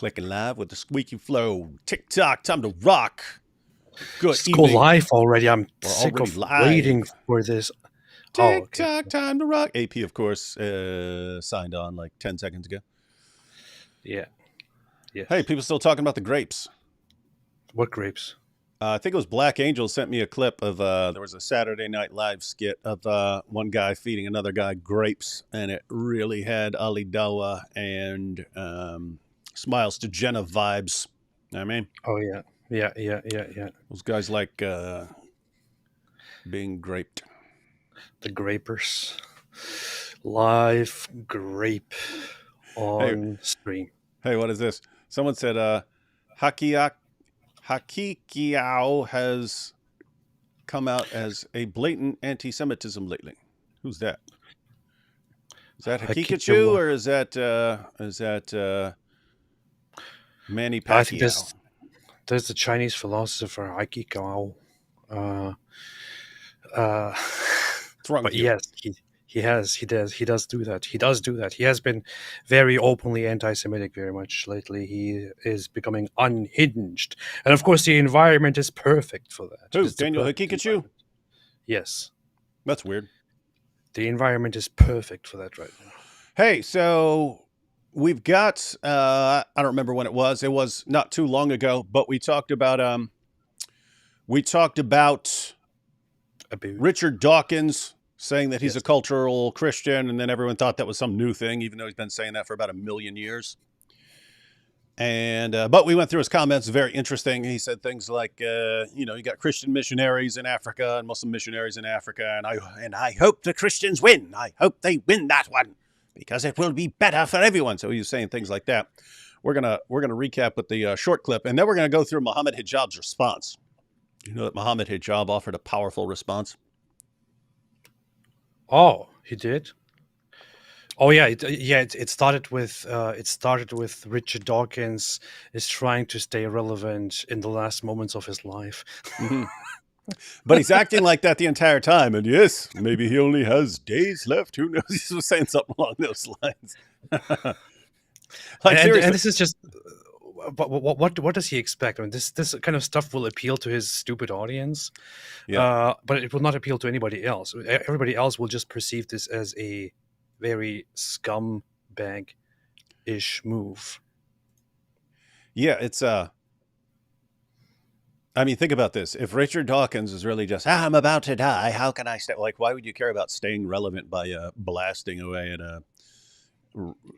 Clicking live with the squeaky flow. TikTok, time to rock. Good Just go evening. live already. I'm We're sick already of live. waiting for this. TikTok, time to rock. AP, of course, signed on like 10 seconds ago. Yeah. Yes. Hey, people still talking about the grapes. What grapes? I think it was Black Angel sent me a clip of, there was a Saturday Night Live skit of one guy feeding another guy grapes, and it really had Ali Dawa and Smiles to Jenna vibes. You know what I mean? Oh, yeah. Yeah. Those guys like being graped. The grapers. Live grape on stream. Hey, what is this? Someone said Hakikiao has come out as a blatant anti-Semitism lately. Who's that? Is that Hakikachu or is that Manny Pacquiao? I think there's the Chinese philosopher Hakikaao. What's wrong with you? Yes, he does do that. He has been very openly anti-Semitic very much lately. He is becoming unhinged, and of course the environment is perfect for that. Who? Daniel Hakikachu? Yes, that's weird. The environment is perfect for that right now. Hey, so we've got I don't remember when it was. It was not too long ago, but we talked about Richard Dawkins saying that he's a cultural Christian, and then everyone thought that was some new thing, even though he's been saying that for about 1 million years. And but we went through his comments, very interesting. He said things like, you got Christian missionaries in Africa and Muslim missionaries in Africa, and I hope the Christians win. I hope they win that one because it will be better for everyone. So he was saying things like that. We're gonna recap with the short clip, and then we're gonna go through Muhammad Hijab's response. You know that Muhammad Hijab offered a powerful response. Oh, he did. Oh yeah, it started with Richard Dawkins is trying to stay relevant in the last moments of his life. Mm-hmm. But he's acting like that the entire time, and yes, maybe he only has days left. Who knows? He was saying something along those lines. And this is just. But what does he expect? I mean, this kind of stuff will appeal to his stupid audience, but it will not appeal to anybody else. Everybody else will just perceive this as a very scumbag-ish move. Yeah, it's I mean, think about this. If Richard Dawkins is really just, I'm about to die, how can I stay? Like, why would you care about staying relevant by blasting away at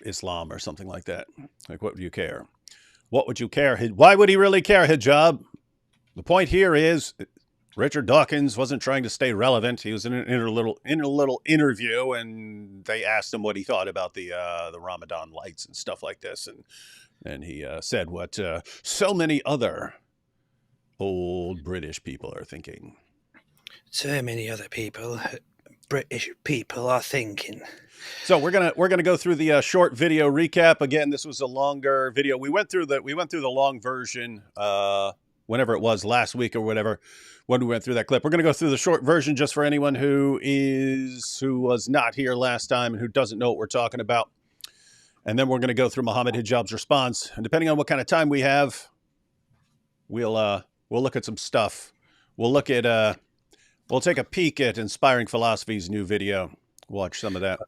Islam or something like that? Like, what would you care? What would you care? Why would he really care, Hijab? The point here is Richard Dawkins wasn't trying to stay relevant. He was in a little interview, and they asked him what he thought about the Ramadan lights and stuff like this, and he said what so many other old British people are thinking. So many other British people are thinking. So we're gonna go through the short video recap. Again, this was a longer video. We went through the long version whenever it was last week or whatever when we went through that clip. We're gonna go through the short version just for anyone who was not here last time and who doesn't know what we're talking about. And then we're gonna go through Muhammad Hijab's response. And depending on what kind of time we have, we'll look at some stuff. We'll take a peek at Inspiring Philosophy's new video. Watch some of that.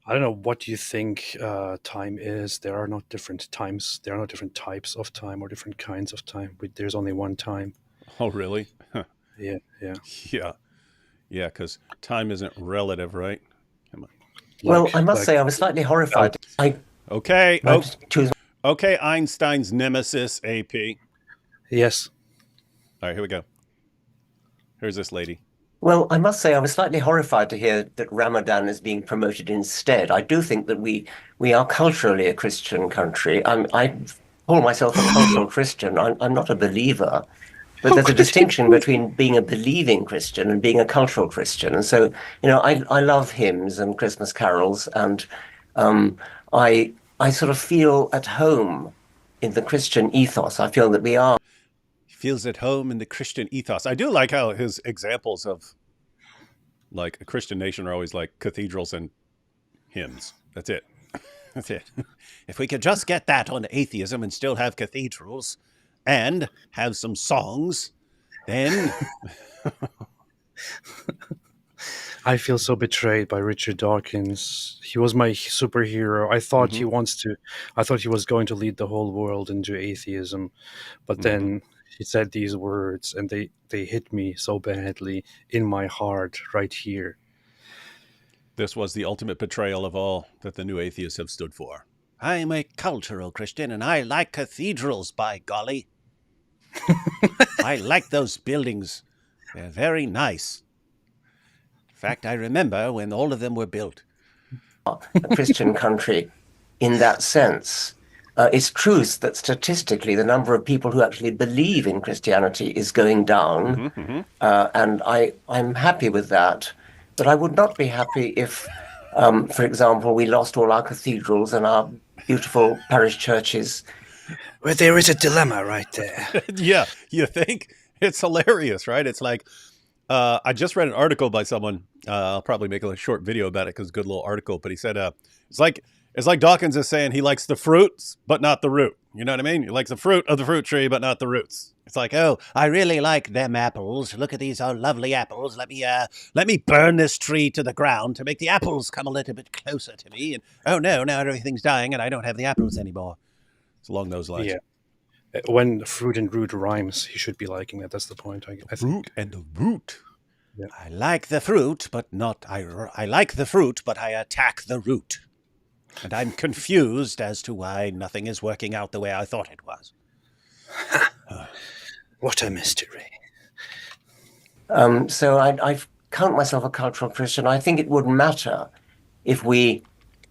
I don't know what you think time is. There are not different times. There are not different types of time or different kinds of time. There's only one time. Oh, really? Yeah. Because time isn't relative, right? Well, I must say I was slightly horrified. Okay, Einstein's nemesis, AP. Yes. All right, here we go. Here's this lady. Well, I must say I was slightly horrified to hear that Ramadan is being promoted instead. I do think that we are culturally a Christian country. I call myself a cultural Christian. I'm not a believer, but there's a distinction between being a believing Christian and being a cultural Christian. And so, I love hymns and Christmas carols, and I sort of feel at home in the Christian ethos. I feel that we are. Feels at home in the Christian ethos. I do like how his examples of like a Christian nation are always like cathedrals and hymns. That's it. If we could just get that on atheism and still have cathedrals and have some songs, then I feel so betrayed by Richard Dawkins. He was my superhero. I thought I thought he was going to lead the whole world into atheism, but then he said these words, and they hit me so badly in my heart right here. this was the ultimate betrayal of all that the new atheists have stood for. I'm a cultural Christian, and I like cathedrals, by golly. I like those buildings. They're very nice. In fact, I remember when all of them were built. A Christian country in that sense. It's true that statistically the number of people who actually believe in Christianity is going down, and I'm happy with that. But I would not be happy if, for example, we lost all our cathedrals and our beautiful parish churches. Well, there is a dilemma right there. Yeah, you think? It's hilarious, right? It's like, I just read an article by someone. I'll probably make a short video about it because good little article. But he said, it's like Dawkins is saying he likes the fruits, but not the root. You know what I mean? He likes the fruit of the fruit tree, but not the roots. It's like, oh, I really like them apples. Look at these lovely apples. Let me burn this tree to the ground to make the apples come a little bit closer to me. And oh no, now everything's dying and I don't have the apples anymore. It's along those lines. Yeah. When fruit and root rhymes, he should be liking that. That's the point. I think. Fruit and the root. Yeah. I like the fruit, but not. I like the fruit, but I attack the root. And I'm confused as to why nothing is working out the way I thought it was. What a mystery. So I count myself a cultural Christian. I think it wouldn't matter if we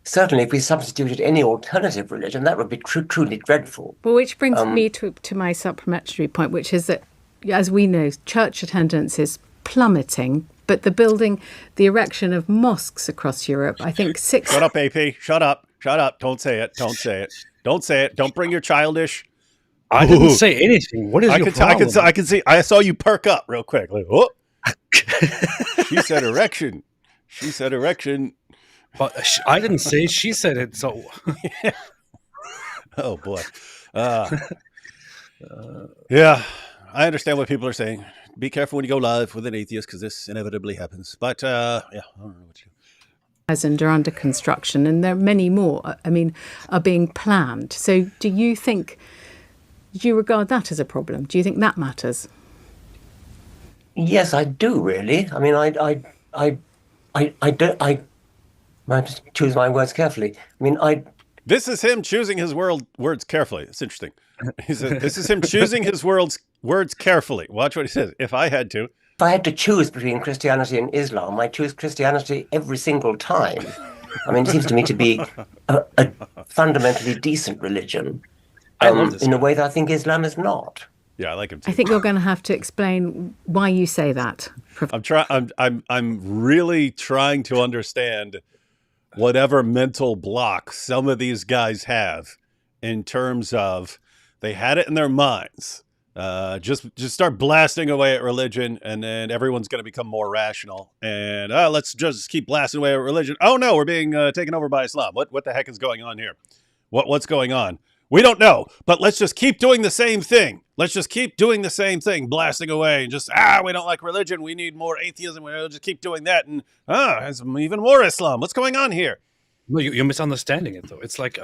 substituted any alternative religion. That would be truly dreadful. Well, which brings me to my supplementary point, which is that, as we know, church attendance is plummeting, but the erection of mosques across Europe, I think six... Shut up, AP. Shut up. Don't say it. Don't say it. Don't bring your childish... I didn't say anything. What is your problem? I can see. I saw you perk up real quick. Like, oh. She said erection. But I didn't say it. She said it. So, oh boy. Yeah, I understand what people are saying. Be careful when you go live with an atheist because this inevitably happens. But yeah, I don't know what you. And are under construction, and there are many more. I mean, are being planned. So, do you regard that as a problem? Do you think that matters? Yes, I do really. I mean, I don't. I have to choose my words carefully. I mean, This is him choosing his words carefully. It's interesting. He said, "This is him choosing his words carefully." Watch what he says. If I had to choose between Christianity and Islam, I choose Christianity every single time. I mean, it seems to me to be a fundamentally decent religion. In a way that I think Islam is not. Yeah, I like him too. I think you're going to have to explain why you say that. I'm really trying to understand whatever mental block some of these guys have in terms of they had it in their minds. Just start blasting away at religion, and then everyone's going to become more rational. And let's just keep blasting away at religion. Oh no, we're being taken over by Islam. What the heck is going on here? What's going on? We don't know, but let's just keep doing the same thing. Blasting away and just, we don't like religion. We need more atheism. We'll just keep doing that. And, there's even more Islam. What's going on here? No, you're misunderstanding it, though. It's like,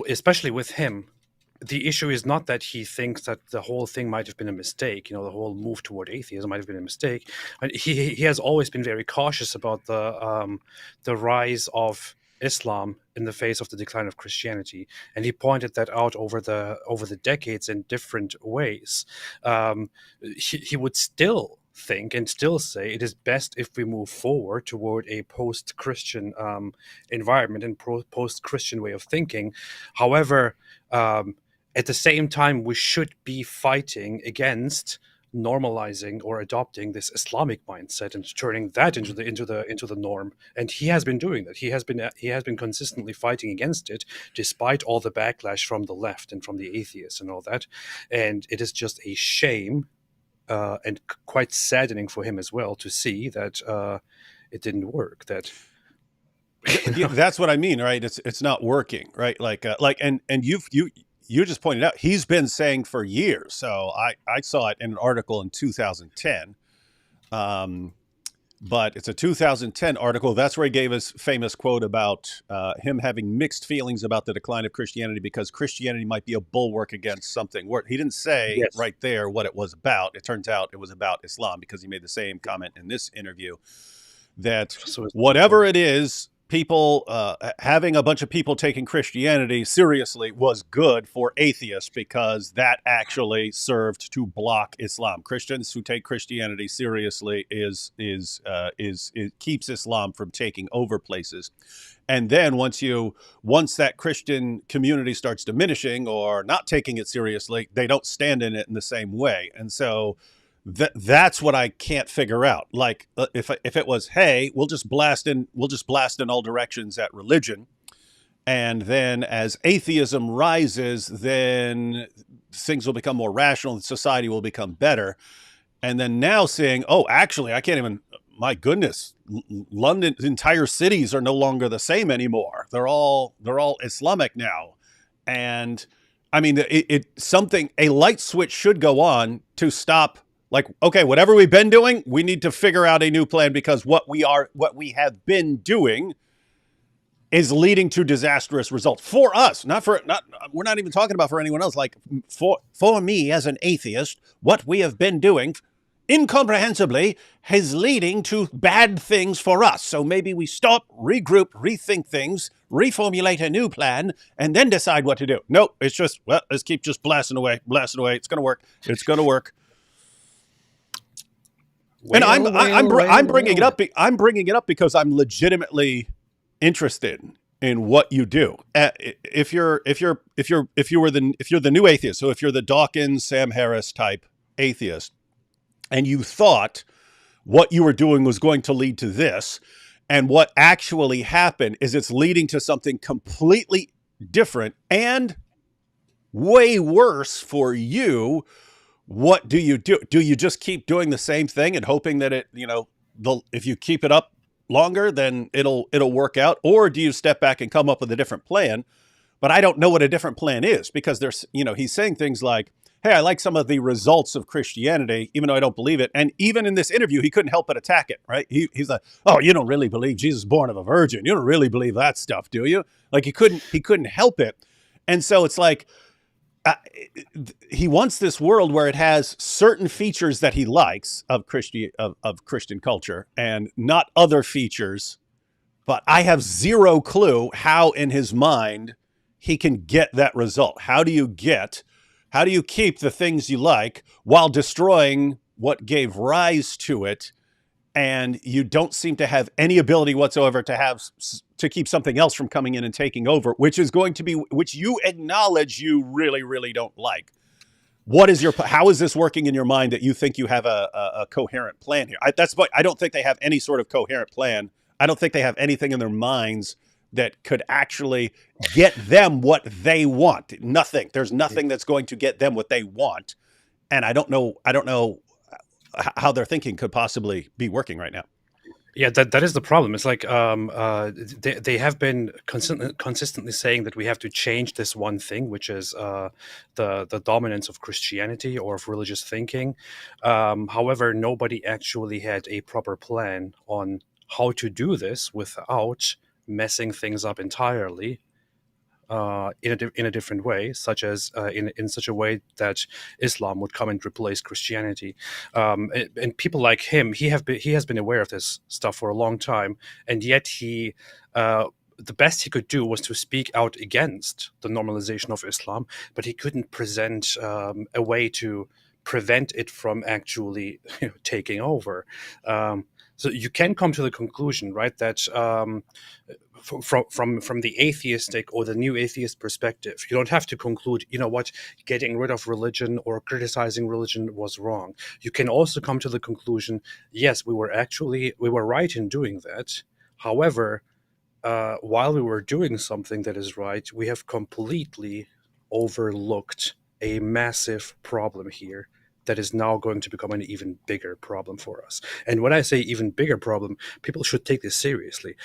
especially with him, the issue is not that he thinks that the whole thing might have been a mistake. The whole move toward atheism might have been a mistake. He has always been very cautious about the rise of Islam in the face of the decline of Christianity, and he pointed that out over the decades in different ways. He would still think and still say it is best if we move forward toward a post-Christian environment and post-Christian way of thinking. However, at the same time, we should be fighting against normalizing or adopting this Islamic mindset and turning that into the norm. And he has been doing that. He has been consistently fighting against it, despite all the backlash from the left and from the atheists and all that. And it is just a shame and quite saddening for him as well to see that it didn't work. That That's what I mean, right? It's not working, right? And you just pointed out he's been saying for years. So I saw it in an article in 2010. But it's a 2010 article. That's where he gave his famous quote about him having mixed feelings about the decline of Christianity because Christianity might be a bulwark against something. He didn't say Yes. right there what it was about. It turns out it was about Islam because he made the same comment in this interview that So whatever it is, people having a bunch of people taking Christianity seriously was good for atheists because that actually served to block Islam. Christians who take Christianity seriously is it keeps Islam from taking over places. And then once that Christian community starts diminishing or not taking it seriously, they don't stand in it in the same way. And so that's what I can't figure out. Like if it was, hey, we'll just blast in all directions at religion, and then as atheism rises, then things will become more rational and society will become better. And then now saying, oh, actually, I can't even. My goodness, London's entire cities are no longer the same anymore. They're all Islamic now, and I mean, a light switch should go on to stop. Like, okay, whatever we've been doing, we need to figure out a new plan because what we have been doing is leading to disastrous results for us, we're not even talking about for anyone else. Like for me as an atheist, what we have been doing incomprehensibly is leading to bad things for us. So maybe we stop, regroup, rethink things, reformulate a new plan, and then decide what to do. No, it's just, well, let's keep just blasting away. It's going to work. It's going to work. And I'm bringing it up. I'm bringing it up because I'm legitimately interested in what you do. If you're the new atheist, so if you're the Dawkins, Sam Harris type atheist, and you thought what you were doing was going to lead to this, and what actually happened is it's leading to something completely different and way worse for you. What do you do? Do you just keep doing the same thing and hoping that if you keep it up longer, then it'll work out? Or do you step back and come up with a different plan? But I don't know what a different plan is because he's saying things like, hey, I like some of the results of Christianity, even though I don't believe it. And even in this interview, he couldn't help but attack it, right? He's like, oh, you don't really believe Jesus was born of a virgin. You don't really believe that stuff, do you? Like he couldn't help it. And so it's like, he wants this world where it has certain features that he likes of Christian culture and not other features. But I have zero clue how in his mind he can get that result. How do you keep the things you like while destroying what gave rise to it? And you don't seem to have any ability whatsoever to keep something else from coming in and taking over, which you acknowledge you really, really don't like. How is this working in your mind that you think you have a coherent plan here? I don't think they have any sort of coherent plan. I don't think they have anything in their minds that could actually get them what they want. Nothing. There's nothing that's going to get them what they want. And I don't know how their thinking could possibly be working right now. Yeah, that is the problem. It's like they have been consistently saying that we have to change this one thing, which is the dominance of Christianity or of religious thinking. However, nobody actually had a proper plan on how to do this without messing things up entirely. In a different way, such as in such a way that Islam would come and replace Christianity, and people like him, he has been aware of this stuff for a long time, and yet the best he could do was to speak out against the normalization of Islam, but he couldn't present a way to prevent it from actually taking over. So you can come to the conclusion, right, that from the atheistic or the new atheist perspective, you don't have to conclude, getting rid of religion or criticizing religion was wrong. You can also come to the conclusion, yes, we were right in doing that. However, while we were doing something that is right, we have completely overlooked a massive problem here that is now going to become an even bigger problem for us. And when I say even bigger problem, people should take this seriously.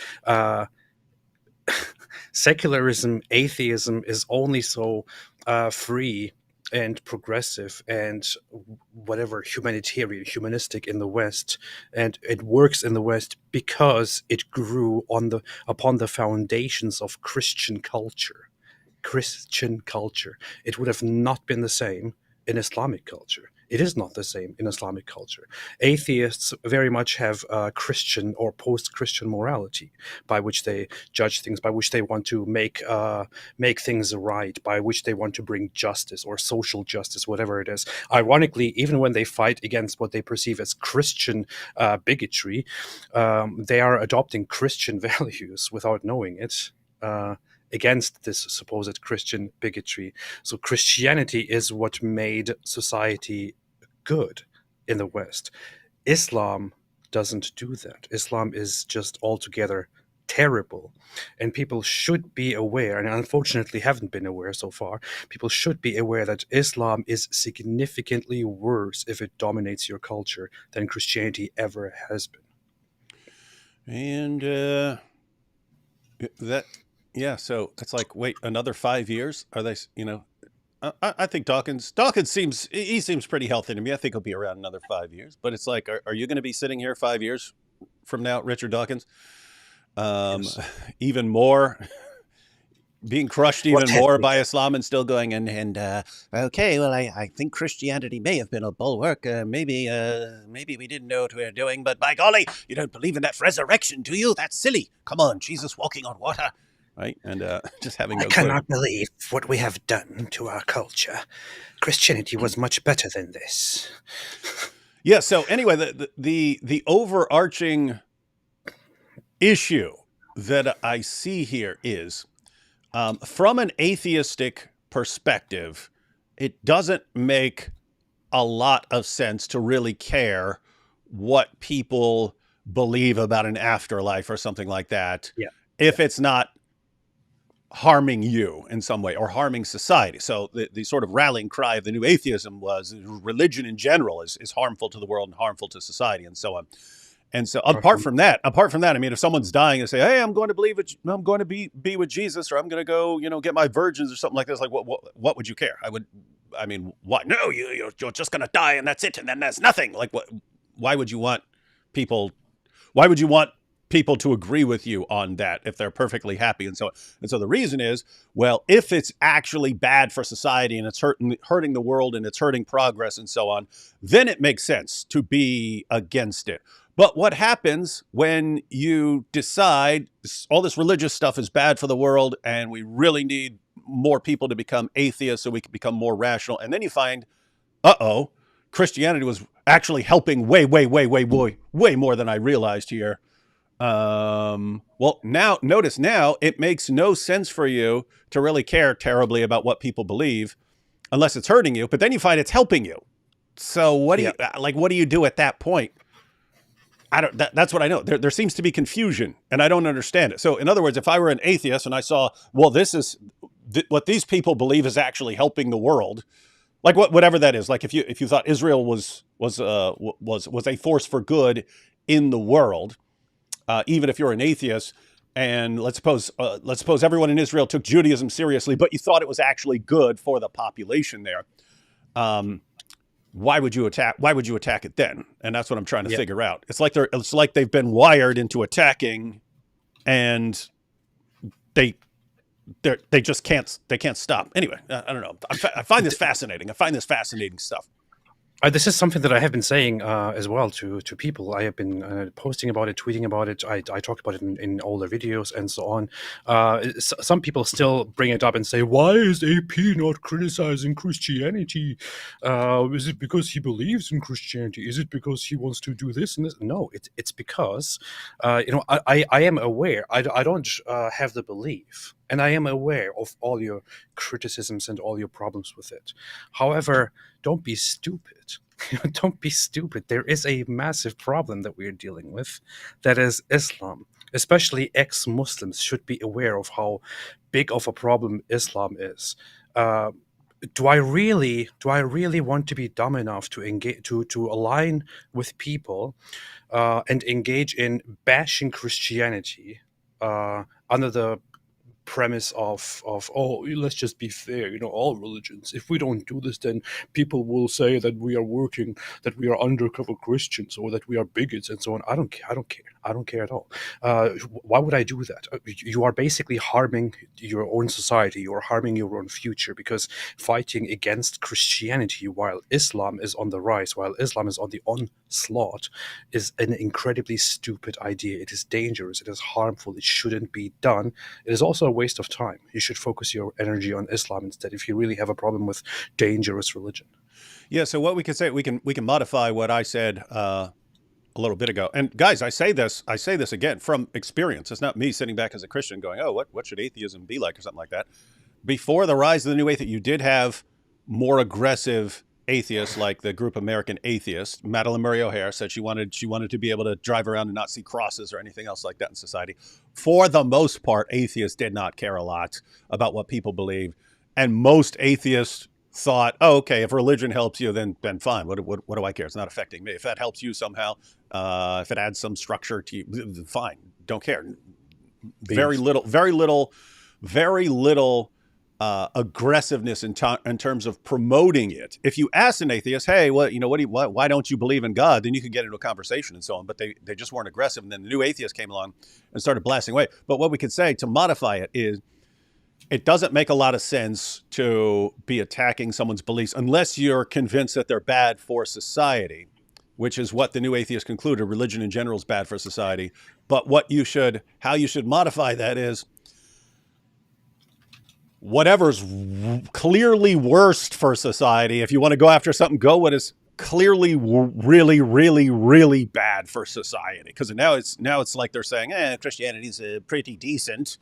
secularism, atheism is only so free and progressive and whatever humanistic in the West, and it works in the West because it grew upon the foundations of Christian culture. Christian culture. It would have not been the same in Islamic culture. It is not the same in Islamic culture. Atheists very much have Christian or post-Christian morality, by which they judge things, by which they want to make things right, by which they want to bring justice or social justice, whatever it is. Ironically, even when they fight against what they perceive as Christian bigotry, they are adopting Christian values without knowing it. Against this supposed Christian bigotry. So Christianity is what made society good in the West. Islam doesn't do that. Islam is just altogether terrible. And people should be aware, and unfortunately haven't been aware so far, people should be aware that Islam is significantly worse if it dominates your culture than Christianity ever has been. And yeah, so it's like, wait, another 5 years? Are they, I think Dawkins seems pretty healthy to me. I think he'll be around another 5 years. But it's like, are you going to be sitting here 5 years from now, Richard Dawkins? Yes. Even more, being crushed even more by Islam and still going, okay, well, I think Christianity may have been a bulwark. Maybe we didn't know what we were doing, but by golly, you don't believe in that resurrection, do you? That's silly. Come on, Jesus walking on water. Right, and just having no clue. I cannot believe what we have done to our culture. Christianity was much better than this. Yeah. So anyway, the overarching issue that I see here is, from an atheistic perspective, it doesn't make a lot of sense to really care what people believe about an afterlife or something like that. Yeah. If it's not harming you in some way or harming society. So the sort of rallying cry of the new atheism was religion in general is harmful to the world and harmful to society and so on. And so apart from that, I mean, if someone's dying and say, hey, I'm going to believe it, I'm going to be with Jesus, or I'm going to go, get my virgins or something like this. Like, what would you care? What? No, you're just going to die and that's it. And then there's nothing. Like, what? Why would you want people to agree with you on that if they're perfectly happy and so on? And so the reason is, well, if it's actually bad for society and it's hurting the world and it's hurting progress and so on, then it makes sense to be against it. But what happens when you decide all this religious stuff is bad for the world and we really need more people to become atheists so we can become more rational, and then you find, Christianity was actually helping way more than I realized here. Well, notice it makes no sense for you to really care terribly about what people believe unless it's hurting you, but then you find it's helping you. So what do you do at that point? That's what I know. There seems to be confusion and I don't understand it. So in other words, if I were an atheist and I saw, well, this is what these people believe is actually helping the world, like whatever that is, like if you thought Israel was a force for good in the world, even if you're an atheist, and let's suppose everyone in Israel took Judaism seriously, but you thought it was actually good for the population there. Why would you attack it then? And that's what I'm trying to figure out. It's like they've been wired into attacking, and they just can't stop. Anyway, I don't know. I find this fascinating. I find this fascinating stuff. This is something that I have been saying as well to people. I have been posting about it, tweeting about it. I talk about it in all the videos and so on. Some people still bring it up and say, why is AP not criticizing Christianity? Is it because he believes in Christianity? Is it because he wants to do this and this? No, it's because, I am aware. I don't have the belief. And I am aware of all your criticisms and all your problems with it. However, don't be stupid. Don't be stupid. There is a massive problem that we are dealing with. That is Islam. Especially ex-Muslims should be aware of how big of a problem Islam is. Do I really want to be dumb enough to engage, to align with people and engage in bashing Christianity under the premise of oh, let's just be fair, all religions, if we don't do this, then people will say that we are undercover Christians, or that we are bigots and so on. I don't care at all. Why would I do that? You are basically harming your own society, you are harming your own future, because fighting against Christianity while Islam is on the rise, while Islam is on the onslaught, is an incredibly stupid idea. It is dangerous, it is harmful, it shouldn't be done. It is also a waste of time. You should focus your energy on Islam instead, if you really have a problem with dangerous religion. Yeah. So what we could say, we can modify what I said a little bit ago. And guys, I say this again from experience. It's not me sitting back as a Christian going, oh, what should atheism be like, or something like that. Before the rise of the new atheist, you did have more aggressive atheists, like the group American Atheists. Madeline Murray O'Hare said she wanted to be able to drive around and not see crosses or anything else like that in society. For the most part, atheists did not care a lot about what people believe, and most atheists thought, oh, okay, if religion helps you, then fine. What do I care? It's not affecting me. If that helps you somehow, if it adds some structure to you, fine. Don't care. Very little aggressiveness in terms of promoting it. If you ask an atheist, hey, why don't you believe in God? Then you could get into a conversation and so on. But they just weren't aggressive. And then the new atheist came along and started blasting away. But what we could say to modify it is, it doesn't make a lot of sense to be attacking someone's beliefs unless you're convinced that they're bad for society, which is what the new atheist concluded. Religion in general is bad for society. But how you should modify that is, whatever's clearly worst for society. If you want to go after something, go what is clearly really, really, really bad for society. Because now it's like they're saying, Christianity's pretty decent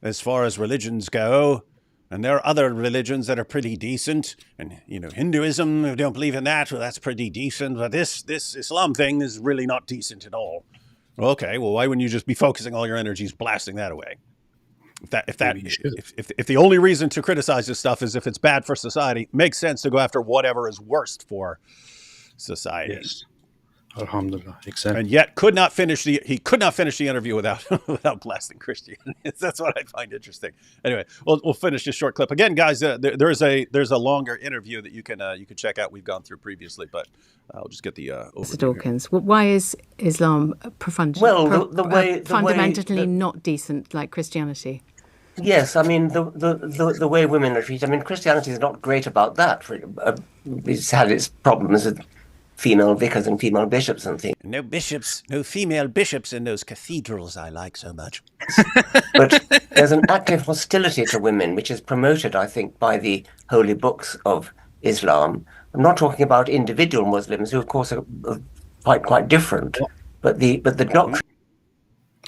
as far as religions go, and there are other religions that are pretty decent, and Hinduism, if you don't believe in that, well, that's pretty decent, but this Islam thing is really not decent at all. Okay, well, why wouldn't you just be focusing all your energies blasting that away? If the only reason to criticize this stuff is if it's bad for society, makes sense to go after whatever is worst for society. Yes. Alhamdulillah, exactly. And yet he could not finish the interview without blasting Christianity. That's what I find interesting. Anyway, we'll finish this short clip again, guys. There's a longer interview that you can check out. We've gone through previously, but I'll just get the overview. Mr. Dawkins, why is Islam fundamentally not decent like Christianity? Yes, I mean the way women are treated. I mean, Christianity is not great about that. It's had its problems with female vicars and female bishops and things. No female bishops in those cathedrals I like so much. But there's an active hostility to women, which is promoted, I think, by the holy books of Islam. I'm not talking about individual Muslims, who, of course, are quite different. But the doctrine.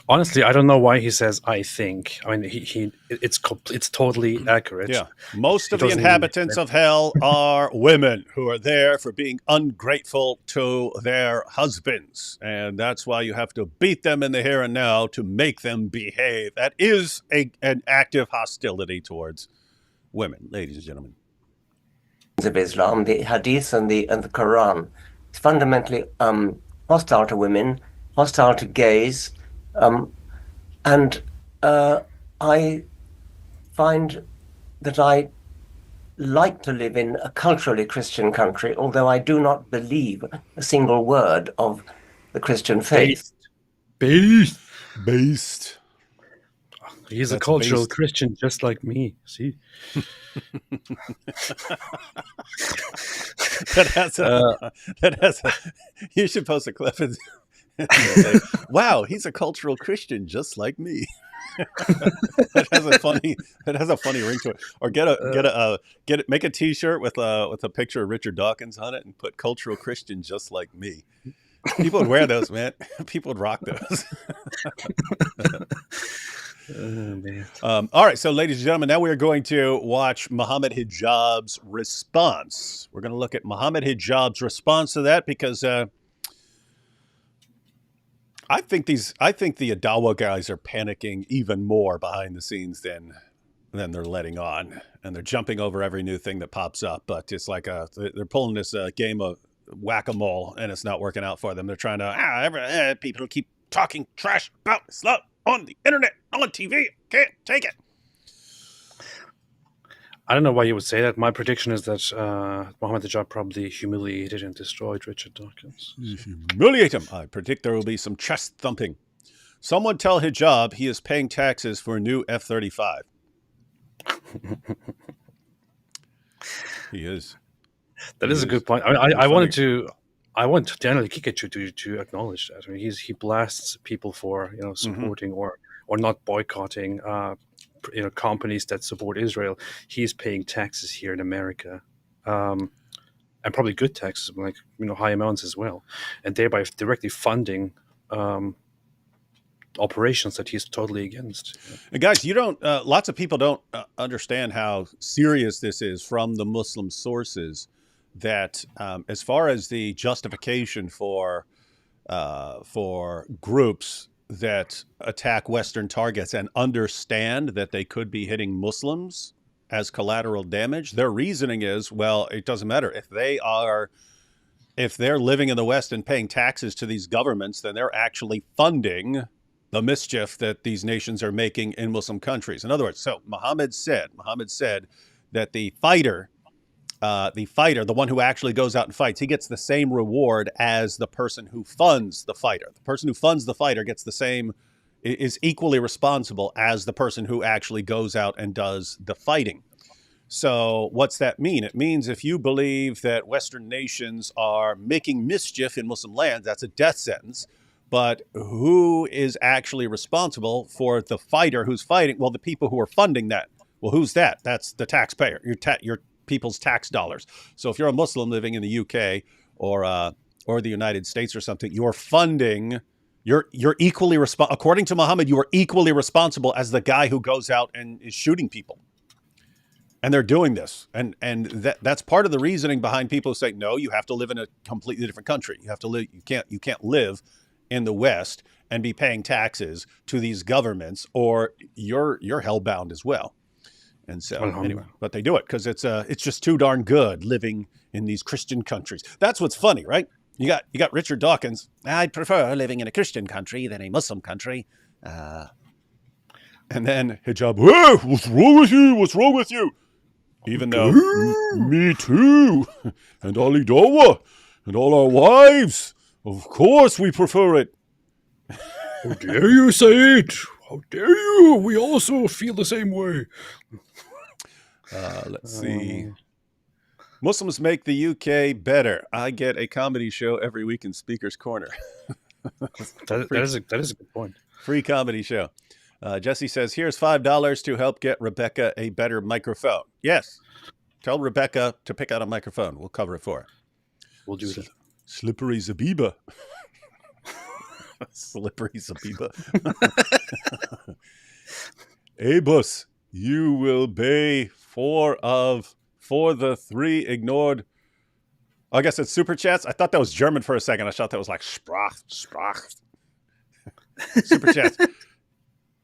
Honestly, I don't know why he says "I think." I mean, it's totally accurate. Yeah, most of the inhabitants of hell are women who are there for being ungrateful to their husbands, and that's why you have to beat them in the here and now to make them behave. That is an active hostility towards women, ladies and gentlemen. Of Islam, the Hadith and the Quran, it's fundamentally hostile to women, hostile to gays. And I find that I like to live in a culturally Christian country, although I do not believe a single word of the Christian faith. Based. He's a cultural Christian just like me. See? You should post a clip and wow, he's a cultural Christian just like me. It has a funny ring to it. Or make a T-shirt with a picture of Richard Dawkins on it and put "cultural Christian just like me." People would wear those, man. People would rock those. All right, so ladies and gentlemen, now we are going to watch Muhammad Hijab's response. We're going to look at Muhammad Hijab's response to that because I think the Adawa guys are panicking even more behind the scenes than they're letting on, and they're jumping over every new thing that pops up. But it's like they're pulling this game of whack-a-mole, and it's not working out for them. They're trying to people keep talking trash about Islam on the internet, on TV. Can't take it. I don't know why you would say that. My prediction is that Ahmadinejad probably humiliated and destroyed Richard Dawkins. Humiliate him. I predict there will be some chest thumping. Someone tell Hijab he is paying taxes for a new F-35. He is. That is a good point. I want Daniel Kikachu to acknowledge that. I mean, he blasts people for supporting or not boycotting companies that support Israel. He's paying taxes here in America, and probably good taxes, like high amounts as well, and thereby directly funding operations that he's totally against. And guys, you don't. Lots of people don't understand how serious this is from the Muslim sources. That as far as the justification for groups that attack Western targets and understand that they could be hitting Muslims as collateral damage, their reasoning is, well, it doesn't matter if they're living in the West and paying taxes to these governments, then they're actually funding the mischief that these nations are making in Muslim countries. In other words, so Muhammad said that the fighter, the one who actually goes out and fights, he gets the same reward as the person who funds the fighter. The person who funds the fighter is equally responsible as the person who actually goes out and does the fighting. So what's that mean? It means if you believe that Western nations are making mischief in Muslim lands, that's a death sentence. But who is actually responsible for the fighter who's fighting? Well, the people who are funding that. Well, who's that? That's the taxpayer, your people's tax dollars. So if you're a Muslim living in the UK or the United States or something, you're funding. You're equally responsible. According to Muhammad, you are equally responsible as the guy who goes out and is shooting people. And they're doing this, and that's part of the reasoning behind people who say, no, you have to live in a completely different country. You have to live. You can't live in the West and be paying taxes to these governments, or you're hellbound as well. And so anyway, but they do it because it's just too darn good living in these Christian countries. That's what's funny, right? You got Richard Dawkins. I'd prefer living in a Christian country than a Muslim country. And then Hijab, hey, what's wrong with you? What's wrong with you? Even though, me too, and Ali Dawa, and all our wives, of course we prefer it. How dare you say it? How dare you? We also feel the same way. Let's see. Muslims make the UK better. I get a comedy show every week in Speaker's Corner. That is a good point. Free comedy show. Jesse says, here's $5 to help get Rebecca a better microphone. Yes. Tell Rebecca to pick out a microphone. We'll cover it for her. We'll do that. Slippery Zabiba. Slippery Zabiba. Abus, you will pay for the 3 ignored. I guess it's super chats. I thought that was German for a second. I thought that was like Sprach. Super chats.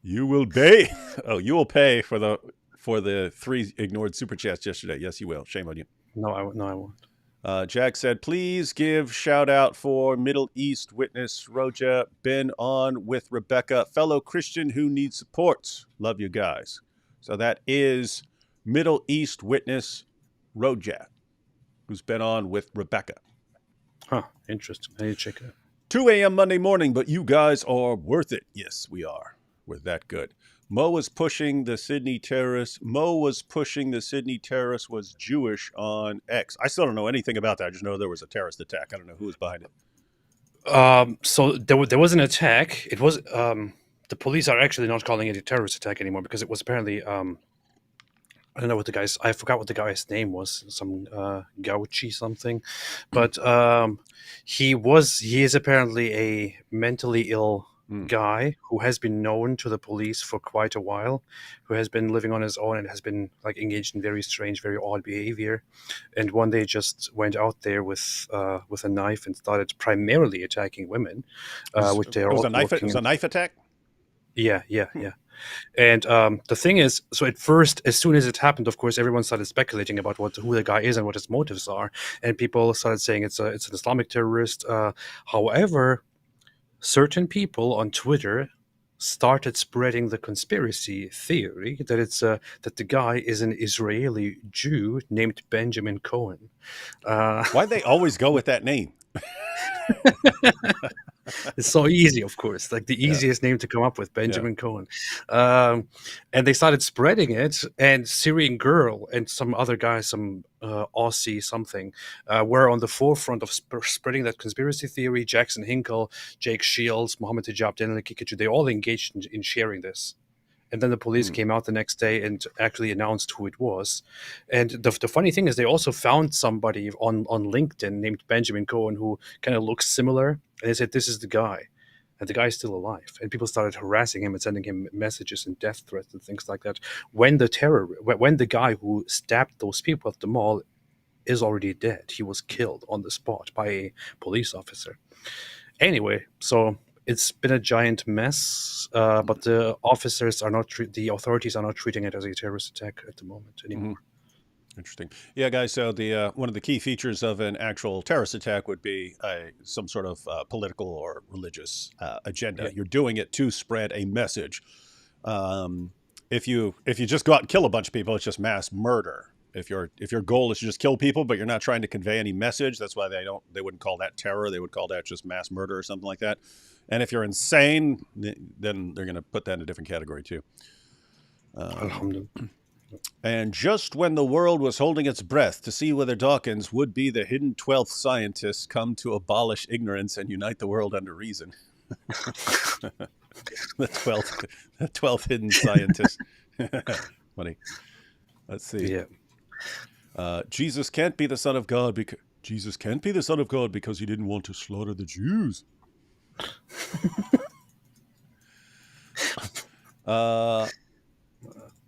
You will pay. Oh, you will pay for the 3 ignored super chats yesterday. Yes, you will. Shame on you. No, I won't. Jack said, please give shout out for Middle East Witness Roja. Been on with Rebecca, fellow Christian who needs support. Love you guys. So that is Middle East Witness Roja, who's been on with Rebecca. Huh, interesting. I need to check it out. 2 a.m. Monday morning, but you guys are worth it. Yes, we are. We're that good. Mo was pushing the Sydney terrorist. Was Jewish on X. I still don't know anything about that. I just know there was a terrorist attack. I don't know who was behind it. So there was an attack. It was the police are actually not calling it a terrorist attack anymore because it was apparently I don't know what I forgot what the guy's name was, some Gauchi something, but he is apparently a mentally ill guy who has been known to the police for quite a while, who has been living on his own and has been like engaged in very strange, very odd behavior, and one day just went out there with a knife and started primarily attacking women. Which they are. It was a knife attack. Yeah. And the thing is, so at first, as soon as it happened, of course, everyone started speculating about who the guy is and what his motives are, and people started saying it's an Islamic terrorist. However, certain people on Twitter started spreading the conspiracy theory that it's that the guy is an Israeli Jew named Benjamin Cohen. Why'd they always go with that name? It's so easy, of course, like the easiest name to come up with, Benjamin Cohen. And they started spreading it, and Syrian Girl and some other guy, some Aussie something, were on the forefront of spreading that conspiracy theory. Jackson Hinkle, Jake Shields, Mohammed Hijab, Daniel Kikichu, they all engaged in sharing this. And then the police came out the next day and actually announced who it was. And the funny thing is they also found somebody on LinkedIn named Benjamin Cohen who kind of looks similar. And they said, this is the guy. And the guy is still alive. And people started harassing him and sending him messages and death threats and things like that. When the guy who stabbed those people at the mall is already dead. He was killed on the spot by a police officer. Anyway, so it's been a giant mess, but the authorities are not treating it as a terrorist attack at the moment anymore. Interesting. Yeah, guys. So the one of the key features of an actual terrorist attack would be some sort of political or religious agenda. Yeah. You're doing it to spread a message. If you just go out and kill a bunch of people, it's just mass murder. If your goal is to just kill people, but you're not trying to convey any message, that's why they wouldn't call that terror. They would call that just mass murder or something like that. And if you're insane, then they're going to put that in a different category too. And just when the world was holding its breath to see whether Dawkins would be the hidden 12th scientist come to abolish ignorance and unite the world under reason. the 12th hidden scientist. Funny. Let's see. Yeah. Jesus can't be the son of God because he didn't want to slaughter the Jews.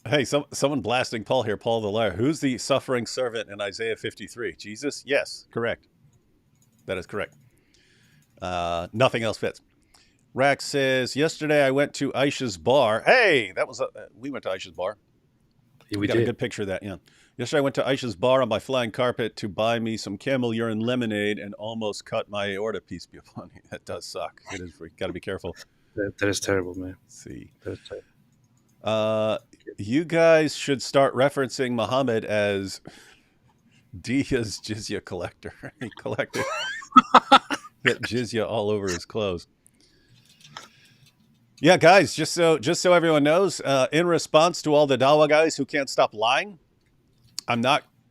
Hey, someone blasting Paul here, Paul the liar. Who's the suffering servant in Isaiah 53? Jesus? Yes, correct. That is correct. Nothing else fits. Rax says, yesterday I went to Aisha's bar. Hey, we went to Aisha's bar. Yeah, we got a good picture of that, yeah. Yesterday I went to Aisha's bar on my flying carpet to buy me some camel urine lemonade and almost cut my aorta piece. That does suck. It is. We got to be careful. That is terrible, man. Let's see. That is terrible. You guys should start referencing Muhammad as Dia's jizya collector. He collected that jizya all over his clothes. Yeah, guys, just so everyone knows, in response to all the Dawa guys who can't stop lying,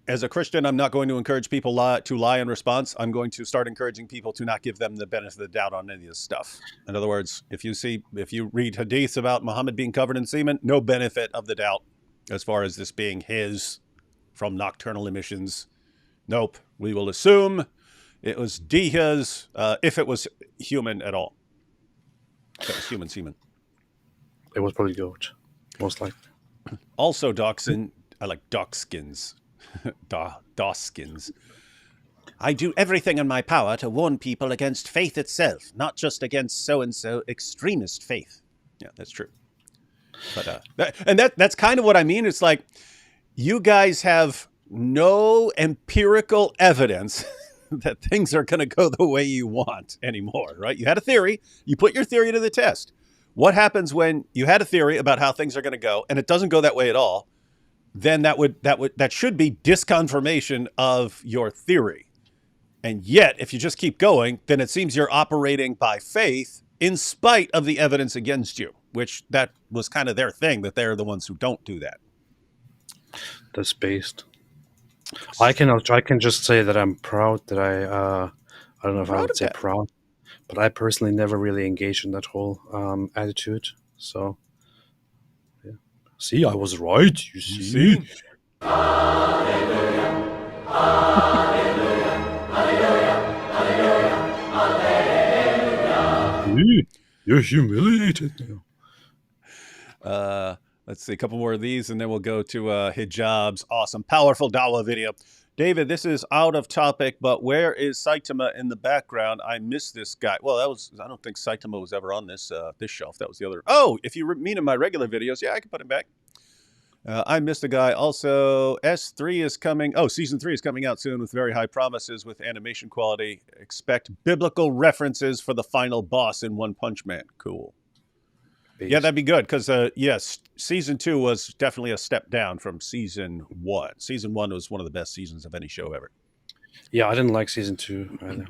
as a Christian, I'm not going to encourage people to lie in response. I'm going to start encouraging people to not give them the benefit of the doubt on any of this stuff. In other words, if you read hadiths about Muhammad being covered in semen, no benefit of the doubt as far as this being his from nocturnal emissions. Nope. We will assume it was Dia's, if it was human at all. That was human semen. It was probably goat, most likely. Also, Dachshund. I like Dachskins. Dawskins. I do everything in my power to warn people against faith itself, not just against so-and-so extremist faith. Yeah, that's true. But that's kind of what I mean. It's like you guys have no empirical evidence that things are going to go the way you want anymore, right? You had a theory. You put your theory to the test. What happens when you had a theory about how things are going to go and it doesn't go that way at all? Then that should be disconfirmation of your theory. And yet, if you just keep going, then it seems you're operating by faith in spite of the evidence against you, which that was kind of their thing, that they're the ones who don't do that. That's based. I can just say that I'm proud that I don't know if I would say proud, but I personally never really engaged in that whole attitude. So, yeah. See, I was right. You see? Hallelujah, hallelujah, hallelujah, hallelujah, hallelujah. You're humiliated now. Let's see, a couple more of these, and then we'll go to Hijab's awesome, powerful Dawah video. David, this is out of topic, but where is Saitama in the background? I missed this guy. Well, I don't think Saitama was ever on this shelf. That was the other. Oh, if you mean in my regular videos, yeah, I can put him back. I missed a guy. Also, S3 is coming. Oh, season 3 is coming out soon with very high promises with animation quality. Expect biblical references for the final boss in One Punch Man. Cool. based. Yeah, that'd be good because yes, season 2 was definitely a step down from season 1. Season 1 was one of the best seasons of any show ever. Yeah, I didn't like season 2 either.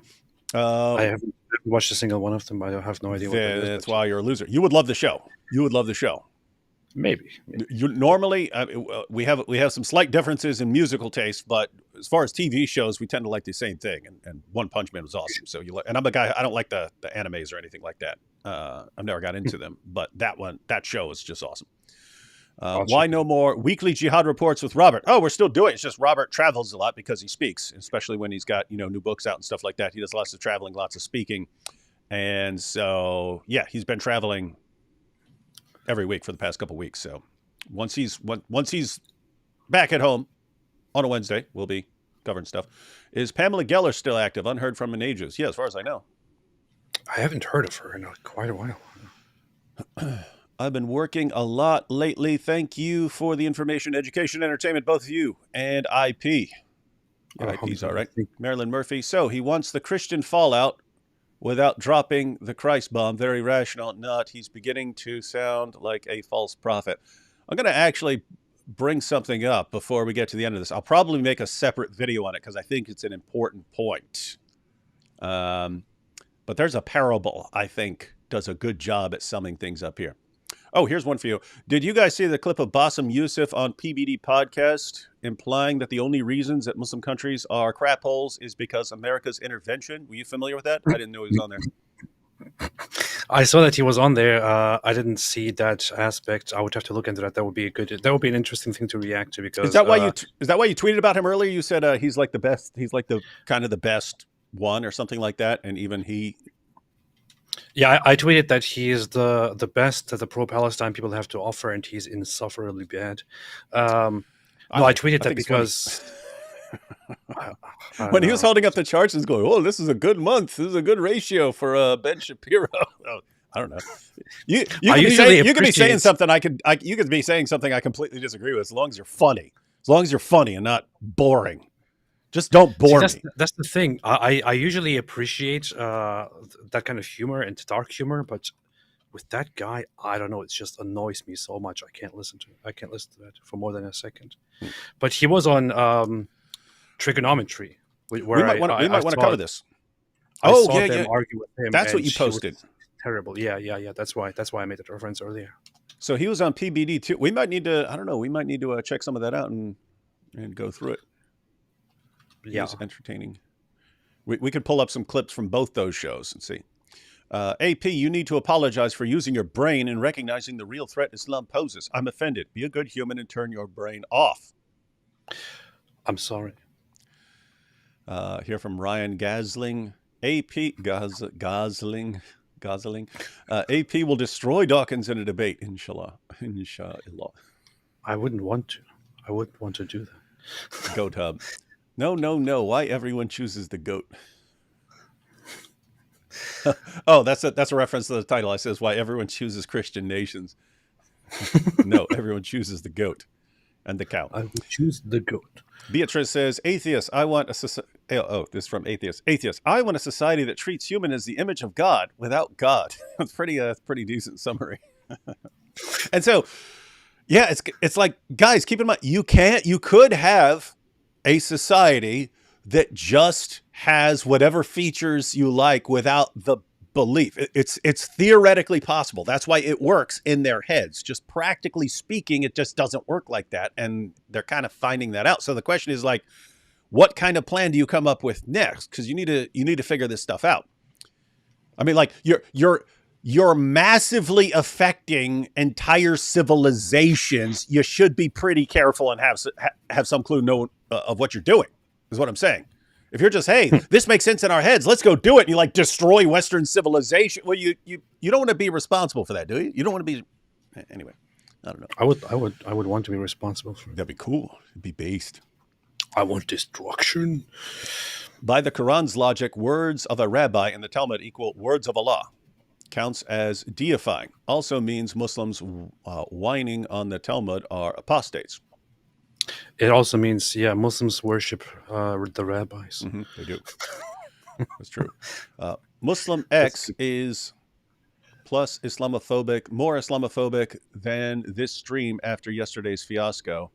I haven't watched a single one of them. I have no idea what that is. That's why you're a loser. You would love the show. You would love the show. Maybe. You normally we have some slight differences in musical taste, but as far as TV shows, we tend to like the same thing. And One Punch Man was awesome. So and I'm a guy, I don't like the animes or anything like that. I've never got into them, but that show is just awesome. Why no more weekly jihad reports with Robert? Oh, we're still doing it. It's just Robert travels a lot because he speaks, especially when he's got new books out and stuff like that. He does lots of traveling, lots of speaking, and so yeah, he's been traveling every week for the past couple of weeks. So once he's back at home on a Wednesday, we'll be covering stuff. Is Pamela Geller still active? Unheard from in ages. Yeah, as far as I know. I haven't heard of her in quite a while. I've been working a lot lately. Thank you for the information, education, entertainment, both of you, and IP. Yeah, IP's all right. Marilyn Murphy. So he wants the Christian fallout without dropping the Christ bomb. Very rational. Not. He's beginning to sound like a false prophet. I'm going to actually bring something up before we get to the end of this. I'll probably make a separate video on it because I think it's an important point. But there's a parable I think does a good job at summing things up here. Oh, here's one for you. Did you guys see the clip of Bassem Youssef on PBD podcast implying that the only reasons that Muslim countries are crap holes is because America's intervention? Were you familiar with that? I didn't know he was on there. I saw that he was on there. I didn't see that aspect. I would have to look into that. That would be an interesting thing to react to. Because is that why you tweeted about him earlier? You said he's like the best. He's like the kind of the best one or something like that. And even he. Yeah, I tweeted that he is the best that the pro-Palestine people have to offer, and he's insufferably bad. I tweeted that because when he was holding up the charts and going, "Oh, this is a good month. This is a good ratio for Ben Shapiro." I don't know. You could be saying something. You could be saying something I completely disagree with. As long as you're funny, and not boring. Just don't bore me. That's the thing. I usually appreciate that kind of humor and dark humor, but with that guy, I don't know. It just annoys me so much. I can't listen to that for more than a second. But he was on trigonometry. We might want to cover this. Argue with him. That's what you posted. Terrible. Yeah. That's why I made that reference earlier. So he was on PBD too. We might need to. I don't know. We might need to check some of that out and go through it. Yeah, it's entertaining. We could pull up some clips from both those shows and see. AP, you need to apologize for using your brain and recognizing the real threat Islam poses. I'm offended. Be a good human and turn your brain off. I'm sorry. Here from Ryan Gosling. AP Gosling. AP will destroy Dawkins in a debate, inshallah. I wouldn't want to. I wouldn't want to do that. Goat Hub. No. Why everyone chooses the goat? Oh, that's a reference to the title. I says why everyone chooses Christian nations. No, everyone chooses the goat and the cow. I would choose the goat. Beatrice says, atheist, I want a society. Oh, this is from atheist. Atheist, I want a society that treats human as the image of God without God. That's pretty decent summary. And so, yeah, it's like, guys, keep in mind, you could have a society that just has whatever features you like without the belief. It's theoretically possible. That's why it works in their heads. Just practically speaking, it just doesn't work like that. And they're kind of finding that out. So the question is like, what kind of plan do you come up with next? Because you need to figure this stuff out. I mean, like you're massively affecting entire civilizations. You should be pretty careful and have some clue of what you're doing, is what I'm saying. If you're just, hey, this makes sense in our heads, let's go do it, and you like destroy Western civilization. Well, you don't want to be responsible for that, do you? You don't want to be. Anyway, I don't know. I would want to be responsible for it. That'd be cool. It'd be based. I want destruction. By the Quran's logic, words of a rabbi in the Talmud equal words of Allah. Counts as deifying. Also means Muslims whining on the Talmud are apostates. It also means, Muslims worship the rabbis. Mm-hmm, they do. That's true. Muslim X is plus Islamophobic, more Islamophobic than this stream after yesterday's fiasco.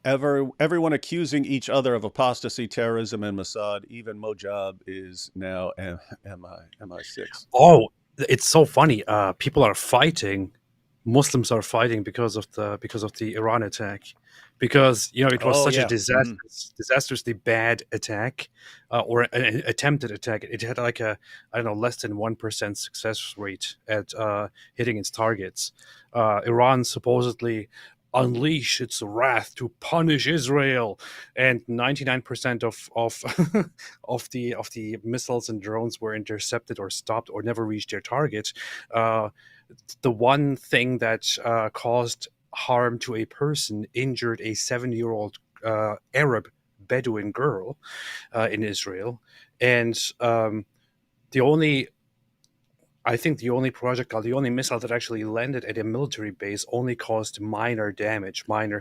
Everyone accusing each other of apostasy, terrorism, and Mossad. Even Mojab is now MI6. Oh, it's so funny. People are fighting. Muslims are fighting because of the Iran attack, because it was such a disastrously bad attack, or an attempted attack. It had like a less than 1% success rate at hitting its targets. Iran supposedly unleash its wrath to punish Israel, and 99% of the missiles and drones were intercepted or stopped or never reached their target. The one thing that caused harm to a person injured a 7-year-old Arab Bedouin girl in Israel, and the only projectile, the only missile that actually landed at a military base only caused minor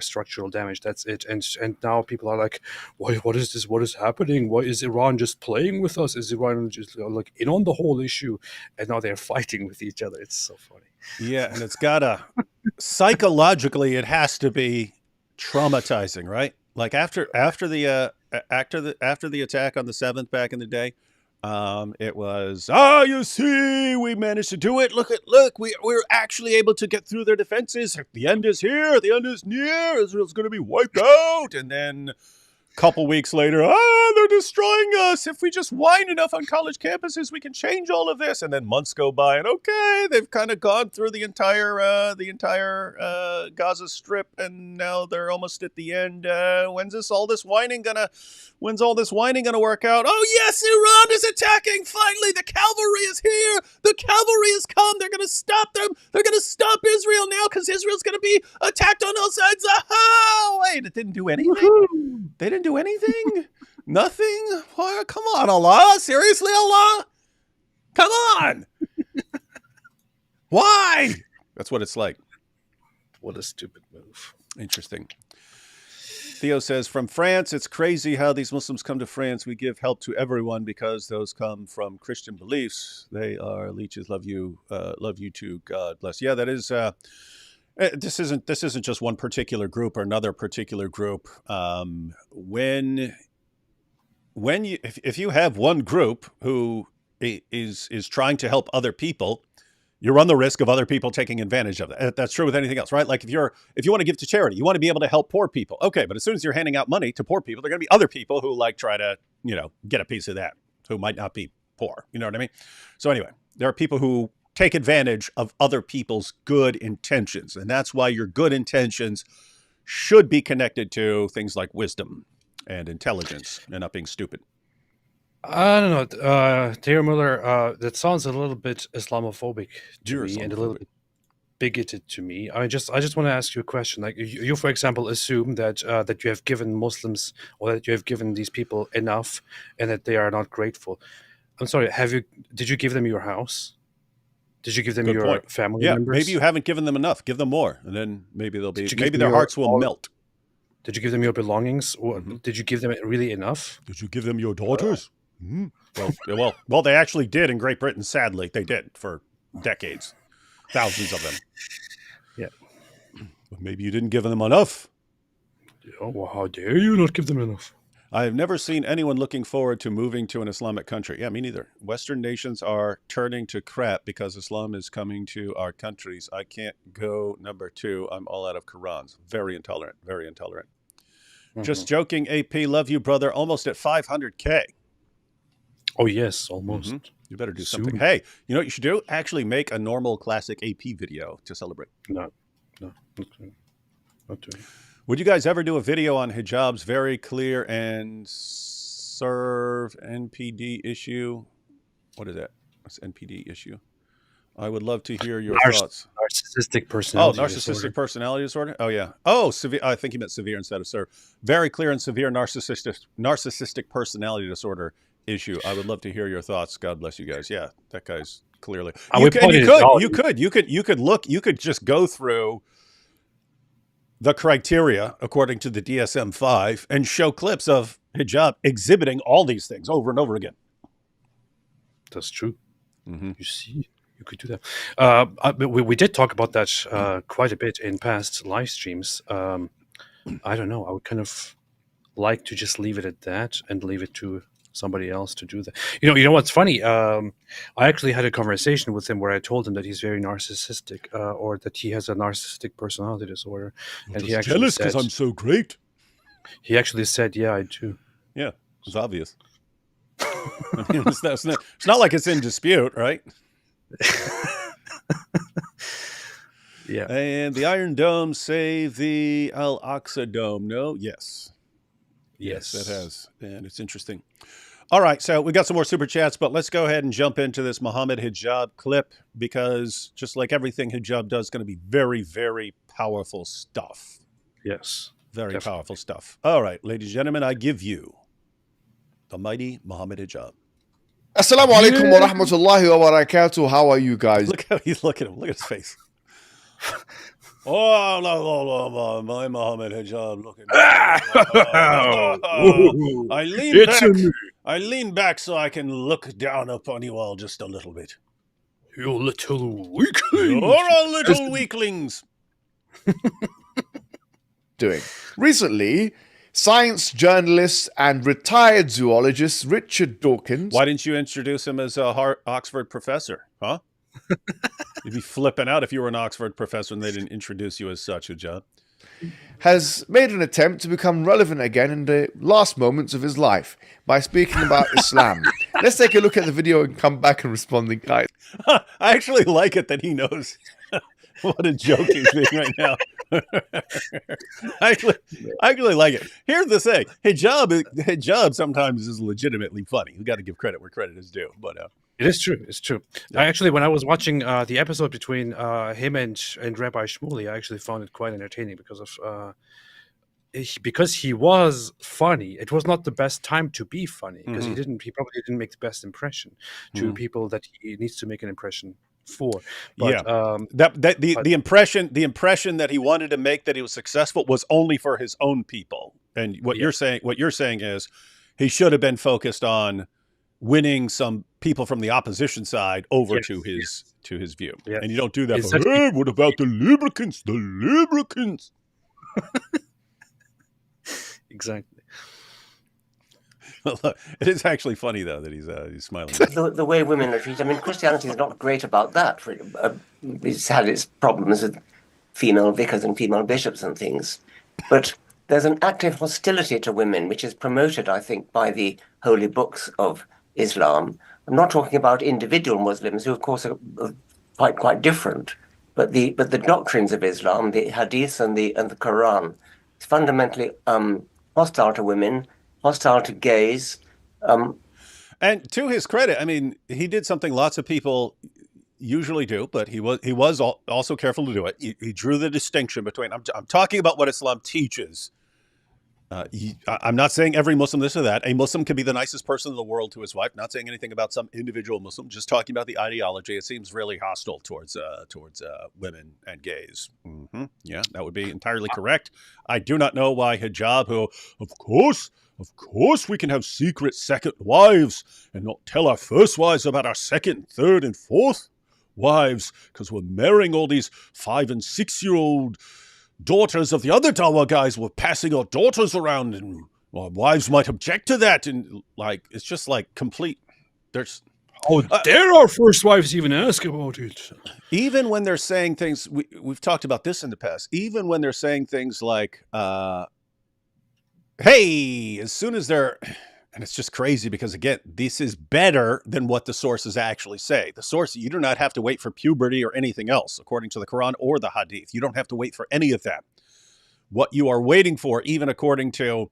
structural damage. That's it. And now people are like, what is this? What is happening? Why is Iran just playing with us? Is Iran just like in on the whole issue? And now they're fighting with each other. It's so funny. Yeah, and it's gotta psychologically, it has to be traumatizing, right? Like after the attack on the 7th back in the day. It was, you see, we managed to do it. Look, we're actually able to get through their defenses. The end is here. The end is near. Israel's going to be wiped out. And then a couple weeks later, they're destroying us. If we just whine enough on college campuses, we can change all of this. And then months go by, and okay, they've kind of gone through the entire Gaza Strip, and now they're almost at the end. When's all this whining gonna work out? Oh yes, Iran is attacking. Finally, the cavalry is here. The cavalry has come. They're gonna stop them. They're gonna stop Israel now because Israel's gonna be attacked on all sides. Oh wait, it didn't do anything. Woohoo! They didn't do anything. Nothing. Oh, come on, Allah. Seriously, Allah. Come on. Why? That's what it's like. What a stupid move. Interesting. Theo says, from France, it's crazy how these Muslims come to France. We give help to everyone because those come from Christian beliefs. They are leeches. Love you too. God bless. Yeah, that is. This isn't just one particular group or another particular group. If you have one group who is trying to help other people, you run the risk of other people taking advantage of that. That's true with anything else, right? Like if you want to give to charity, you want to be able to help poor people. Okay, but as soon as you're handing out money to poor people, there are going to be other people who try to, get a piece of that, who might not be poor. You know what I mean? So anyway, there are people who take advantage of other people's good intentions. And that's why your good intentions should be connected to things like wisdom and intelligence and not being stupid. I don't know, Dear Muller, that sounds a little bit Islamophobic to me and a little bit bigoted to me. I just want to ask you a question. Like you for example, assume that that you have given Muslims or that you have given these people enough and that they are not grateful. I'm sorry, did you give them your house? Did you give them your family members? Maybe you haven't given them enough. Give them more, and then maybe their hearts will melt. Did you give them your belongings, or did you give them really enough? Did you give them your daughters? Well, they actually did in Great Britain. Sadly, they did for decades, thousands of them. Yeah, but maybe you didn't give them enough. Oh, well, how dare you not give them enough? I have never seen anyone looking forward to moving to an Islamic country. Yeah, me neither. Western nations are turning to crap because Islam is coming to our countries. I can't go number 2. I'm all out of Qurans. Very intolerant. Very intolerant. Just joking, AP. Love you, brother. Almost at 500K. Oh, yes, almost. You better do something. Hey, you know what you should do? Actually make a normal classic AP video to celebrate. No. Not doing it. Would you guys ever do a video on hijab's very clear and serve NPD issue? What is that? What's NPD issue? I would love to hear your thoughts. Narcissistic personality disorder. Personality disorder? Oh, yeah. Oh, severe. I think he meant severe instead of serve. Very clear and severe narcissistic personality disorder issue. I would love to hear your thoughts. God bless you guys. Yeah, that guy's clearly. You could just go through the criteria according to the DSM-5 and show clips of hijab exhibiting all these things over and over again. That's true. You see. You could do that. We did talk about that quite a bit in past live streams. I don't know. I would kind of like to just leave it at that and leave it to somebody else to do that. You know what's funny? I actually had a conversation with him where I told him that he's very narcissistic, or that he has a narcissistic personality disorder, and he actually jealous said, because I'm so great. he actually said, "Yeah, I do." Yeah, it's obvious. I mean, it's not like it's in dispute, right? Yeah. And the Iron Dome save the Al Aqsa Dome. No? Yes. Yes, it has. And it's interesting. All right, so we got some more super chats, but let's go ahead and jump into this Muhammad hijab clip, because just like everything hijab does, going to be very, very powerful stuff. Yes. Very Definitely. powerful stuff. All right, ladies and gentlemen, I give you the mighty Muhammad hijab. Assalamu alaikum wa rahmatullahi wa barakatuh. How are you guys? Look how you look at him. Look at his face. Oh, no, my Muhammad hijab looking. I lean back so I can look down upon you all just a little bit. You little weakling. You're all little weaklings. Doing. Recently, science journalist and retired zoologist Richard Dawkins Why didn't you introduce him as a Oxford professor, huh? You'd be flipping out if you were an Oxford professor and they didn't introduce you as such, John. has made an attempt to become relevant again in the last moments of his life by speaking about Islam. Let's take a look at the video and come back and respond, guys. I actually like it that he knows what a joke he's being right now. I actually like it. Here's the thing: hijab sometimes is legitimately funny. You got to give credit where credit is due. But It is true. It's true. Yeah. I actually, when I was watching the episode between him and Rabbi Shmuley, I actually found it quite entertaining because he was funny. It was not the best time to be funny because he probably didn't make the best impression to people that he needs to make an impression for. But, the impression that he wanted to make that he was successful was only for his own people. And what you're saying is he should have been focused on winning some people from the opposition side over to his view. Yeah. And you don't do that. It's For, such- hey, what about the lubricants? The lubricants. Exactly. It is actually funny though that he's smiling. The way women are treated. I mean, Christianity is not great about that. It's had its problems with female vicars and female bishops and things. But there's an active hostility to women, which is promoted, I think, by the holy books of Islam. I'm not talking about individual Muslims, who, of course, are quite different. But the doctrines of Islam, the Hadith and the Quran, is fundamentally hostile to women, hostile to gays. And to his credit, I mean, he did something lots of people usually do, but he was also careful to do it. He drew the distinction between. I'm talking about what Islam teaches. I'm not saying every Muslim this or that. A Muslim can be the nicest person in the world to his wife. Not saying anything about some individual Muslim. Just talking about the ideology. It seems really hostile towards women and gays. Yeah, that would be entirely correct. I do not know why hijab, who, of course, we can have secret second wives and not tell our first wives about our second, third, and fourth wives because we're marrying all these 5 and 6 year old daughters of the other Dawa guys. We're passing our daughters around, and our wives might object to that. And it's just like complete. There's dare our first wives even ask about it? Even when they're saying things, we've talked about this in the past. Even when they're saying things like, "Hey," as soon as they're. And it's just crazy because, again, this is better than what the sources actually say. The source, you do not have to wait for puberty or anything else, according to the Quran or the Hadith. You don't have to wait for any of that. What you are waiting for, even according to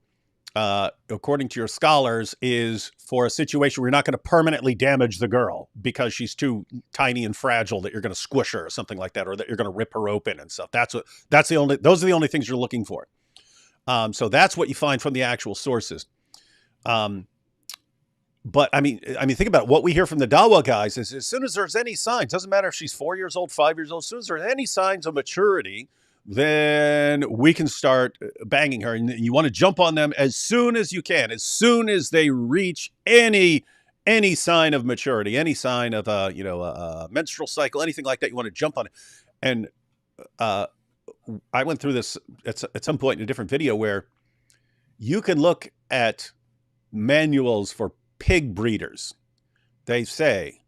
your scholars, is for a situation where you're not going to permanently damage the girl because she's too tiny and fragile that you're going to squish her or something like that, or that you're going to rip her open and stuff. Those are the only things you're looking for. So that's what you find from the actual sources. But I mean, think about it. What we hear from the Dawa guys is as soon as there's any signs, doesn't matter if she's 4 years old, 5 years old, as soon as there's any signs of maturity, then we can start banging her. And you want to jump on them as soon as you can, as soon as they reach any any sign of maturity, any sign of a menstrual cycle, anything like that, you want to jump on it. And I went through this at some point in a different video where you can look at manuals for pig breeders. They say,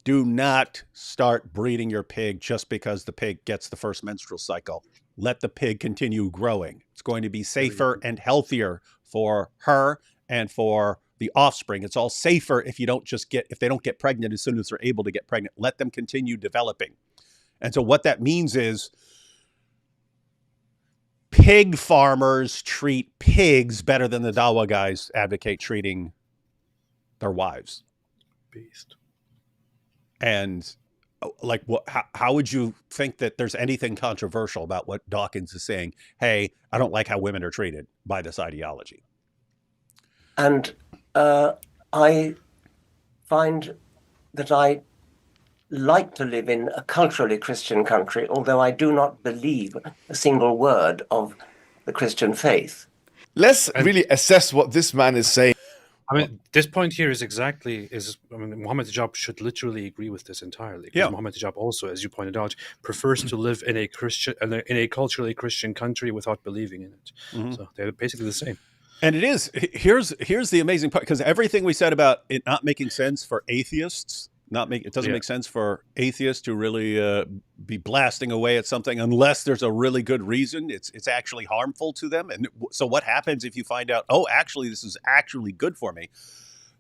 do not start breeding your pig just because the pig gets the first menstrual cycle. Let the pig continue growing. It's going to be safer and healthier for her and for the offspring. It's all safer if they don't get pregnant as soon as they're able to get pregnant. Let them continue developing. And so what that means is pig farmers treat pigs better than the Dawa guys advocate treating their wives. Beast. And like, how would you think that there's anything controversial about what Dawkins is saying? Hey, I don't like how women are treated by this ideology. And I find that I like to live in a culturally Christian country, although I do not believe a single word of the Christian faith. Let's really assess what this man is saying. I mean, this point here is Muhammad Hijab should literally agree with this entirely. Because Yeah. Muhammad Hijab also, as you pointed out, prefers to live in a culturally Christian country without believing in it. Mm-hmm. So they're basically the same. And it is. Here's the amazing part, because everything we said about it not making sense for atheists, it doesn't make sense for atheists to really be blasting away at something unless there's a really good reason. It's actually harmful to them. And so what happens if you find out, oh, actually, this is actually good for me?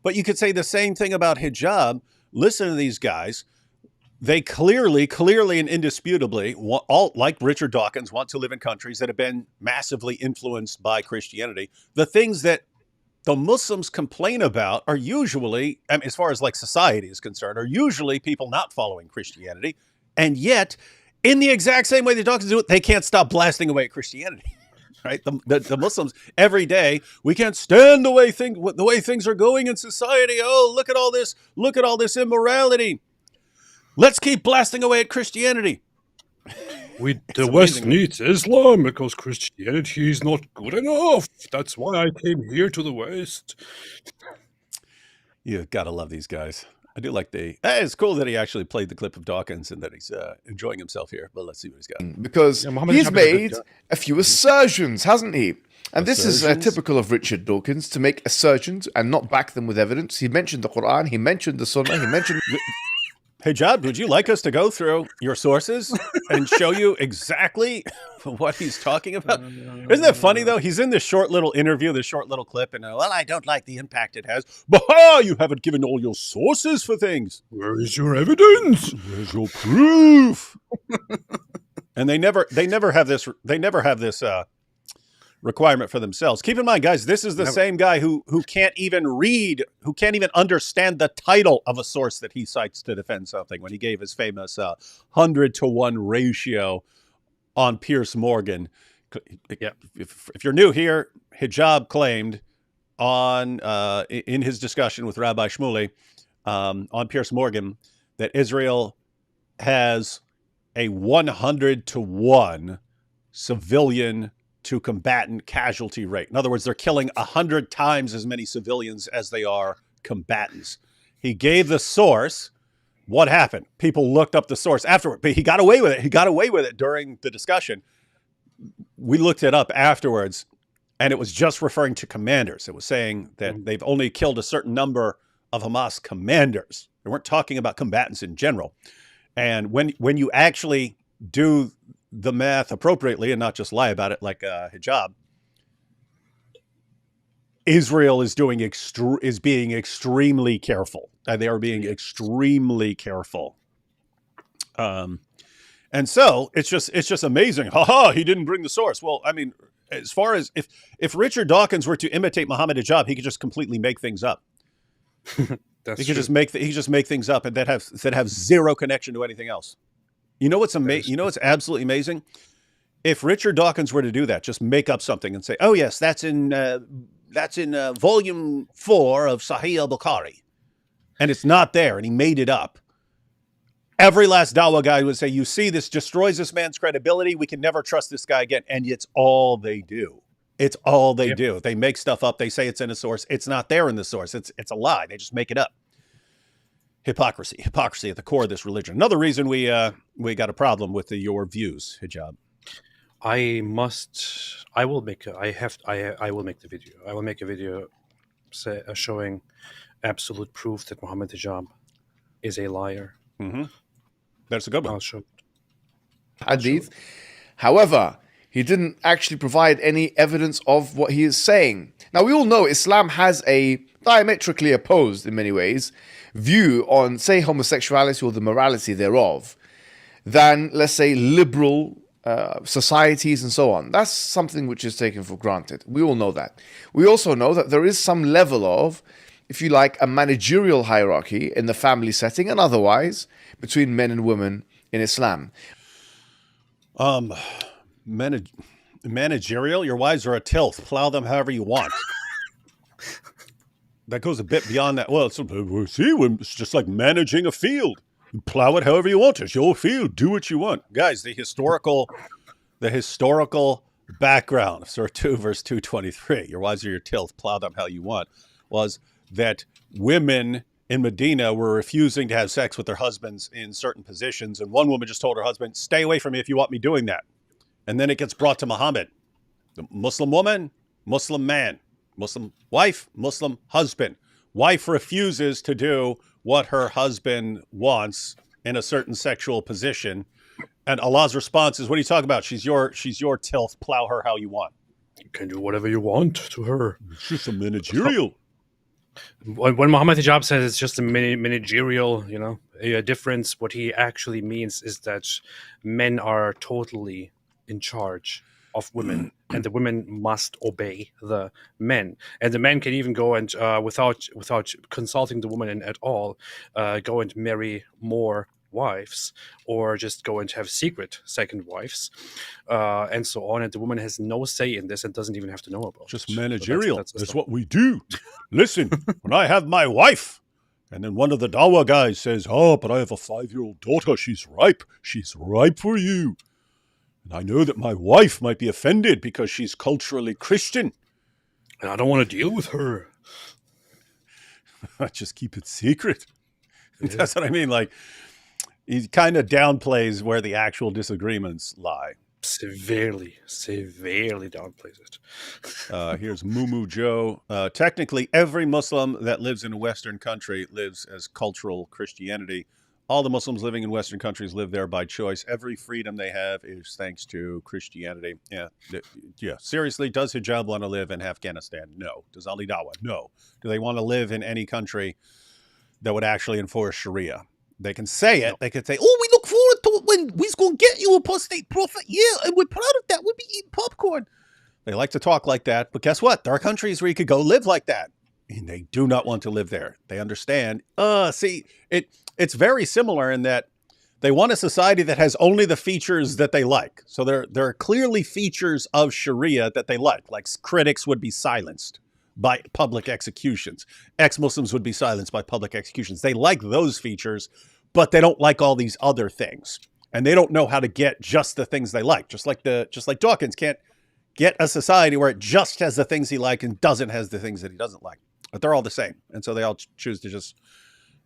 But you could say the same thing about hijab. Listen to these guys. They clearly and indisputably, all like Richard Dawkins, want to live in countries that have been massively influenced by Christianity. The things that the Muslims complain about are usually, as far as like society is concerned, are usually people not following Christianity. And yet, in the exact same way the Dawkins do it, they can't stop blasting away at Christianity. Right? The Muslims every day, we can't stand the way things are going in society. Oh, look at all this! Look at all this immorality. Let's keep blasting away at Christianity. The West needs Islam because Christianity is not good enough. That's why I came here to the West. You gotta love these guys. I do like it's cool that he actually played the clip of Dawkins and that he's enjoying himself here. But let's see what he's got. Because he's made a few assertions, hasn't he? And this is typical of Richard Dawkins, to make assertions and not back them with evidence. He mentioned the Quran, he mentioned the Sunnah, he mentioned... Hey, Jad, would you like us to go through your sources and show you exactly what he's talking about? Isn't that funny, though? He's in this short little interview, this short little clip, and, well, I don't like the impact it has. But you haven't given all your sources for things. Where is your evidence? Where's your proof? And they never have this requirement for themselves. Keep in mind, guys, this is the same guy who can't even read, who can't even understand the title of a source that he cites to defend something, when he gave his famous 100-to-1 ratio on Piers Morgan. If you're new here, Hijab claimed in his discussion with Rabbi Shmuley on Piers Morgan that Israel has a 100-to-1 civilian to combatant casualty rate. In other words, they're killing 100 times as many civilians as they are combatants. He gave the source. What happened? People looked up the source afterward, but he got away with it. He got away with it during the discussion. We looked it up afterwards, and it was just referring to commanders. It was saying that they've only killed a certain number of Hamas commanders. They weren't talking about combatants in general. And when you actually do the math appropriately and not just lie about it like Hijab, Israel is being extremely careful. They are being extremely careful. And so it's just amazing. He didn't bring the source. Well, I mean, as far as if Richard Dawkins were to imitate Muhammad Hijab, he could just completely make things up. He could just make things up and that have zero connection to anything else. You know what's amazing? You know what's absolutely amazing? If Richard Dawkins were to do that, just make up something and say, "Oh yes, that's in volume 4 of Sahih al-Bukhari," and it's not there, and he made it up. Every last Dawa guy would say, "You see, this destroys this man's credibility. We can never trust this guy again." And it's all they do. It's all they do. They make stuff up. They say it's in a source. It's not there in the source. It's a lie. They just make it up. hypocrisy at the core of this religion. Another reason we got a problem with your views, hijab. I will make the video. I will make a video showing absolute proof that Muhammad hijab is a liar. Mm-hmm. That's a good one. I'll show. Hadith. However, he didn't actually provide any evidence of what he is saying. Now, we all know Islam has a diametrically opposed, in many ways, view on, say, homosexuality or the morality thereof, than, let's say, liberal societies and so on. That's something which is taken for granted. We all know that. We also know that there is some level of, if you like, a managerial hierarchy in the family setting and otherwise between men and women in Islam. Managerial? Your wives are a tilth. Plow them however you want. That goes a bit beyond that. Well, it's just like managing a field. You plow it however you want. It's your field. Do what you want. Guys, the historical background of Surah 2, verse 223, your wives are your tilth, plow them how you want, was that women in Medina were refusing to have sex with their husbands in certain positions. And one woman just told her husband, stay away from me if you want me doing that. And then it gets brought to Muhammad. The Muslim woman, Muslim man, Muslim wife, Muslim husband. Wife refuses to do what her husband wants in a certain sexual position. And Allah's response is, what are you talking about? She's your tilth, plow her how you want. You can do whatever you want to her. It's just a managerial. When Muhammad hijab says it's just a managerial, a difference, what he actually means is that men are totally in charge of women, and the women must obey the men. And the men can even go and, without consulting the woman at all, go and marry more wives, or just go and have secret second wives, and so on. And the woman has no say in this and doesn't even have to know about just it. managerial. So that's what we do. Listen, when I have my wife, and then one of the Dawah guys says, oh, but I have a 5-year-old daughter. She's ripe. She's ripe for you. And I know that my wife might be offended because she's culturally Christian. And I don't want to deal with her. I just keep it secret. Yeah. That's what I mean. Like, he kind of downplays where the actual disagreements lie. Severely downplays it. Here's Moo Joe. Technically, every Muslim that lives in a Western country lives as cultural Christianity. All the Muslims living in Western countries live there by choice. Every freedom they have is thanks to Christianity. Yeah. Seriously, does hijab want to live in Afghanistan? No. Does Ali Dawah? No. Do they want to live in any country that would actually enforce Sharia? They can say it. No. They can say, oh, we look forward to it when we're going to get you, Apostate Prophet. Yeah, and we're proud of that. We'll be eating popcorn. They like to talk like that. But guess what? There are countries where you could go live like that. And they do not want to live there. They understand. It's very similar in that they want a society that has only the features that they like. So there are clearly features of Sharia that they like critics would be silenced by public executions. Ex-Muslims would be silenced by public executions. They like those features, but they don't like all these other things. And they don't know how to get just the things they like. Just like Dawkins can't get a society where it just has the things he likes and doesn't has the things that he doesn't like. But they're all the same. And so they all choose to just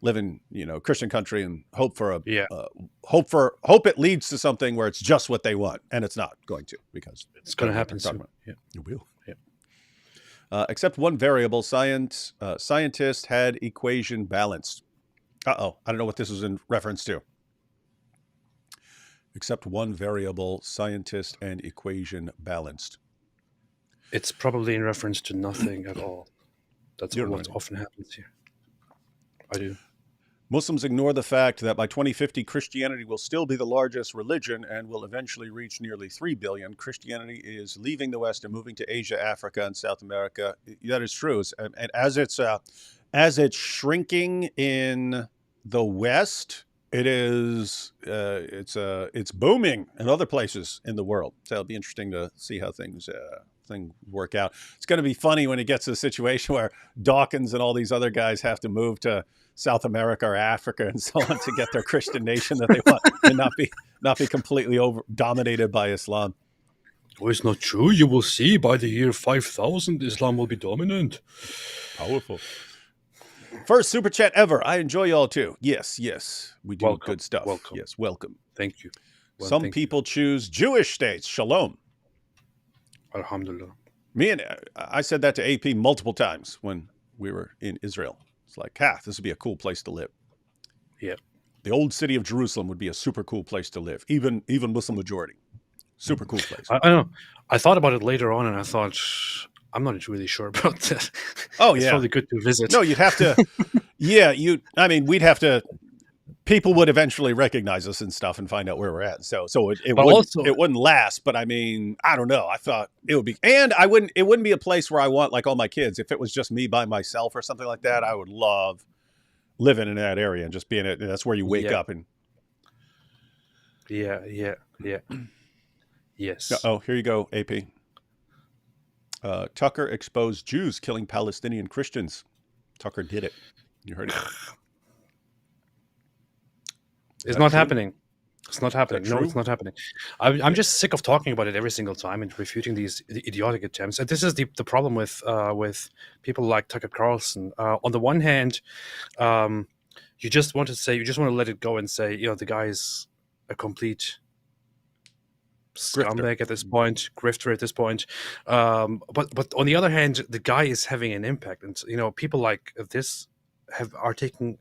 live in, a Christian country and hope hope it leads to something where it's just what they want. And it's not going to, because it's going to happen soon. Yeah. It will. Yeah. Except one variable, scientist had equation balanced. I don't know what this was in reference to. Except one variable, scientist and equation balanced. It's probably in reference to nothing at all. That's what often happens here. I do. Muslims ignore the fact that by 2050, Christianity will still be the largest religion and will eventually reach nearly 3 billion. Christianity is leaving the West and moving to Asia, Africa, and South America. That is true. And as it's shrinking in the West, it's booming in other places in the world. So it'll be interesting to see how things work out. It's going to be funny when it gets to a situation where Dawkins and all these other guys have to move to South America or Africa and so on to get their Christian nation that they want and not be completely dominated by Islam. Oh, it's not true. You will see by the year 5000, Islam will be dominant. Powerful. First super chat ever. I enjoy y'all too. Yes, we do Welcome. good stuff. Welcome. Yes, welcome. Thank you. Well, Some thank people choose Jewish states. Shalom. you. Alhamdulillah. I said that to AP multiple times when we were in Israel. It's like, this would be a cool place to live. Yeah. The old city of Jerusalem would be a super cool place to live, even Muslim majority. Super cool place. I know. I thought about it later on, and I thought, I'm not really sure about that. Oh, It's yeah. probably good to visit. No, you'd have to. Yeah, we'd have to. People would eventually recognize us and stuff and find out where we're at. So it wouldn't last. But I mean, I don't know. I thought it would be, and it wouldn't be a place where I want like all my kids. If it was just me by myself or something like that, I would love living in that area and just being it. That's where you wake up and. Yeah. Yes. Oh, here you go, AP. Tucker exposed Jews killing Palestinian Christians. Tucker did it. You heard it. It's not happening. It's not happening. No, true? it's not happening. I'm just sick of talking about it every single time and refuting these idiotic attempts. And this is the problem with people like Tucker Carlson. On the one hand, you just want to let it go and say, the guy is a complete scumbag at this point, grifter at this point. But on the other hand, the guy is having an impact, and people like this are taking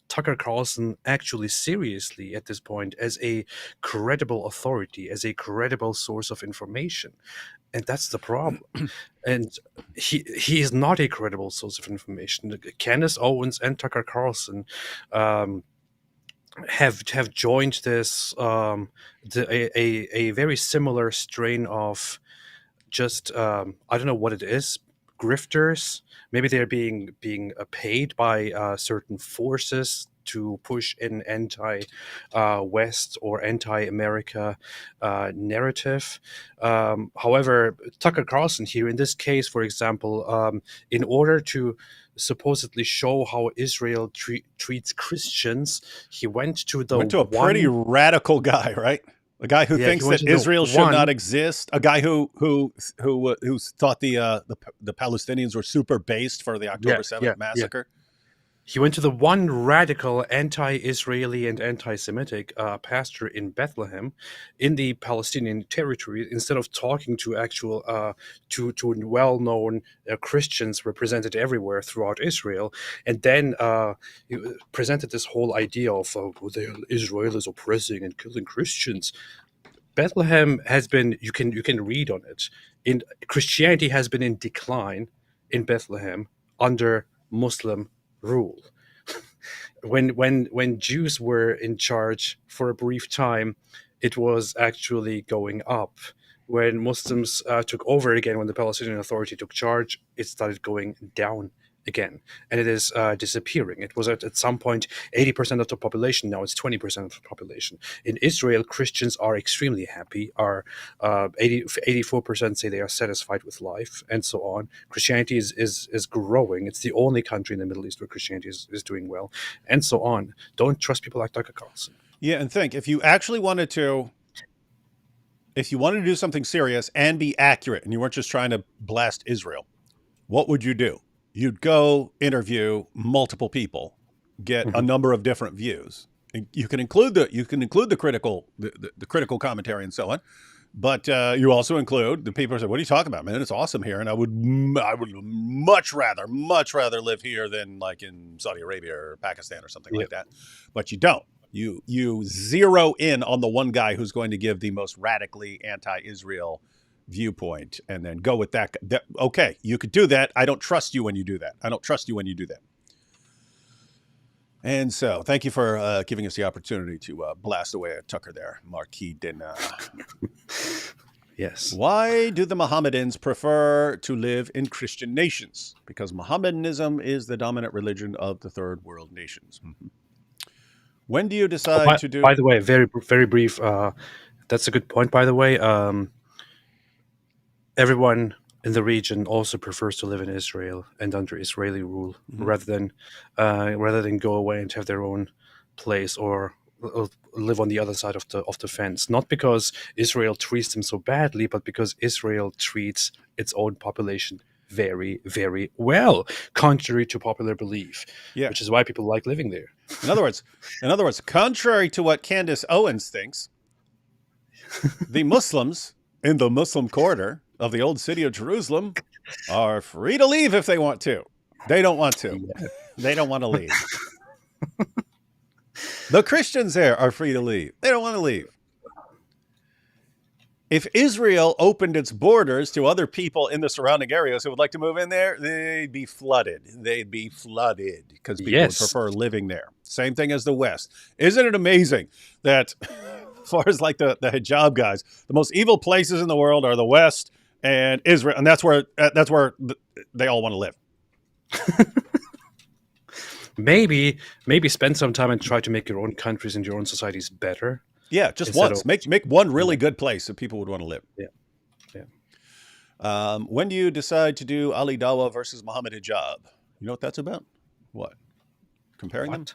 Tucker Carlson actually seriously at this point as a credible authority, as a credible source of information, and that's the problem. And he is not a credible source of information. Candace Owens and Tucker Carlson have joined this a very similar strain of just I don't know what it is, grifters. Maybe they're being paid by certain forces to push an anti-West or anti-America narrative. However, Tucker Carlson here, in this case, for example, in order to supposedly show how Israel treats Christians, he went to a pretty radical guy, right? A guy who thinks that Israel should not exist. A guy who thought the Palestinians were super based for the October 7th massacre. Yeah. He went to the one radical anti-Israeli and anti-Semitic pastor in Bethlehem, in the Palestinian territory, instead of talking to actual to well-known Christians represented everywhere throughout Israel, and then he presented this whole idea of Israel is oppressing and killing Christians. Bethlehem has been, you can read on it, in Christianity has been in decline in Bethlehem under Muslim rule. When Jews were in charge for a brief time, it was actually going up. When Muslims took over again, when the Palestinian Authority took charge, it started going down again, and it is disappearing. It was at some point 80% of the population. Now it's 20% of the population. In Israel, Christians are extremely happy. 84% say they are satisfied with life, and so on. Christianity is growing. It's the only country in the Middle East where Christianity is doing well, and so on. Don't trust people like Tucker Carlson. Yeah, and think, if you actually wanted to do something serious and be accurate, and you weren't just trying to blast Israel, what would you do? You'd go interview multiple people, get a number of different views. And you can include the critical commentary and so on, but you also include the people who say, "What are you talking about, man? It's awesome here, and I would much rather live here than like in Saudi Arabia or Pakistan or something like that." But you don't. You zero in on the one guy who's going to give the most radically anti-Israel viewpoint and then go with that. Okay, you could do that. I don't trust you when you do that. And so thank you for giving us the opportunity to blast away at Tucker there, Marquis Dena. Yes. Why do the Mohammedans prefer to live in Christian nations? Because Mohammedanism is the dominant religion of the third world nations. Mm-hmm. When do you decide to do... By the way, very, very brief, that's a good point, by the way. Everyone in the region also prefers to live in Israel and under Israeli rule, rather than go away and have their own place or live on the other side of the fence. Not because Israel treats them so badly, but because Israel treats its own population very, very well, contrary to popular belief. Yeah. Which is why people like living there. In other words, contrary to what Candace Owens thinks, the Muslims in the Muslim quarter of the old city of Jerusalem are free to leave if they want to. They don't want to. Yeah. They don't want to leave. The Christians there are free to leave. They don't want to leave. If Israel opened its borders to other people in the surrounding areas who would like to move in there, they'd be flooded. They'd be flooded because people would prefer living there. Same thing as the West. Isn't it amazing that, as far as like the hijab guys, the most evil places in the world are the West and Israel, and that's where they all want to live. Maybe spend some time and try to make your own countries and your own societies better. Yeah, just once. Make one really good place that people would want to live. Yeah. When do you decide to do Ali Dawah versus Muhammad Hijab? You know what that's about? What? Comparing them?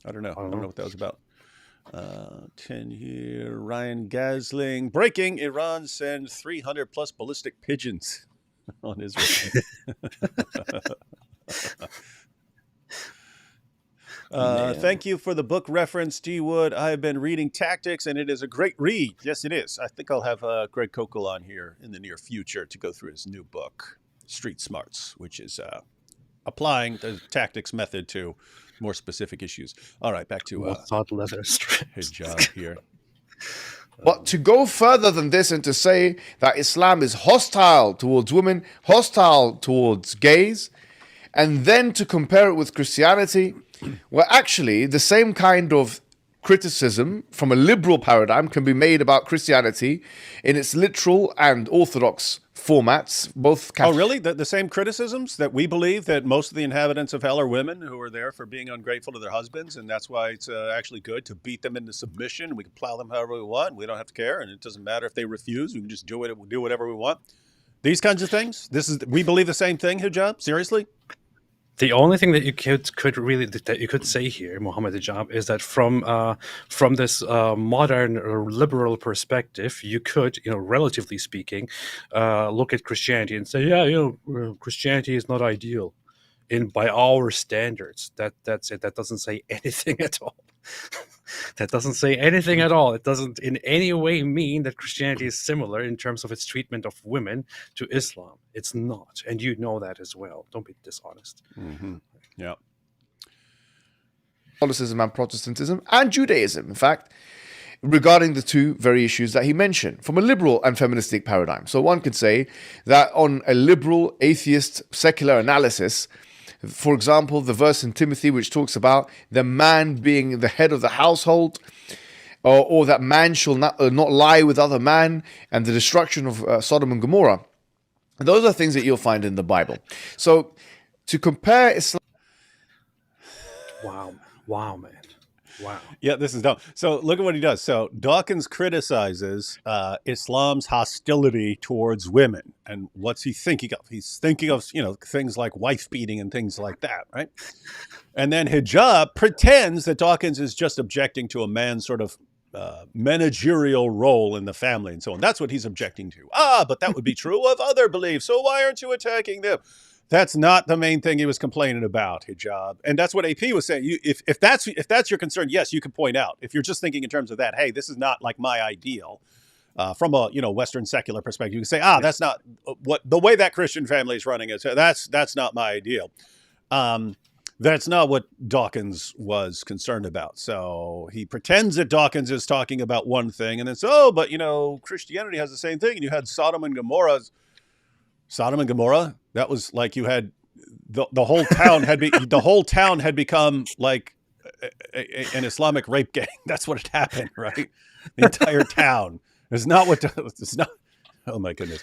I don't know. I don't know what that was about. 10 here. Ryan Gasling. Breaking. Iran sends 300 plus ballistic pigeons on Israel. Thank you for the book reference, D. Wood. I have been reading Tactics, and it is a great read. Yes, it is. I think I'll have Greg Kokel on here in the near future to go through his new book, Street Smarts, which is applying the tactics method to more specific issues. All right, back to hijab here. But to go further than this and to say that Islam is hostile towards women, hostile towards gays, and then to compare it with Christianity, well, actually, the same kind of criticism from a liberal paradigm can be made about Christianity in its literal and orthodox formats. Both. Oh, really? The same criticisms that we believe that most of the inhabitants of hell are women who are there for being ungrateful to their husbands, and that's why it's actually good to beat them into submission. We can plow them however we want. We don't have to care, and it doesn't matter if they refuse. We can just do whatever we want. These kinds of things. We believe the same thing, hijab? Seriously? The only thing that you could say here, Muhammad Hijab, is that from this modern liberal perspective, you could, relatively speaking, look at Christianity and say, Christianity is not ideal, by our standards. That's it. That doesn't say anything at all. That doesn't say anything at all. It doesn't in any way mean that Christianity is similar in terms of its treatment of women to Islam. It's not. And you know that as well. Don't be dishonest. Mm-hmm. Yeah. Catholicism and Protestantism and Judaism, in fact, regarding the two very issues that he mentioned from a liberal and feministic paradigm. So one could say that on a liberal, atheist, secular analysis, for example, the verse in Timothy which talks about the man being the head of the household, or that man shall not lie with other man, and the destruction of Sodom and Gomorrah. Those are things that you'll find in the Bible. So to compare Islam... Wow, man. Wow. Yeah, this is dumb. So look at what he does. So Dawkins criticizes Islam's hostility towards women. And what's he thinking of? He's thinking of, things like wife beating and things like that, right? And then hijab pretends that Dawkins is just objecting to a man's sort of managerial role in the family and so on. That's what he's objecting to. But that would be true of other beliefs. So why aren't you attacking them? That's not the main thing he was complaining about, hijab. And that's what AP was saying. If that's your concern, yes, you can point out. If you're just thinking in terms of that, hey, this is not like my ideal from a Western secular perspective, you can say, that's not what the way that Christian family is running it. So that's not my ideal. That's not what Dawkins was concerned about. So he pretends that Dawkins is talking about one thing, and then but Christianity has the same thing, and you had Sodom and Gomorrah. That was like you had the whole town had become like an Islamic rape gang. That's what had happened, right? The entire town. It's not. Oh my goodness.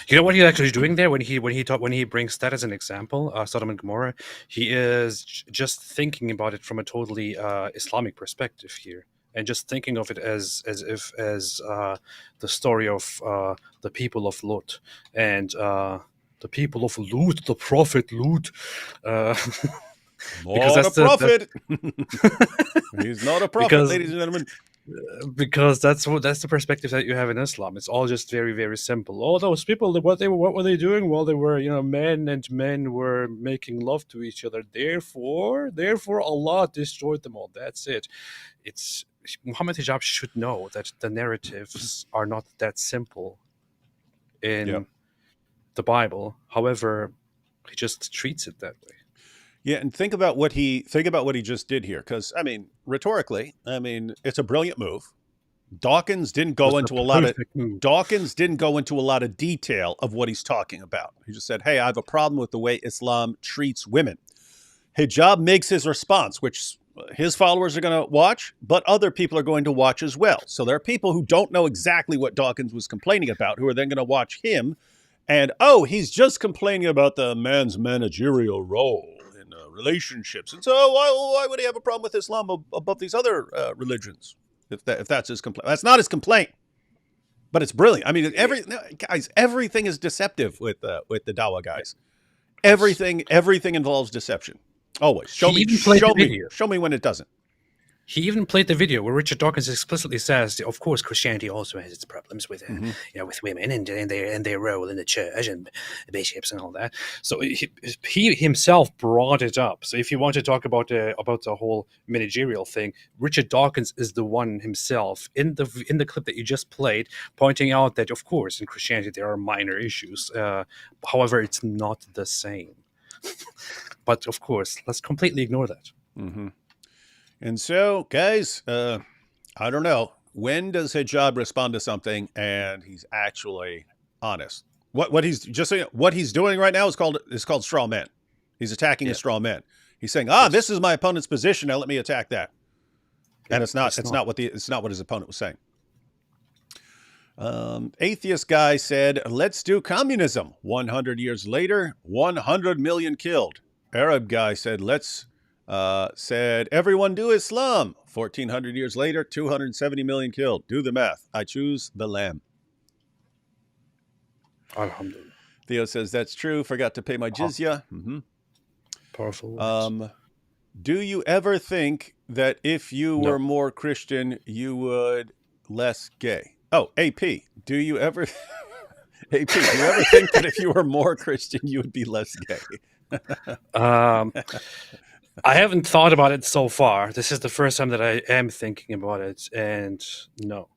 You know what he's actually doing there when he brings that as an example, Sodom and Gomorrah. He is just thinking about it from a totally Islamic perspective here. And just thinking of it as the story of the people of Lut and the people of Lut, the prophet Lut. Because that's a prophet. He's not a prophet, ladies and gentlemen. Because that's the perspective that you have in Islam. It's all just very, very simple. Oh, those people, what were they doing? Well, they were, men were making love to each other. Therefore, Allah destroyed them all. That's it. It's Muhammad Hijab should know that the narratives are not that simple in the Bible. However, he just treats it that way. Yeah, and think about what he just did here, because rhetorically, it's a brilliant move. Dawkins didn't go into a lot of detail of what he's talking about. He just said, "Hey, I have a problem with the way Islam treats women." Hijab makes his response, which his followers are going to watch, but other people are going to watch as well. So there are people who don't know exactly what Dawkins was complaining about, who are then going to watch him, and he's just complaining about the man's managerial role in relationships, and so why would he have a problem with Islam above these other religions? If that's his complaint, that's not his complaint, but it's brilliant. Everything is deceptive with the Dawa guys. Everything involves deception. Always. Show me when it doesn't. He even played the video where Richard Dawkins explicitly says, of course, Christianity also has its problems with, with women and their role in the church and the bishops and all that. So he himself brought it up. So if you want to talk about the whole managerial thing, Richard Dawkins is the one himself in the clip that you just played, pointing out that, of course, in Christianity there are minor issues. However, it's not the same. But of course, let's completely ignore that. Mm-hmm. And so, guys, I don't know. When does Hijab respond to something and he's actually honest? What he's doing right now is called straw man. He's attacking a straw man. He's saying, this is my opponent's position. Now let me attack that. And it's not what his opponent was saying. Atheist guy said, "Let's do communism." 100 years later, 100 million killed. Arab guy said, said everyone do Islam. 1400 years later, 270 million killed. Do the math. I choose the lamb. Alhamdulillah. Theo says that's true. Forgot to pay my jizya. Mm-hmm. Powerful words. Do you ever think that if you were more Christian, you would less gay? Oh, AP. Do you ever think that if you were more Christian, you would be less gay? I haven't thought about it so far. This is the first time that I am thinking about it, and no.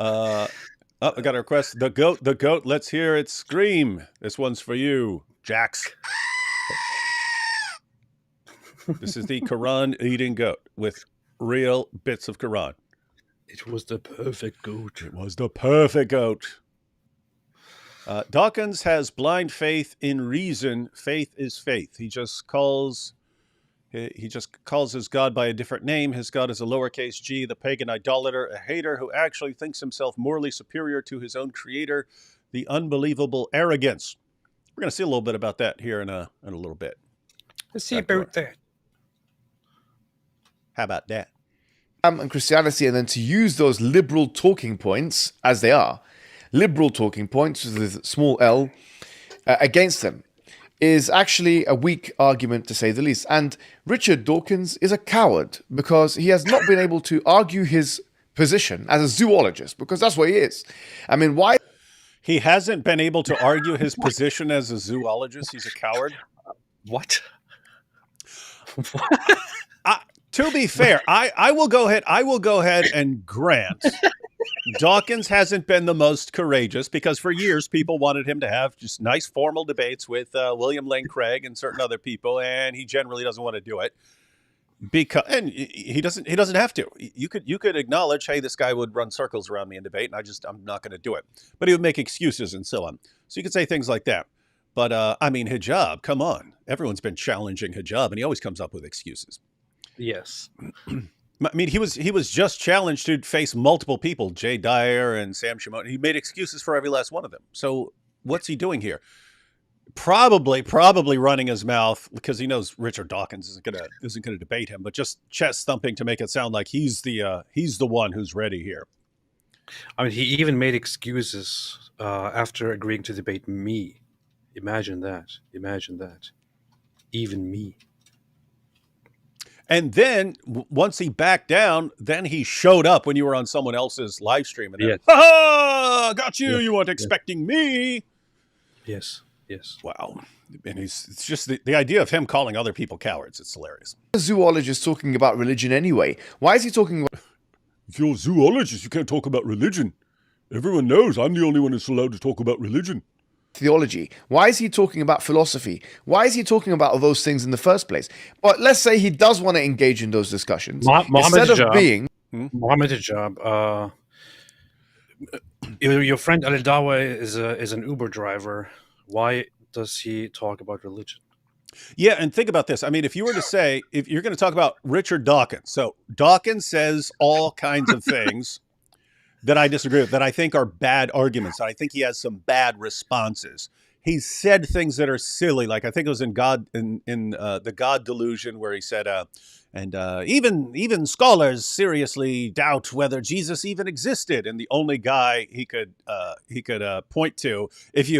I got a request. The goat. Let's hear it scream. This one's for you, Jax. This is the Quran eating goat with real bits of Quran. It was the perfect goat. It was the perfect goat. Dawkins has blind faith in reason. Faith is faith. He just calls his God by a different name. His God is a lowercase g, the pagan idolater, a hater who actually thinks himself morally superior to his own creator. The unbelievable arrogance. We're going to see a little bit about that here in a little bit. Let's see about that. How about that? And Christianity, and then to use those liberal talking points as they are. Liberal talking points with small l against them is actually a weak argument, to say the least. And Richard Dawkins is a coward because he has not been able to argue his position as a zoologist, because that's what he is. Why? He hasn't been able to argue his position as a zoologist. He's a coward. What? To be fair, I will go ahead and grant Dawkins hasn't been the most courageous, because for years people wanted him to have just nice formal debates with William Lane Craig and certain other people, and he generally doesn't want to do it and he doesn't have to. You could acknowledge, hey, this guy would run circles around me in debate, and I'm not going to do it. But he would make excuses and so on. So you could say things like that. But hijab, come on, everyone's been challenging hijab, and he always comes up with excuses. Yes. He was just challenged to face multiple people, Jay Dyer and Sam Shimon. He made excuses for every last one of them. So what's he doing here? Probably running his mouth because he knows Richard Dawkins isn't gonna debate him, but just chest thumping to make it sound like he's the one who's ready here. He even made excuses after agreeing to debate me. Imagine that. Even me. And then once he backed down, then he showed up when you were on someone else's live stream. And then, ha! Got you. Yes. You weren't expecting me. Yes. Wow. And it's just the idea of him calling other people cowards. It's hilarious. A zoologist talking about religion anyway. Why is he talking about If you're a zoologist, you can't talk about religion. Everyone knows I'm the only one that's allowed to talk about religion. theology? Why is he talking about philosophy? Why is he talking about those things in the first place? But let's say he does want to engage in those discussions. Instead of being... Mohammed Hijab, your friend Ali Dawa is an Uber driver. Why does he talk about religion? Yeah, and think about this. I mean, if you were to say, if you're going to talk about Richard Dawkins, so Dawkins says all kinds of things that I disagree with, that I think are bad arguments. I think he has some bad responses. He's said things that are silly, like I think it was in the God Delusion, where he said, even scholars seriously doubt whether Jesus even existed, and the only guy he could point to, if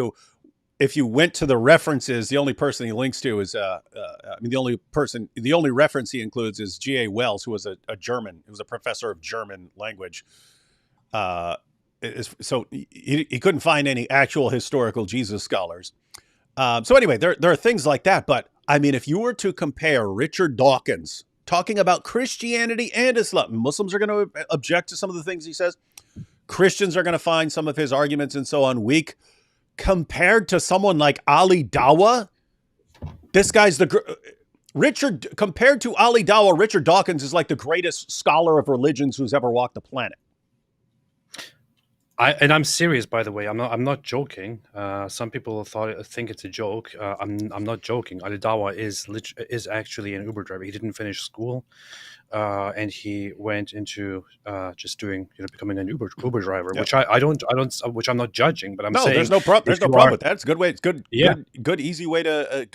you went to the references, the only person he links to is, the only reference he includes is G.A. Wells, who was a German, who was a professor of German language. So he couldn't find any actual historical Jesus scholars. So anyway, there are things like that. But I mean, if you were to compare Richard Dawkins talking about Christianity and Islam, Muslims are going to object to some of the things he says. Christians are going to find some of his arguments and so on weak. Compared to someone like Ali Dawa, this guy's compared to Ali Dawa, Richard Dawkins is like the greatest scholar of religions who's ever walked the planet. I'm serious, by the way. I'm not joking. Some people think it's a joke. I'm not joking. Ali Dawa is actually an Uber driver. He didn't finish school, and he went into just doing becoming an Uber driver, which which I'm not judging, but I'm saying there's no problem. There's no problem with that. It's a good way. It's good. Yeah. Good easy way to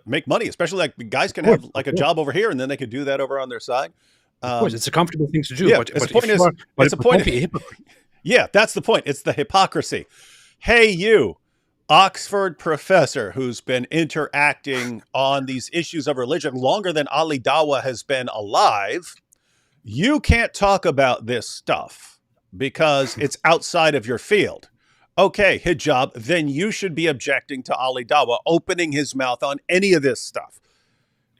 make money, especially like guys can have like a job over here and then they could do that over on their side. Of course, it's a comfortable thing to do. Yeah, but the point is, don't be a hypocrite. Yeah, that's the point. It's the hypocrisy. Hey, you, Oxford professor who's been interacting on these issues of religion longer than Ali Dawa has been alive, you can't talk about this stuff because it's outside of your field. Okay, hijab, then you should be objecting to Ali Dawa opening his mouth on any of this stuff.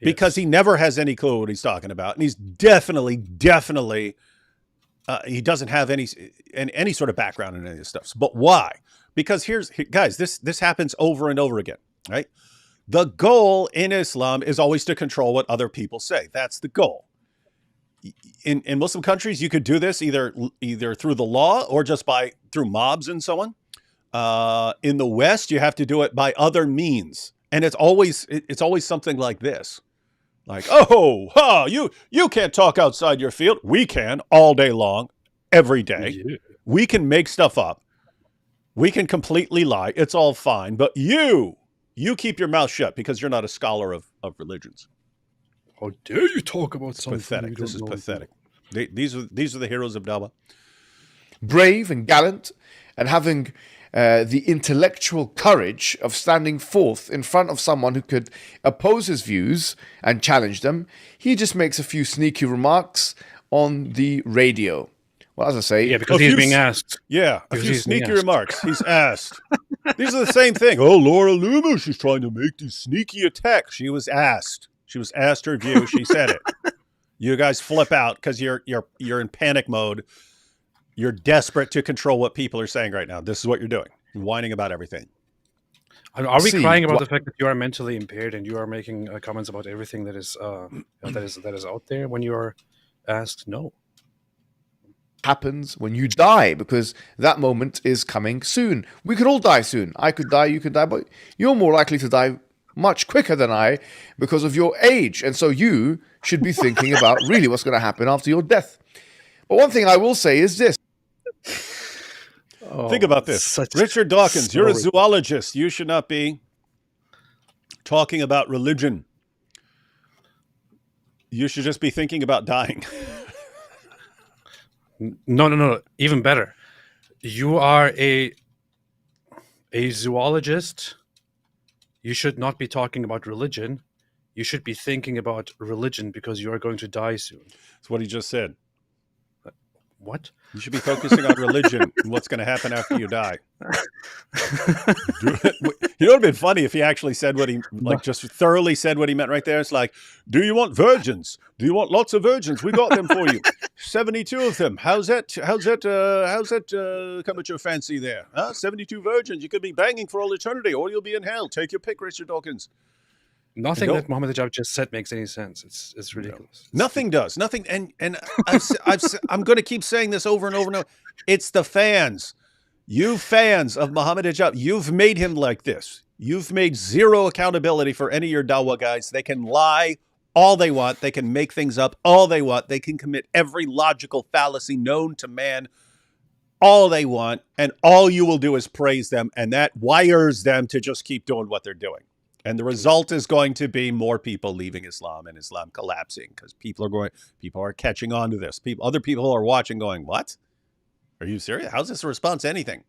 Because he never has any clue what he's talking about. And he's definitely, he doesn't have any sort of background in any of this stuff. But why? Because guys, this happens over and over again, right? The goal in Islam is always to control what other people say. That's the goal. In Muslim countries, you could do this either through the law or just through mobs and so on. In the West, you have to do it by other means. And it's always something like this. Like, you can't talk outside your field. We can all day long, every day. Yeah. We can make stuff up. We can completely lie. It's all fine. But you keep your mouth shut because you're not a scholar of religions. How dare you talk about something? Pathetic. This is pathetic. These are the heroes of Dawa. Brave and gallant and having the intellectual courage of standing forth in front of someone who could oppose his views and challenge them, he just makes a few sneaky remarks on the radio. Well, as I say... Yeah, because he's being asked. Yeah, a few sneaky remarks. He's asked. These are the same thing. Oh, Laura Loomis, she's trying to make these sneaky attacks. She was asked. She was asked her view. She said it. You guys flip out because you're in panic mode. You're desperate to control what people are saying right now. This is what you're doing. You're whining about everything. Are we crying about the fact that you are mentally impaired and you are making comments about everything that is out there when you are asked? No. Happens when you die, because that moment is coming soon. We could all die soon. I could die, you could die, but you're more likely to die much quicker than I because of your age. And so you should be thinking about really what's going to happen after your death. But one thing I will say is this. Think about this. Richard Dawkins, you're a zoologist. You should not be talking about religion. You should just be thinking about dying. No. Even better. You are a zoologist. You should not be talking about religion. You should be thinking about religion because you are going to die soon. That's what he just said. What? You should be focusing on religion and what's going to happen after you die. You know, what would have been funny if he actually said what he, like, just thoroughly said what he meant right there. It's like, do you want virgins? Do you want lots of virgins? We got them for you. 72 of them. How's that come at your fancy there? Huh? 72 virgins. You could be banging for all eternity, or you'll be in hell. Take your pick, Richard Dawkins. Nothing that Mohammed Hijab just said makes any sense. It's ridiculous. Nothing does. Nothing. And I'm going to keep saying this over and over and over. It's the fans. You fans of Mohammed Hijab, you've made him like this. You've made zero accountability for any of your dawah guys. They can lie all they want. They can make things up all they want. They can commit every logical fallacy known to man all they want. And all you will do is praise them. And that wires them to just keep doing what they're doing. And the result is going to be more people leaving Islam and Islam collapsing because people are catching on to this. Other people are watching going, what? Are you serious? How's this a response to anything?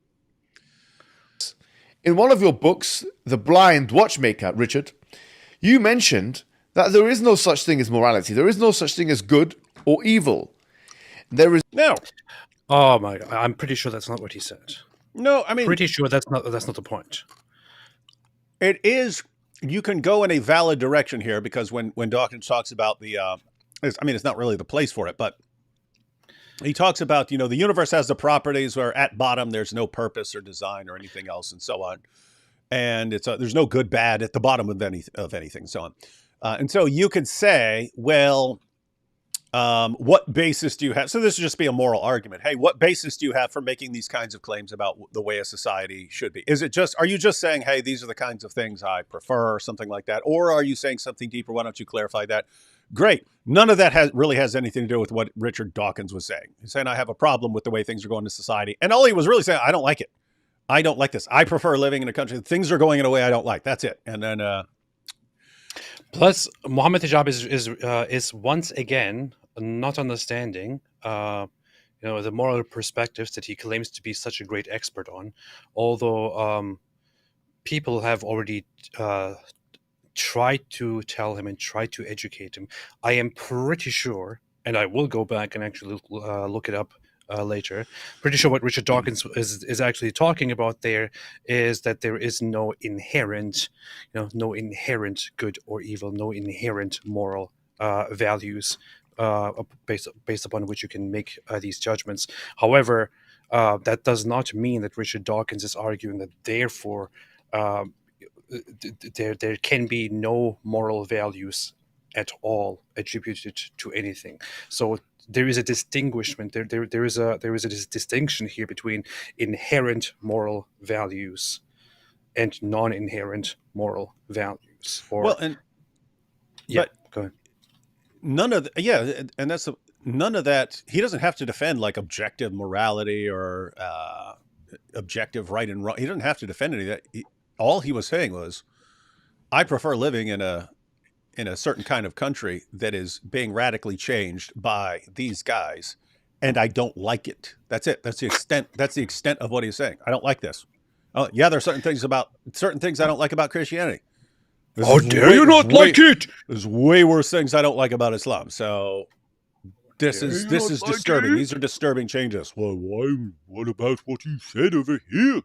In one of your books, The Blind Watchmaker, Richard, you mentioned that there is no such thing as morality. There is no such thing as good or evil. There is no. Oh my God! I'm pretty sure that's not what he said. No, I mean, pretty sure that's not the point. It is. You can go in a valid direction here because when Dawkins talks about it's not really the place for it, but he talks about, the universe has the properties where at bottom there's no purpose or design or anything else and so on. And there's no good, bad at the bottom of anything, so on. And so you could say, well, what basis do you have? So this would just be a moral argument. Hey, what basis do you have for making these kinds of claims about the way a society should be? Are you just saying, hey, these are the kinds of things I prefer or something like that? Or are you saying something deeper? Why don't you clarify that? Great. None of that really has anything to do with what Richard Dawkins was saying. He's saying I have a problem with the way things are going in society. And all he was really saying, I don't like it. I don't like this. I prefer living in a country. Things are going in a way I don't like. That's it. And then plus Mohammed Hijab is once again not understanding the moral perspectives that he claims to be such a great expert on, although people have already tried to tell him and tried to educate him. I am pretty sure, and I will go back and actually look it up later, pretty sure what Richard Dawkins is actually talking about there is that there is no inherent good or evil, no inherent moral values based upon which you can make these judgments. However, that does not mean that Richard Dawkins is arguing that therefore there can be no moral values at all attributed to anything. So there is a distinguishment. There is a distinction here between inherent moral values and non-inherent moral values. Go ahead. None of that. He doesn't have to defend like objective morality or objective right and wrong. He doesn't have to defend any of that. All he was saying was, I prefer living in a certain kind of country that is being radically changed by these guys, and I don't like it. That's it. That's the extent of what he's saying. I don't like this. Oh yeah, there are certain things I don't like about Christianity. How dare you not like it? There's way worse things I don't like about Islam. So this is disturbing. These are disturbing changes. Well, why? What about what you said over here?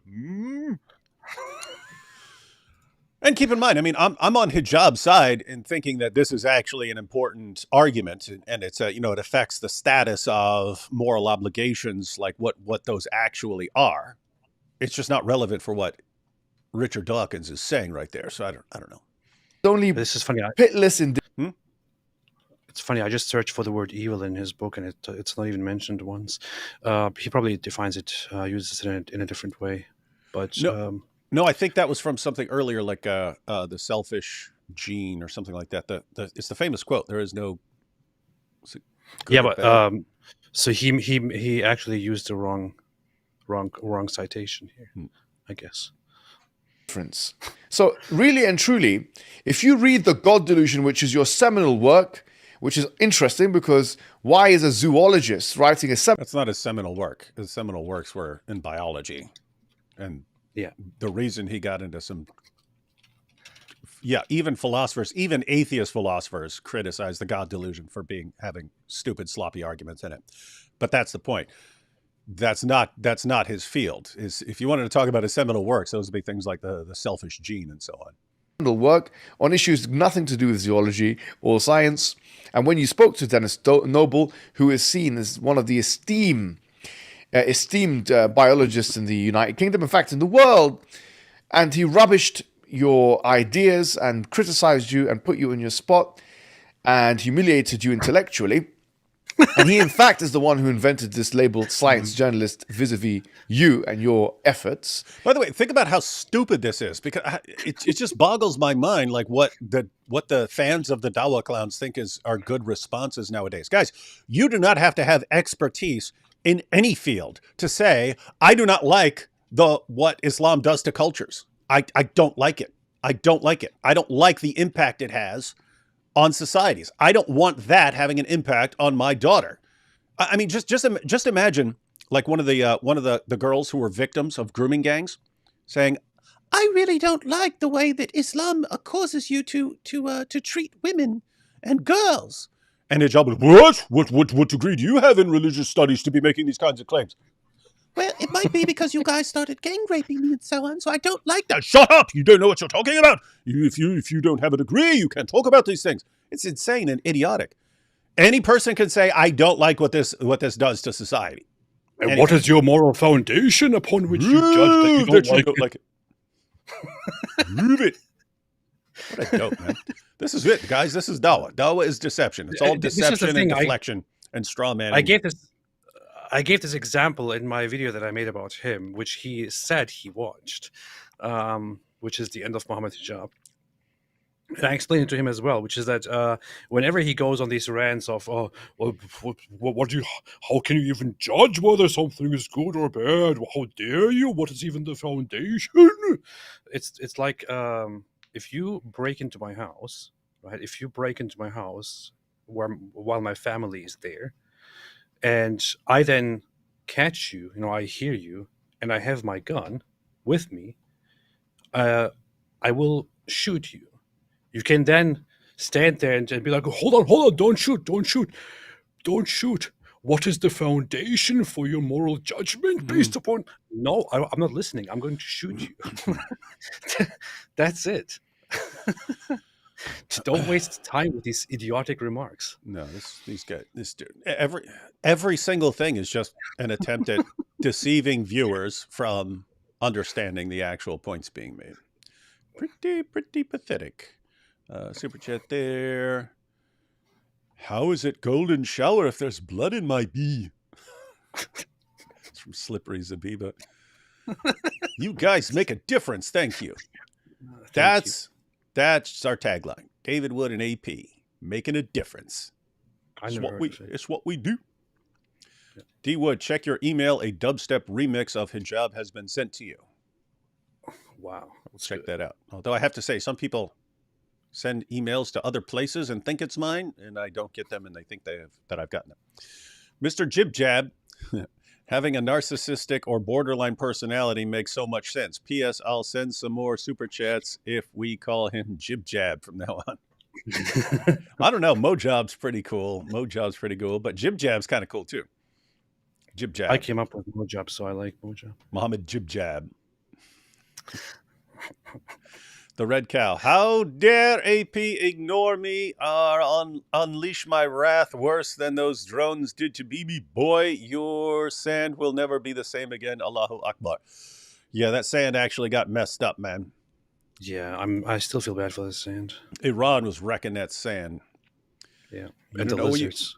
And keep in mind, I mean, I'm on hijab's side in thinking that this is actually an important argument, and it's it affects the status of moral obligations, like what those actually are. It's just not relevant for what Richard Dawkins is saying right there. So I don't know. This is funny. Pitless in. It's funny. I just searched for the word evil in his book, and it's not even mentioned once. He probably defines it, uses it in a different way, but. No, I think that was from something earlier, like the selfish gene or something like that. It's the famous quote. There is no. Yeah, but so he actually used the wrong citation here, I guess. Difference. So really and truly, if you read The God Delusion, which is your seminal work, which is interesting because why is a zoologist writing That's not his seminal work. His seminal works were in biology, and. Yeah, the reason he got into some even philosophers, even atheist philosophers criticize the God delusion for having stupid, sloppy arguments in it. But that's the point. That's not his field. If you wanted to talk about his seminal works, those would be things like the selfish gene and so on. Work on issues nothing to do with zoology or science. And when you spoke to Dennis Noble, who is seen as one of the esteemed biologists in the United Kingdom, in fact, in the world, and he rubbished your ideas and criticized you and put you in your spot and humiliated you intellectually. And he, in fact, is the one who invented this label science journalist vis-a-vis you and your efforts. By the way, think about how stupid this is, because it just boggles my mind, like what the fans of the Dawa clowns think are good responses nowadays. Guys, you do not have to have expertise in any field to say, I do not like what Islam does to cultures. I don't like it. I don't like it. I don't like the impact it has on societies. I don't want that having an impact on my daughter. I mean, just imagine like one of the girls who were victims of grooming gangs saying, "I really don't like the way that Islam causes you to treat women and girls." And hijab, what degree do you have in religious studies to be making these kinds of claims? Well, it might be because you guys started gang raping me and so on, so I don't like that. Shut up! You don't know what you're talking about. If you don't have a degree, you can't talk about these things. It's insane and idiotic. Any person can say, I don't like what this does to society. And what is your moral foundation upon which you judge that you don't like it? Move it. What a dope, man. This is it, guys. This is Dawa. Dawa is deception. It's all deception and deflection and straw man. I gave this example in my video that I made about him, which he said he watched, which is the end of Muhammad's hijab. And I explained it to him as well, which is that whenever he goes on these rants of, how can you even judge whether something is good or bad? How dare you? What is even the foundation? It's like if you break into my house, right? If you break into my house while my family is there, and I then catch you, I hear you, and I have my gun with me, I will shoot you. You can then stand there and be like, hold on, don't shoot. What is the foundation for your moral judgment based upon? No, I'm not listening. I'm going to shoot you. That's it. Don't waste time with these idiotic remarks. No, this dude. Every single thing is just an attempt at deceiving viewers from understanding the actual points being made. Pretty pathetic. Super chat there. How is it golden shower if there's blood in my bee? It's from Slippery Zabiba. You guys make a difference. Thank you. That's our tagline. David Wood and AP making a difference. It's what we do. Yeah. D Wood, check your email. A dubstep remix of Hijab has been sent to you. Wow. Let's check that out. Although I have to say, some people send emails to other places and think it's mine, and I don't get them, and they think that I've gotten them. Mr. Jib Jab, having a narcissistic or borderline personality makes so much sense. P.S. I'll send some more super chats if we call him Jib Jab from now on. I don't know. Mojob's pretty cool. But Jib Jab's kind of cool too. Jib Jab. I came up with Mojob, so I like Mojob. Mohammed Jib Jab. The Red Cow. How dare AP ignore me or unleash my wrath worse than those drones did to Bibi? Boy, your sand will never be the same again. Allahu Akbar. Yeah, that sand actually got messed up, man. Yeah, I still feel bad for this sand. Iran was wrecking that sand. Yeah, and the lizards.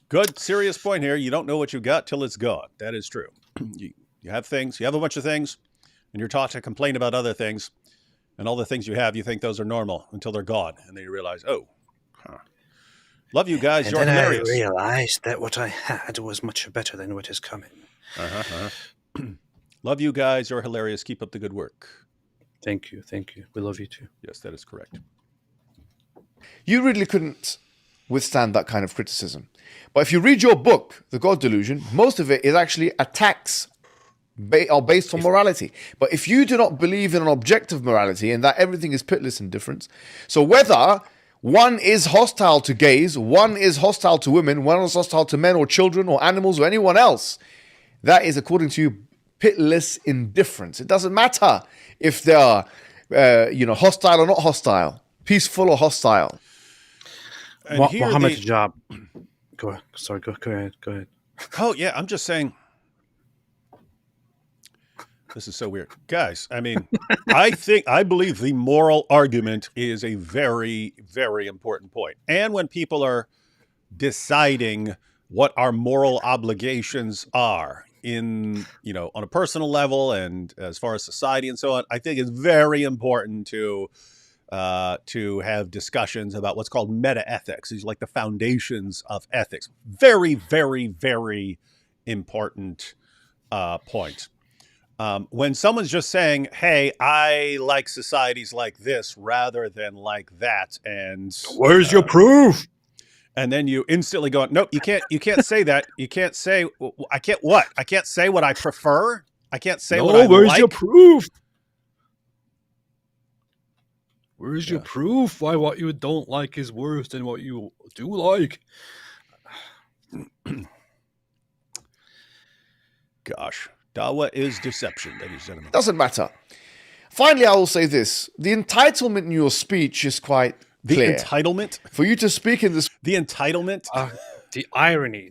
Good, serious point here. You don't know what you got till it's gone. That is true. You have things. You have a bunch of things, and you're taught to complain about other things. And all the things you have, you think those are normal until they're gone. And then you realize, love you guys. And you're then hilarious. I realized that what I had was much better than what is coming. Love you guys. You're hilarious. Keep up the good work. Thank you. We love you too. Yes, that is correct. You really couldn't withstand that kind of criticism. But if you read your book, The God Delusion, most of it is actually attacks are based on morality. But if you do not believe in an objective morality and that everything is pitless indifference, so whether one is hostile to gays, one is hostile to women, one is hostile to men or children or animals or anyone else, that is, according to you, pitless indifference. It doesn't matter if they are, hostile or not hostile, peaceful or hostile. Mohammed Hijab. Go ahead. Sorry, go ahead. Oh, yeah, I'm just saying. This is so weird. Guys, I mean, I believe the moral argument is a very, very important point. And when people are deciding what our moral obligations are on a personal level and as far as society and so on, I think it's very important to have discussions about what's called meta-ethics. These are like the foundations of ethics. Very, very, very important point. When someone's just saying, hey, I like societies like this rather than like that, and where's your proof? And then you instantly go, nope, you can't say that. You can't say, I can't what? I can't say what I prefer. I can't say what I like. Where's your proof? Where's your proof why what you don't like is worse than what you do like? Gosh. Dawa is deception, ladies and gentlemen. Doesn't matter. Finally, I will say this. The entitlement in your speech is quite clear. The entitlement? For you to speak in this... The entitlement? The irony,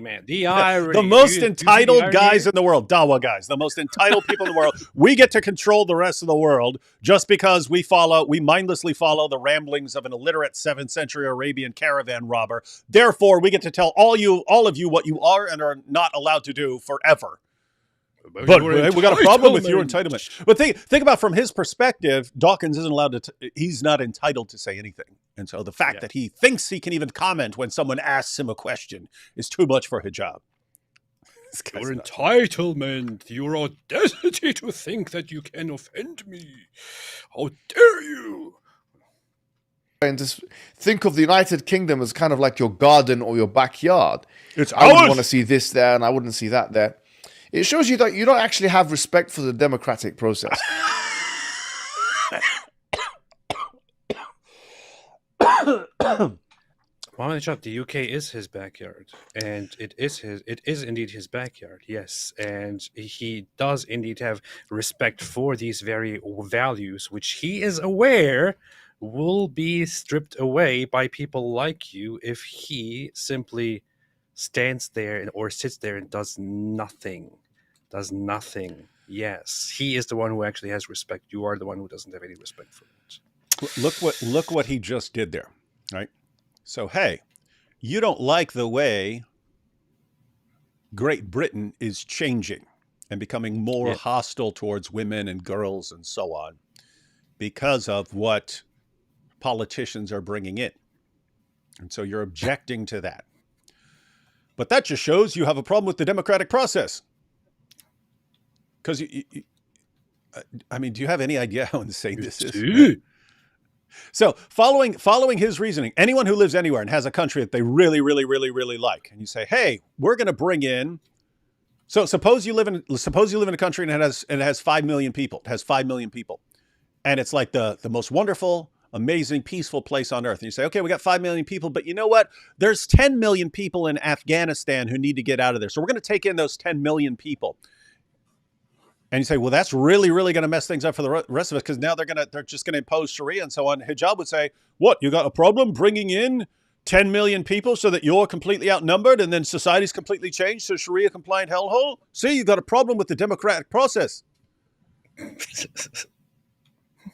man. The irony. The most entitled guys in the world, Dawa guys, the most entitled people in the world. We get to control the rest of the world just because we mindlessly follow the ramblings of an illiterate 7th century Arabian caravan robber. Therefore, we get to tell all of you what you are and are not allowed to do forever. But we got a problem with your entitlement. But think about from his perspective, Dawkins isn't allowed to, he's not entitled to say anything. And so the fact that he thinks he can even comment when someone asks him a question is too much for hijab. Your entitlement, your audacity to think that you can offend me. How dare you? And just think of the United Kingdom as kind of like your garden or your backyard. I wouldn't want to see this there and I wouldn't see that there. It shows you that you don't actually have respect for the democratic process. Mohammed, the UK is his backyard, and it is indeed his backyard. Yes, and he does indeed have respect for these very values, which he is aware will be stripped away by people like you if he simply stands there or sits there and does nothing. Yes, he is the one who actually has respect. You are the one who doesn't have any respect for it. Look what he just did there, right? So, hey, you don't like the way Great Britain is changing and becoming more hostile towards women and girls and so on because of what politicians are bringing in. And so you're objecting to that. But that just shows you have a problem with the democratic process. Because, I mean, do you have any idea how insane this is? So following his reasoning, anyone who lives anywhere and has a country that they really, really, really, really like, and you say, hey, we're going to bring in. So suppose you live in a country and it has 5 million people. It has 5 million people. And it's like the most wonderful, amazing, peaceful place on earth. And you say, okay, we got 5 million people, but you know what? There's 10 million people in Afghanistan who need to get out of there. So we're going to take in those 10 million people. And you say, well, that's really, really going to mess things up for the rest of us because now they're just going to impose Sharia and so on. Hijab would say, what, you got a problem bringing in 10 million people so that you're completely outnumbered and then society's completely changed to Sharia compliant hellhole? See, you got a problem with the democratic process. This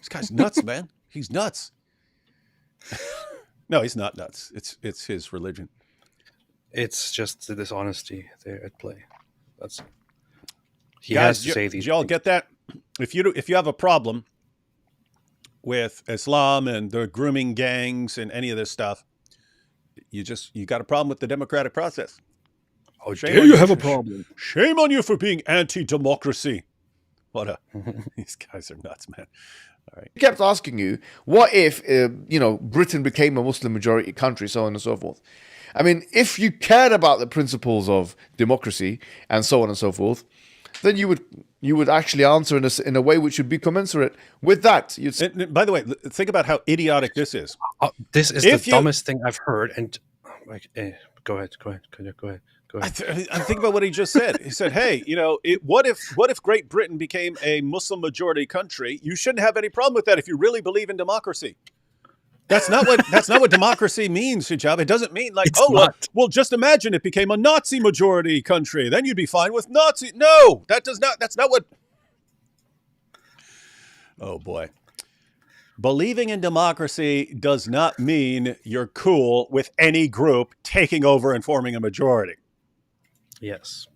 guy's nuts, man. He's nuts. No, he's not nuts. It's his religion. It's just the dishonesty there at play. That's it. He Guys, has to say these do y'all things. get that? If you have a problem with Islam and the grooming gangs and any of this stuff, you got a problem with the democratic process. How dare you have a problem? Shame on you for being anti-democracy. These guys are nuts, man. All right. He kept asking you, what if, Britain became a Muslim majority country, so on and so forth. I mean, if you cared about the principles of democracy and so on and so forth, then you would actually answer in a way which would be commensurate with that. And by the way, think about how idiotic this is. This is the dumbest thing I've heard. And go ahead. I think about what he just said. He said, "Hey, what if Great Britain became a Muslim majority country? You shouldn't have any problem with that if you really believe in democracy." That's not what democracy means, Hijab. It doesn't mean like, well, just imagine it became a Nazi majority country, then you'd be fine with Nazi. No, that's not what. Oh boy. Believing in democracy does not mean you're cool with any group taking over and forming a majority. Yes.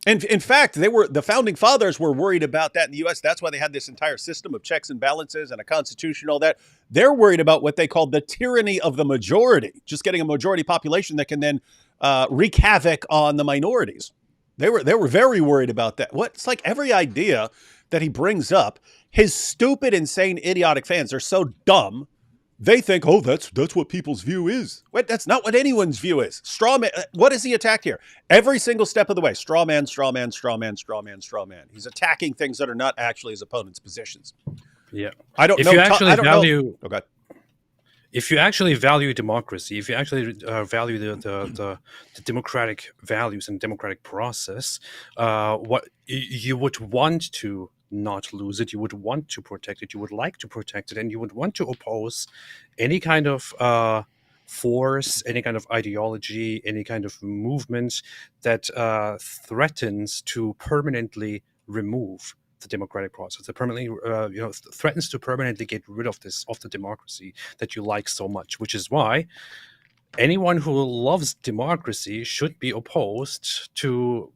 And in fact, the founding fathers were worried about that in the U.S. That's why they had this entire system of checks and balances and a constitution and all that. They're worried about what they called the tyranny of the majority, just getting a majority population that can then wreak havoc on the minorities. They were very worried about that. It's like every idea that he brings up, his stupid, insane, idiotic fans are so dumb. They think, that's what people's view is. Wait, that's not what anyone's view is. Straw man. What has he attacked here? Every single step of the way. Straw man, straw man, straw man, straw man, straw man. He's attacking things that are not actually his opponent's positions. Yeah. I don't know. If you actually value democracy, if you actually value the democratic values and democratic process, what you would want to not lose it, you would want to protect it, you would like to protect it, and you would want to oppose any kind of force, any kind of ideology, any kind of movement that threatens to permanently remove the democratic process, that permanently threatens to permanently get rid of the democracy that you like so much. Which is why anyone who loves democracy should be opposed to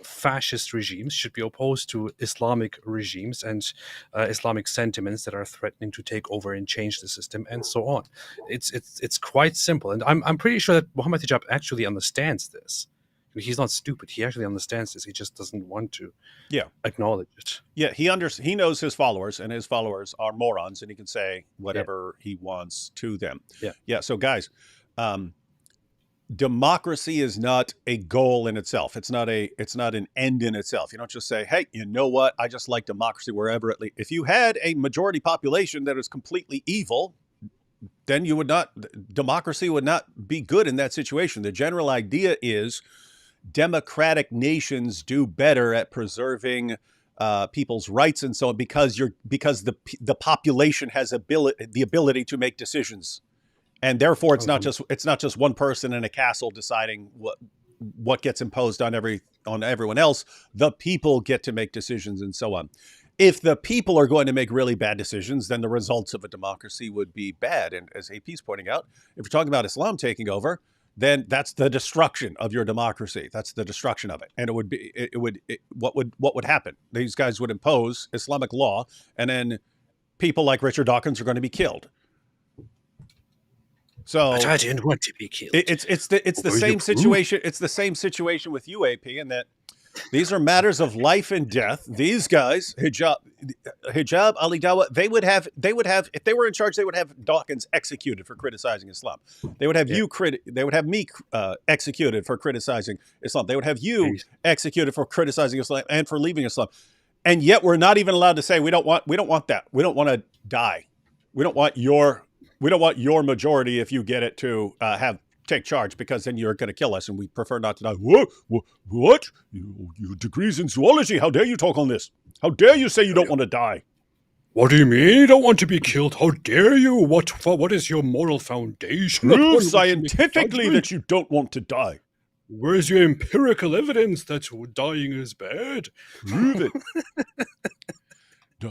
fascist regimes, should be opposed to Islamic regimes and Islamic sentiments that are threatening to take over and change the system, and so on. It's quite simple, and I'm pretty sure that Muhammad Hijab actually understands this. He's not stupid. He actually understands this. He just doesn't want to acknowledge it. Yeah, he knows his followers, and his followers are morons, and he can say whatever he wants to them. Yeah. So guys, democracy is not a goal in itself. It's not an end in itself. You don't just say, hey, you know what? I just like democracy wherever it leads. If you had a majority population that is completely evil, then democracy would not be good in that situation. The general idea is democratic nations do better at preserving people's rights and so on because the population has the ability to make decisions. And therefore, it's not just one person in a castle deciding what gets imposed on everyone else. The people get to make decisions and so on. If the people are going to make really bad decisions, then the results of a democracy would be bad. And as AP's pointing out, if we're talking about Islam taking over, then that's the destruction of your democracy. That's the destruction of it. And what would happen? These guys would impose Islamic law, and then people like Richard Dawkins are going to be killed. So but I didn't want to be killed. It's the same situation. It's the same situation with UAP in that these are matters of life and death. These guys, Hijab, Ali Dawa, they would have if they were in charge, they would have Dawkins executed for criticizing Islam. They would have they would have me executed for criticizing Islam. They would have you executed for criticizing Islam and for leaving Islam. And yet we're not even allowed to say we don't want that. We don't want to die. We don't want your majority, if you get it, to take charge, because then you're going to kill us, and we prefer not to die. What? You degrees in zoology. How dare you talk on this? How dare you say you don't want to die? What do you mean you don't want to be killed? How dare you? What is your moral foundation? Prove scientifically that you don't want to die. Where's your empirical evidence that dying is bad? Prove it.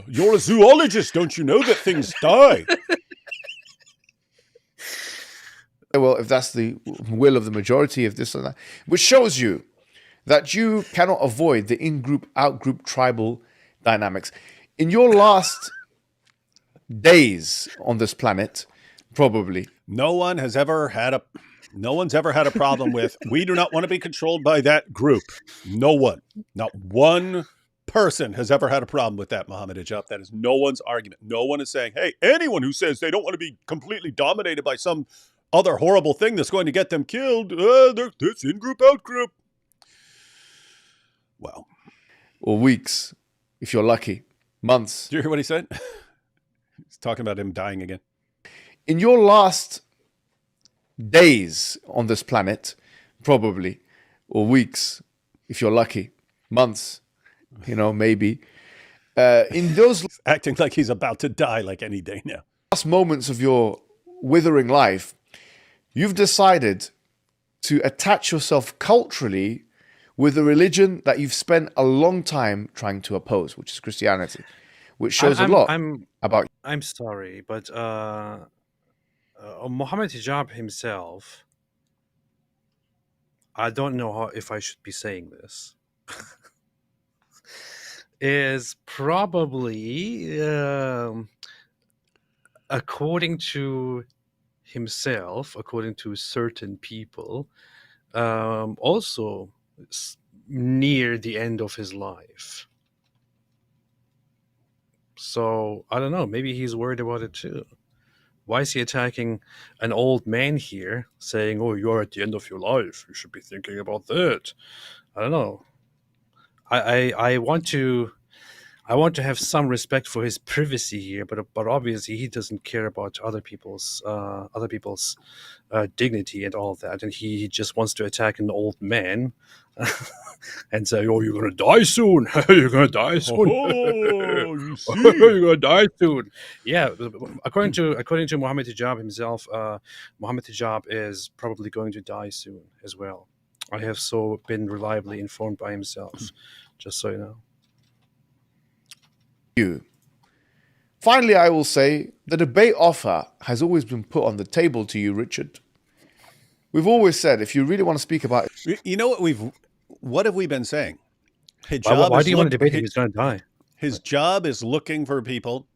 You're a zoologist. Don't you know that things die? Well, if that's the will of the majority of this and that, which shows you that you cannot avoid the in-group, out-group tribal dynamics. In your last days on this planet, probably. No one's ever had a problem with, we do not want to be controlled by that group. No one. Not one person has ever had a problem with that, Muhammad Hijab. That is no one's argument. No one is saying, hey, anyone who says they don't want to be completely dominated by some other horrible thing that's going to get them killed, it's in-group, out-group. Well. or weeks, if you're lucky, months. Did you hear what he said? He's talking about him dying again. In your last days on this planet, probably, or weeks, if you're lucky, months, maybe. In those He's acting like he's about to die like any day now. last moments of your withering life, you've decided to attach yourself culturally with a religion that you've spent a long time trying to oppose, which is Christianity, which shows a lot about. I'm sorry, but Muhammad Hijab himself, I don't know if I should be saying this, is probably, according to himself, according to certain people, also near the end of his life. So I don't know. Maybe he's worried about it too. Why is he attacking an old man here, saying, "Oh, you're at the end of your life. You should be thinking about that"? I don't know. I want to have some respect for his privacy here, but obviously he doesn't care about other people's dignity and all that, and he just wants to attack an old man and say, "Oh, you're gonna die soon. You're gonna die soon. Oh, you see. You're gonna die soon." Yeah, according to Muhammad Hijab himself, Muhammad Hijab is probably going to die soon as well. I have so been reliably informed by himself, just so you know. You. Finally, I will say the debate offer has always been put on the table to you, Richard. We've always said if you really want to speak about it, You know what have we been saying? Why do you want to debate him? He's going to die. His job is looking for people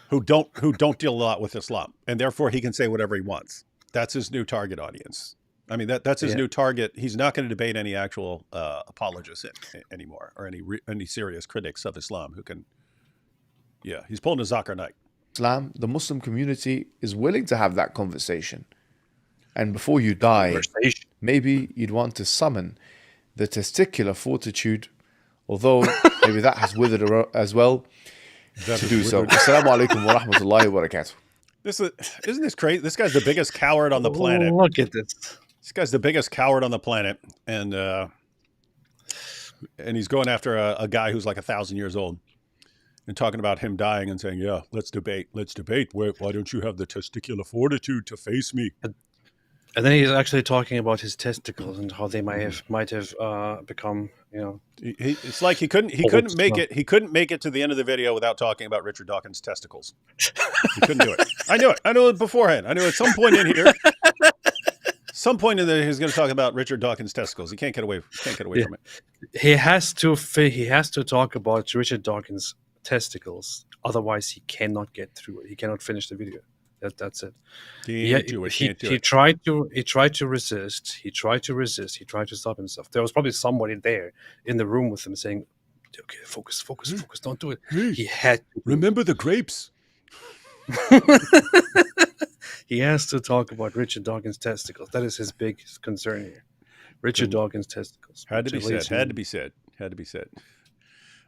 who don't deal a lot with Islam, and therefore he can say whatever he wants. That's his new target audience. I mean, that's his new target. He's not going to debate any actual apologists anymore, or any serious critics of Islam who can. Yeah, he's pulling a Zakir Naik. Islam, the Muslim community is willing to have that conversation. And before you die, maybe you'd want to summon the testicular fortitude, although maybe that has withered as well, to do so. Assalamu alaikum wa rahmatullahi wa barakatuh. Isn't this crazy? This guy's the biggest coward on the planet. Look at this. This guy's the biggest coward on the planet, and he's going after a guy who's like 1,000 years old, and talking about him dying and saying, "Yeah, let's debate. Why don't you have the testicular fortitude to face me?" And then he's actually talking about his testicles and how they might have become, It's like he couldn't make it. He couldn't make it to the end of the video without talking about Richard Dawkins' testicles. He couldn't do it. I knew it. I knew it beforehand. I knew at some point in here. Some point in there, he's going to talk about Richard Dawkins' testicles. He can't get away. From it. He has to talk about Richard Dawkins' testicles. Otherwise, he cannot get through it. He cannot finish the video. That's it. He tried to resist. He tried to stop himself. There was probably somebody there in the room with him saying, "Okay, focus. Don't do it." Hey, he had to remember the grapes. He has to talk about Richard Dawkins' testicles. That is his big concern here. Richard Dawkins' testicles. Had to be said.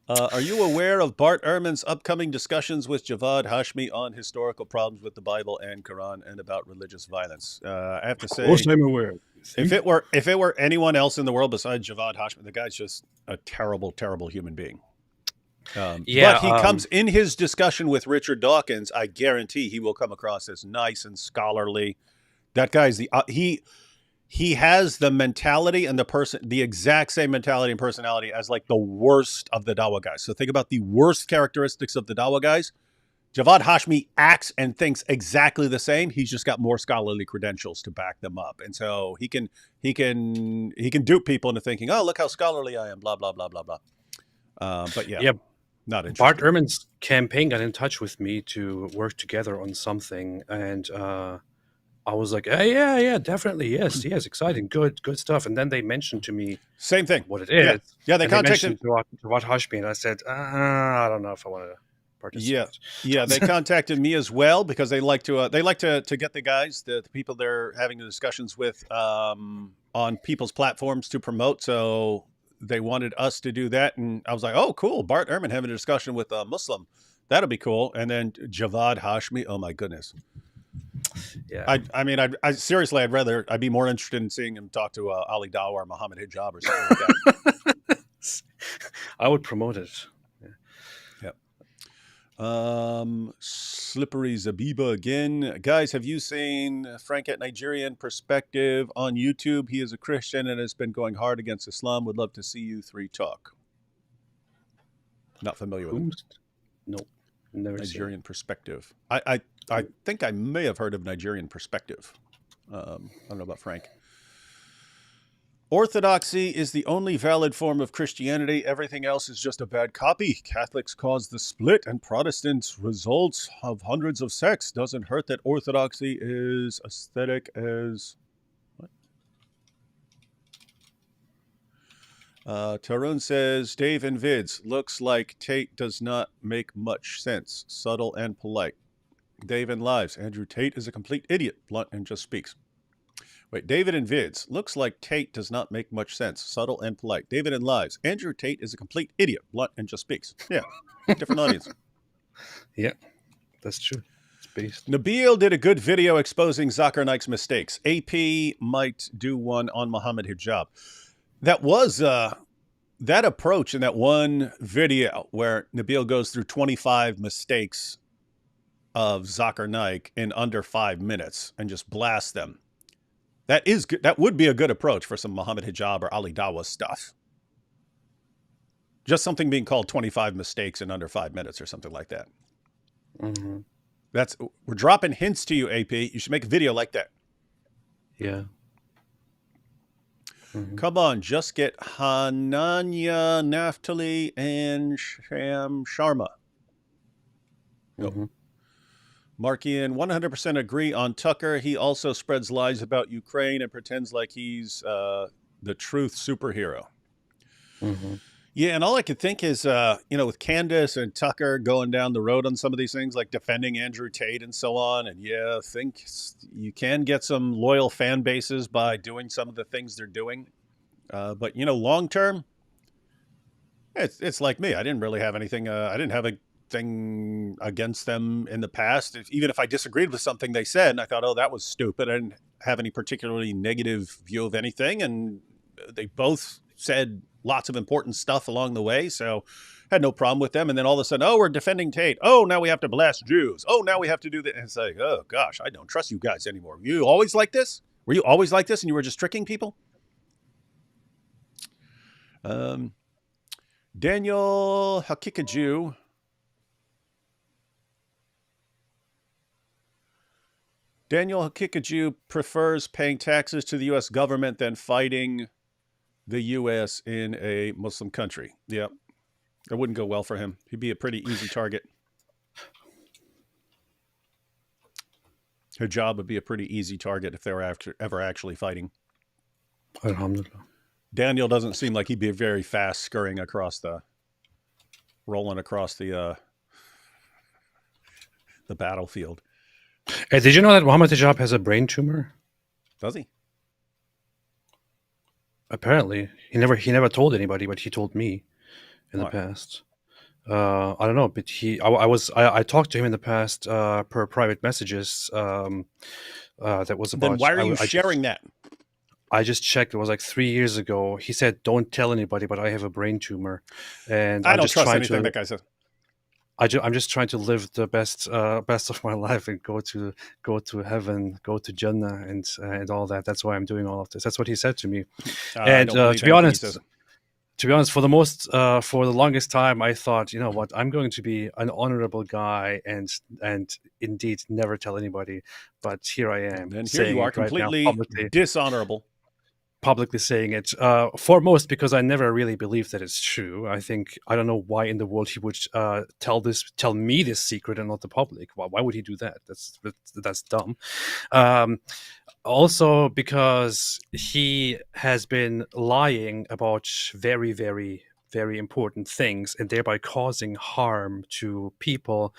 Are you aware of Bart Ehrman's upcoming discussions with Javad Hashmi on historical problems with the Bible and Quran and about religious violence? I have to say, of course I'm aware. If it were anyone else in the world besides Javad Hashmi, the guy's just a terrible, terrible human being. But he comes in his discussion with Richard Dawkins. I guarantee he will come across as nice and scholarly. That guy's he has the mentality and the exact same mentality and personality as like the worst of the Dawa guys. So think about the worst characteristics of the Dawa guys. Javad Hashmi acts and thinks exactly the same. He's just got more scholarly credentials to back them up, and so he can dupe people into thinking, "Oh, look how scholarly I am." Blah blah blah blah blah. But yeah. Not interesting. Bart Ehrman's campaign got in touch with me to work together on something, and I was like, yeah, definitely, yes, exciting, good stuff. And then they mentioned to me same thing, what it is. Yeah, they contacted Javad Hashmi, and I said, I don't know if I want to participate. Yeah, they contacted me as well because they like to get the guys, the people they're having the discussions with on people's platforms to promote. So they wanted us to do that, and I was like, oh, cool, Bart Ehrman having a discussion with a Muslim. That'll be cool. And then Javad Hashmi, oh my goodness. Yeah. I mean, I seriously, I'd be more interested in seeing him talk to Ali Dawah or Muhammad Hijab or something like that. I would promote it. Slippery Zabiba again. Guys, have you seen Frank at Nigerian Perspective on YouTube? He is a Christian and has been going hard against Islam. Would love to see you three talk. Not familiar with him. Nope. Never Nigerian Perspective. I think I may have heard of Nigerian Perspective. I don't know about Frank. Orthodoxy is the only valid form of Christianity. Everything else is just a bad copy. Catholics caused the split and Protestants results of hundreds of sects. Doesn't hurt that Orthodoxy is aesthetic as... What? Tarun says, Dave and Vids, looks like Tate does not make much sense. Subtle and polite. Dave and Lives, Andrew Tate is a complete idiot. Blunt and just speaks. Wait, David and Vids. Looks like Tate does not make much sense. Subtle and polite. David and Lives. Andrew Tate is a complete idiot. Blunt and just speaks. Yeah. Different audience. Yeah, that's true. It's based. Nabil did a good video exposing Zakir Naik's mistakes. AP might do one on Muhammad Hijab. That was that approach in that one video where Nabil goes through 25 mistakes of Zakir Naik in under 5 minutes and just blasts them. That is good. That would be a good approach for some Muhammad Hijab or Ali Dawah stuff. Just something being called 25 mistakes in under 5 minutes or something like that. Mm-hmm. We're dropping hints to you, AP. You should make a video like that. Yeah. Mm-hmm. Come on, just get Hananya, Naftali, and Sham Sharma. Mm-hmm. Markian, 100% agree on Tucker. He also spreads lies about Ukraine and pretends like he's the truth superhero. Mm-hmm. Yeah, and all I could think is, with Candace and Tucker going down the road on some of these things, like defending Andrew Tate and so on. And yeah, I think you can get some loyal fan bases by doing some of the things they're doing. But, long term, it's like me. I didn't really have anything. I didn't have a thing against them in the past. Even if I disagreed with something they said, and I thought, oh, that was stupid. I didn't have any particularly negative view of anything. And they both said lots of important stuff along the way, so had no problem with them. And then all of a sudden, oh, we're defending Tate. Oh, now we have to blast Jews. Oh, now we have to do that. And it's like, oh, gosh, I don't trust you guys anymore. Were you always like this? Were you always like this and you were just tricking people? Daniel Hakikaju. Daniel Hakikaju prefers paying taxes to the U.S. government than fighting the U.S. in a Muslim country. Yep. It wouldn't go well for him. He'd be a pretty easy target. Hijab would be a pretty easy target if they were ever actually fighting. Alhamdulillah. Daniel doesn't seem like he'd be very fast rolling across the battlefield. Hey, did you know that Muhammad Hijab has a brain tumor? Does he? Apparently, he never told anybody, but he told me in the past. I don't know, but I talked to him in the past per private messages. That was about. Then why are you sharing that? I just checked. It was like 3 years ago. He said, "Don't tell anybody, but I have a brain tumor," and I don't trust anything that guy says. I'm just trying to live the best of my life and go to heaven, go to Jannah, and all that. That's why I'm doing all of this. That's what he said to me. And to be honest, for the longest time, I thought, you know what, I'm going to be an honorable guy and indeed never tell anybody. But here I am. And here you are, completely dishonorable. Publicly saying it, foremost because I never really believed that it's true. I don't know why in the world he would tell me this secret and not the public. Why would he do that? That's dumb. Also because he has been lying about very, very, very important things and thereby causing harm to people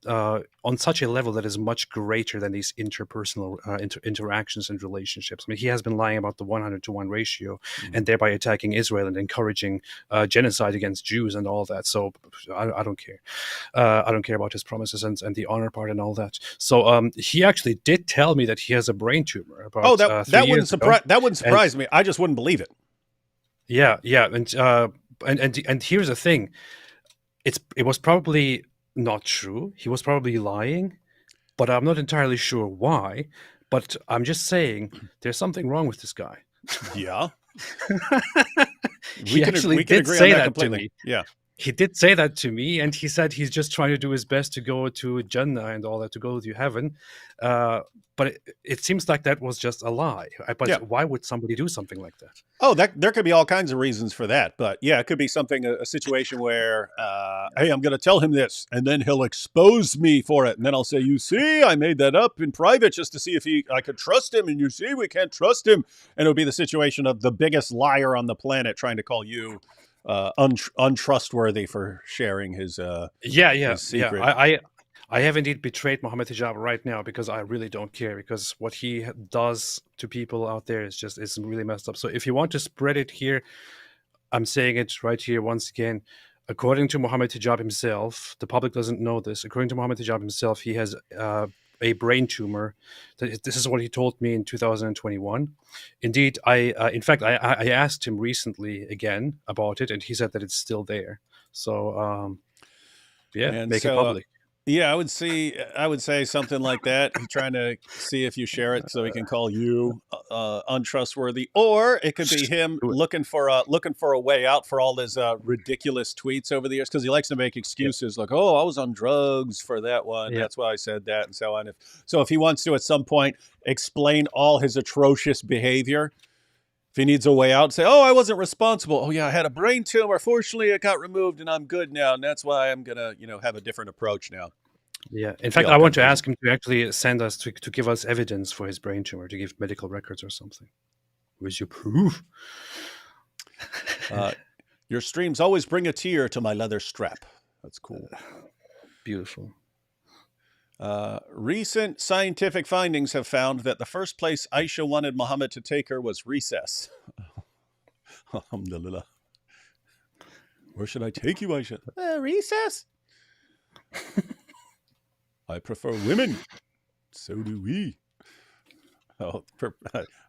on such a level that is much greater than these interpersonal interactions and relationships. I mean, he has been lying about the 100-to-1 ratio and thereby attacking Israel and encouraging genocide against Jews and all that. So I don't care. I don't care about his promises and the honor part and all that. So he actually did tell me that he has a brain tumor. About, that wouldn't surprise me. I just wouldn't believe it. Yeah, and here's the thing. It was probably not true. He was probably lying, but I'm not entirely sure why. But I'm just saying there's something wrong with this guy. Yeah. He actually did say that to me. Yeah. He did say that to me, and he said he's just trying to do his best to go to Jannah and all that, to go to heaven. But it seems like that was just a lie. But why would somebody do something like that? Oh, there could be all kinds of reasons for that. But yeah, it could be something, a situation where, hey, I'm going to tell him this, and then he'll expose me for it. And then I'll say, you see, I made that up in private just to see if I could trust him. And you see, we can't trust him. And it'll be the situation of the biggest liar on the planet trying to call you untrustworthy for sharing his his secret. I have indeed betrayed Mohammed Hijab right now because I really don't care, because what he does to people out there is really messed up. So if you want to spread it here, I'm saying it right here once again. According to Mohammed Hijab himself, the public doesn't know this. According to Mohammed Hijab himself, he has a brain tumor. This is what he told me in 2021. Indeed, I asked him recently again about it, and he said that it's still there. So, make it public. Yeah, I would say something like that. He's trying to see if you share it so he can call you untrustworthy, or it could be him looking for a way out for all his ridiculous tweets over the years, because he likes to make excuses like, "Oh, I was on drugs for that one. That's why I said that," and so on. If he wants to at some point explain all his atrocious behavior, if he needs a way out, say, "Oh, I wasn't responsible. Oh, yeah, I had a brain tumor. Fortunately, it got removed, and I'm good now, and that's why I'm gonna, have a different approach now." Yeah. In fact, I want to ask him to actually send us to give us evidence for his brain tumor, to give medical records or something. Where's your proof? Your streams always bring a tear to my leather strap. That's cool. Beautiful. Recent scientific findings have found that the first place Aisha wanted Muhammad to take her was recess. Alhamdulillah. Where should I take you, Aisha? Recess. I prefer women. So do we. Oh,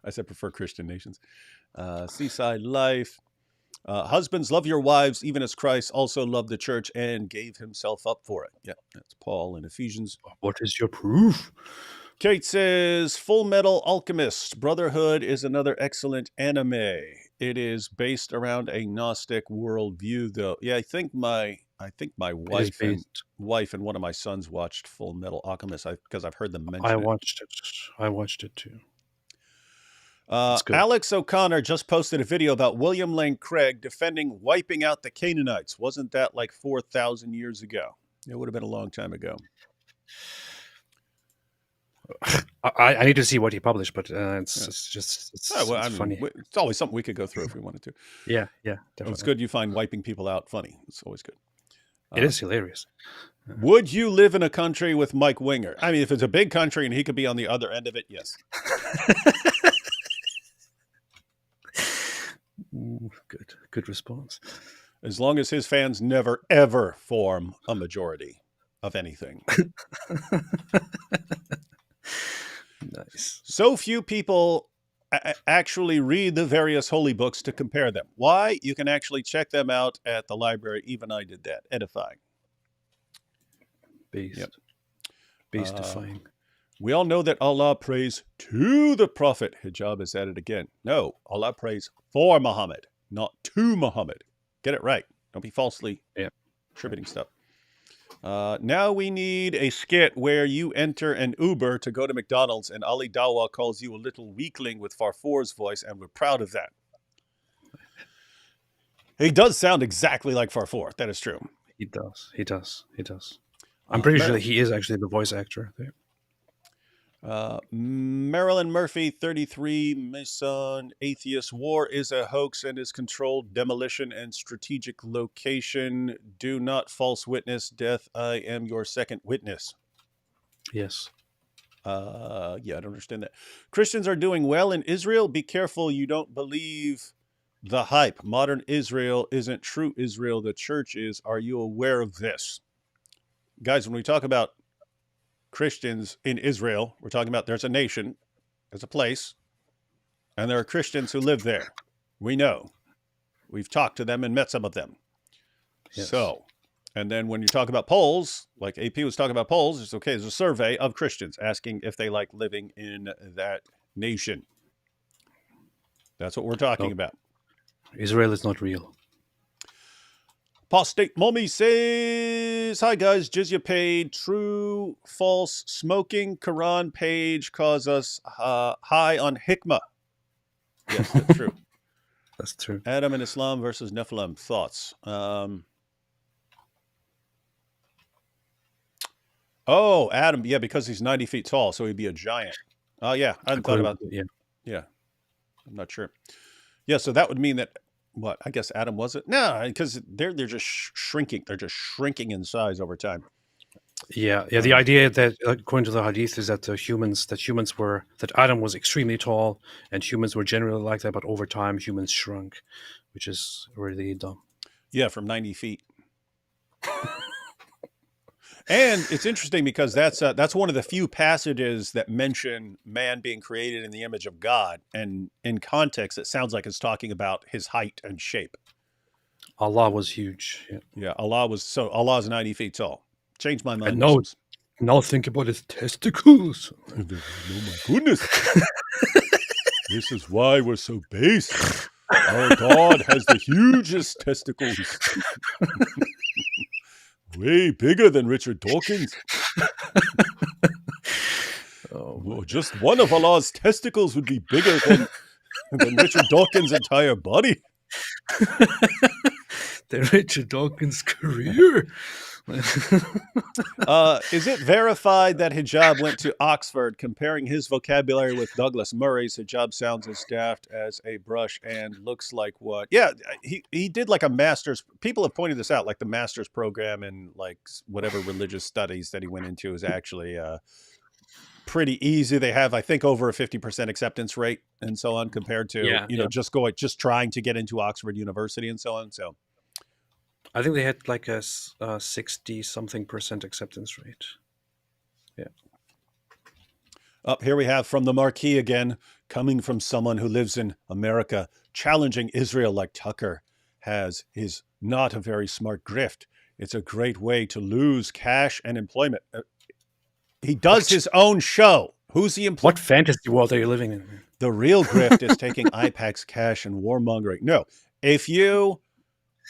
I said prefer Christian nations. Seaside life. Husbands, love your wives, even as Christ also loved the church and gave himself up for it. Yeah, that's Paul in Ephesians. What is your proof? Kate says, Full Metal Alchemist. Brotherhood is another excellent anime. It is based around a Gnostic worldview, though. Yeah, I think my wife and one of my sons watched Full Metal Alchemist because I've heard them mention it. I watched it too. Alex O'Connor just posted a video about William Lane Craig defending wiping out the Canaanites. Wasn't that like 4,000 years ago? It would have been a long time ago. I need to see what he published, but it's funny. It's always something we could go through if we wanted to. Yeah, definitely. It's good you find wiping people out funny. It's always good. It is hilarious. Would you live in a country with Mike Winger? I mean, if it's a big country and he could be on the other end of it, yes. Good response. As long as his fans never, ever form a majority of anything. Nice. So few people actually read the various holy books to compare them. Why? You can actually check them out at the library. Even I did that. Edifying. Defying. We all know that Allah prays to the Prophet. Hijab is at it again. No, Allah prays for Muhammad, not to Muhammad. Get it right. Don't be falsely attributing stuff. Now we need a skit where you enter an Uber to go to McDonald's and Ali Dawah calls you a little weakling with Farfour's voice, and we're proud of that. He does sound exactly like Farfour. That is true. He does. I'm pretty sure that he is actually the voice actor there. Marilyn Murphy, 33, Mason, atheist. War is a hoax and is controlled demolition and strategic location. Do not false witness death. I am your second witness. Yes. Yeah, I don't understand that. Christians are doing well in Israel. Be careful you don't believe the hype. Modern Israel isn't true Israel. The church is. Are you aware of this? Guys, when we talk about Christians in Israel, we're talking about there's a nation, there's a place, and there are Christians who live there. We know. We've talked to them and met some of them. Yes. So, and then when you talk about polls, like AP was talking about polls, it's okay. There's a survey of Christians asking if they like living in that nation. That's what we're talking about. Israel is not real. Apostate Mommy says, hi guys, jizya paid, true, false, smoking, Quran page cause us high on hikmah. Yes, that's true. That's true. Adam and Islam versus Nephilim, thoughts? Oh, Adam, yeah, because he's 90 feet tall, so he'd be a giant. Oh, yeah, I hadn't thought about that. Yeah, I'm not sure. Yeah, so that would mean that, what, I guess Adam was it? No, because they're just shrinking. They're just shrinking in size over time. Yeah. The idea that, according to the Hadith, is that that Adam was extremely tall, and humans were generally like that, but over time humans shrunk, which is really dumb. Yeah, from 90 feet. And it's interesting because that's one of the few passages that mention man being created in the image of God, and in context, it sounds like it's talking about his height and shape. Allah was huge. Yeah, Allah's 90 feet tall. Changed my mind. And now think about his testicles. Oh my goodness! This is why we're so base. Our God has the hugest testicles. Way bigger than Richard Dawkins. Well, just one of Allah's testicles would be bigger than Richard Dawkins' entire body. The Richard Dawkins career. Is it verified that hijab went to Oxford? Comparing his vocabulary with Douglas Murray's, hijab sounds as daft as a brush and looks like what? Yeah, he did like a master's. People have pointed this out, like the master's program in like whatever religious studies that he went into is actually pretty easy. They have, I think, over a 50% acceptance rate and so on, compared to just trying to get into Oxford University and so on. So. I think they had like a 60-something% acceptance rate. Yeah. Up here we have from the marquee again, coming from someone who lives in America, challenging Israel like Tucker has is not a very smart grift. It's a great way to lose cash and employment. He does his own show. Who's the employee? What fantasy world are you living in? The real grift is taking IPAC's cash and warmongering. No, if you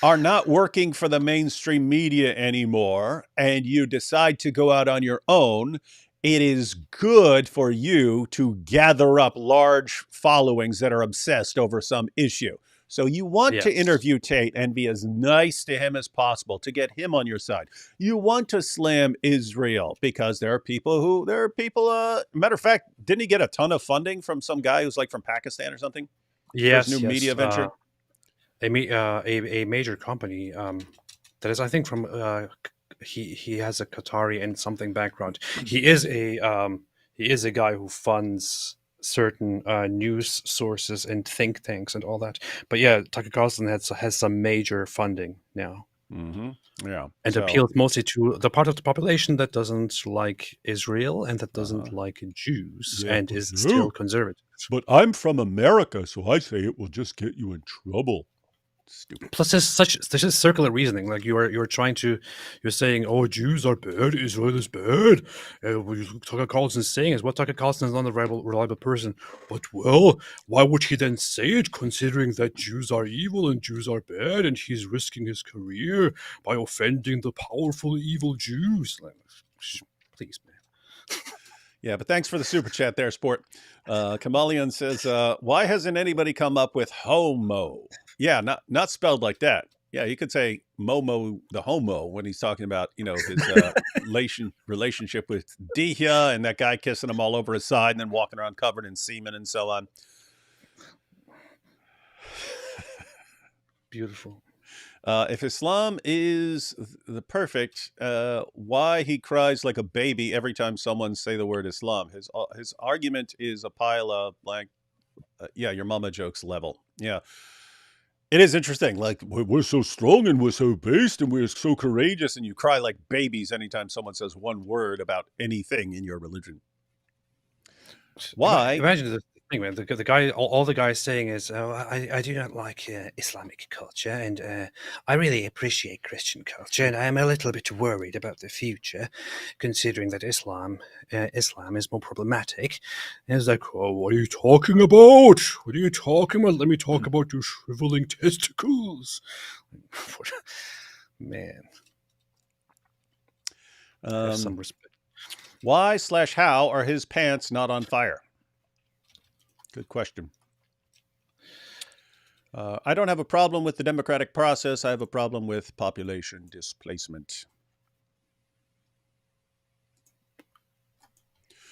are not working for the mainstream media anymore and you decide to go out on your own, it is good for you to gather up large followings that are obsessed over some issue. So you want to interview Tate and be as nice to him as possible to get him on your side. You want to slam Israel because there are people, matter of fact, didn't he get a ton of funding from some guy who's like from Pakistan or something? Yes. For his new media venture? A major company that is, I think, from he has a Qatari and something background. He is a guy who funds certain news sources and think tanks and all that. But yeah, Tucker Carlson has some major funding now. Mm-hmm. Yeah, and appeals mostly to the part of the population that doesn't like Israel and that doesn't like Jews and is still conservative. But I'm from America, so I say it will just get you in trouble. Stupid. Plus, there's just circular reasoning. Like you're saying, oh, Jews are bad, Israel is bad. What Tucker Carlson is saying is what Tucker Carlson is not a reliable person. But well, why would he then say it, considering that Jews are evil and Jews are bad, and he's risking his career by offending the powerful evil Jews? Like, please, man. Yeah, but thanks for the super chat there, Sport. Kamalian says, why hasn't anybody come up with homo? Yeah, not spelled like that. Yeah, you could say Momo the homo when he's talking about, his relationship with Dihya and that guy kissing him all over his side and then walking around covered in semen and so on. Beautiful. If Islam is the perfect, why he cries like a baby every time someone say the word Islam? His argument is a pile of your mama jokes level. Yeah. It is interesting. Like, we're so strong and we're so based and we're so courageous, and you cry like babies anytime someone says one word about anything in your religion. Why? Imagine the thing, man. The guy, all the guy's saying is, I do not like Islamic culture, and I really appreciate Christian culture, and I am a little bit worried about the future, considering that Islam is more problematic. And it's like, oh, what are you talking about? What are you talking about? Let me talk about your shriveling testicles. Man, have some respect. Why/how are his pants not on fire? Good question. I don't have a problem with the democratic process. I have a problem with population displacement.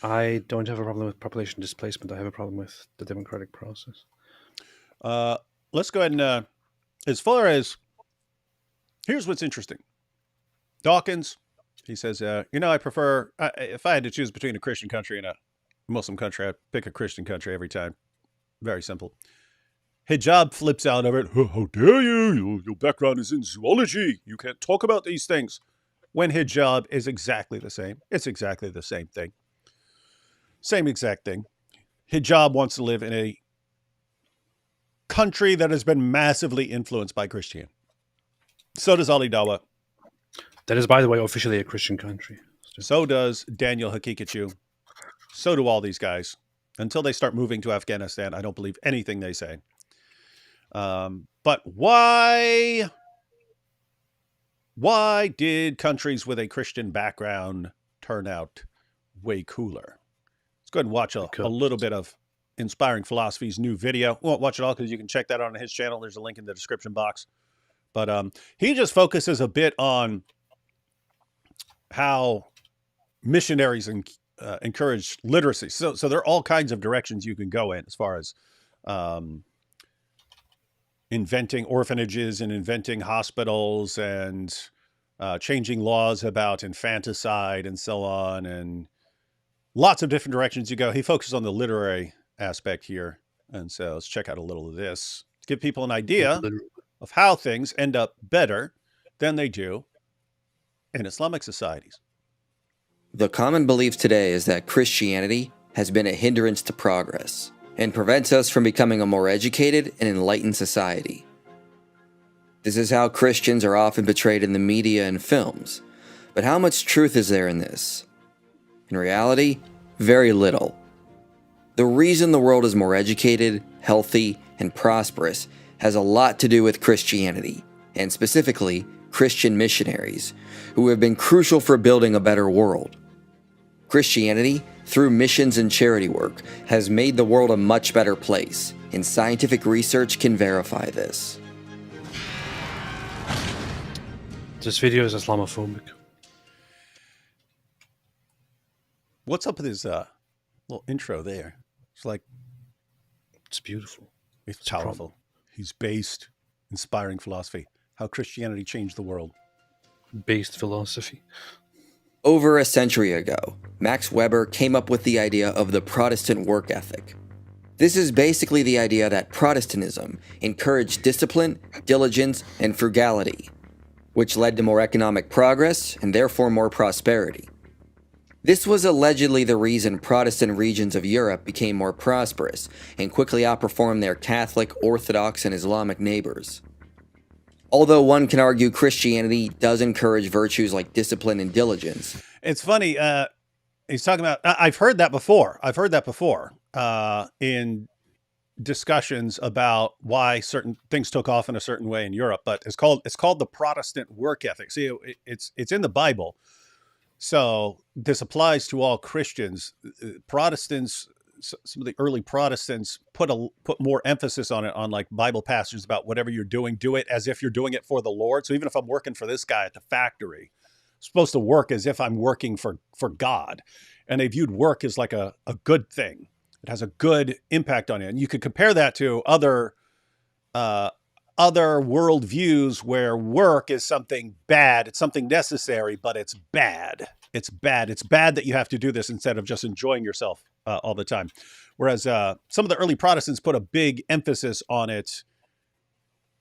I don't have a problem with population displacement. I have a problem with the democratic process. Let's go ahead and, as far as, here's what's interesting. Dawkins, he says, I prefer, if I had to choose between a Christian country and a Muslim country, I'd pick a Christian country every time. Very simple. Hijab flips out of it. How dare you? Your background is in zoology. You can't talk about these things. When hijab is exactly the same. It's exactly the same thing. Same exact thing. Hijab wants to live in a country that has been massively influenced by Christianity. So does Ali Dawa. That is, by the way, officially a Christian country. So does Daniel Hakikachu. So do all these guys. Until they start moving to Afghanistan, I don't believe anything they say. But why did countries with a Christian background turn out way cooler? Let's go ahead and watch a little bit of Inspiring Philosophy's new video. We won't watch it all because you can check that out on his channel. There's a link in the description box. But he just focuses a bit on how missionaries encourage literacy. So there are all kinds of directions you can go in as far as inventing orphanages and inventing hospitals and changing laws about infanticide and so on, and lots of different directions you go. He focuses on the literary aspect here. And so let's check out a little of this to give people an idea of how things end up better than they do in Islamic societies. The common belief today is that Christianity has been a hindrance to progress and prevents us from becoming a more educated and enlightened society. This is how Christians are often portrayed in the media and films, but how much truth is there in this? In reality, very little. The reason the world is more educated, healthy, and prosperous has a lot to do with Christianity, and specifically Christian missionaries, who have been crucial for building a better world. Christianity, through missions and charity work, has made the world a much better place, and scientific research can verify this. This video is Islamophobic. What's up with his little intro there? It's like, it's beautiful. It's powerful. He's based, Inspiring Philosophy, how Christianity changed the world. Based philosophy. Over a century ago, Max Weber came up with the idea of the Protestant work ethic. This is basically the idea that Protestantism encouraged discipline, diligence, and frugality, which led to more economic progress and therefore more prosperity. This was allegedly the reason Protestant regions of Europe became more prosperous and quickly outperformed their Catholic, Orthodox, and Islamic neighbors. Although one can argue Christianity does encourage virtues like discipline and diligence. It's funny. He's talking about, I've heard that before. In discussions about why certain things took off in a certain way in Europe, but it's called the Protestant work ethic. See, it's in the Bible. So this applies to all Christians. Protestants some of the early Protestants put more emphasis on it, on like Bible passages about whatever you're doing, do it as if you're doing it for the Lord. So even if I'm working for this guy at the factory, I'm supposed to work as if I'm working for God. And they viewed work as like a good thing. It has a good impact on you. And you could compare that to other worldviews where work is something bad. It's something necessary, but it's bad. It's bad. It's bad that you have to do this instead of just enjoying yourself all the time. Whereas some of the early Protestants put a big emphasis on it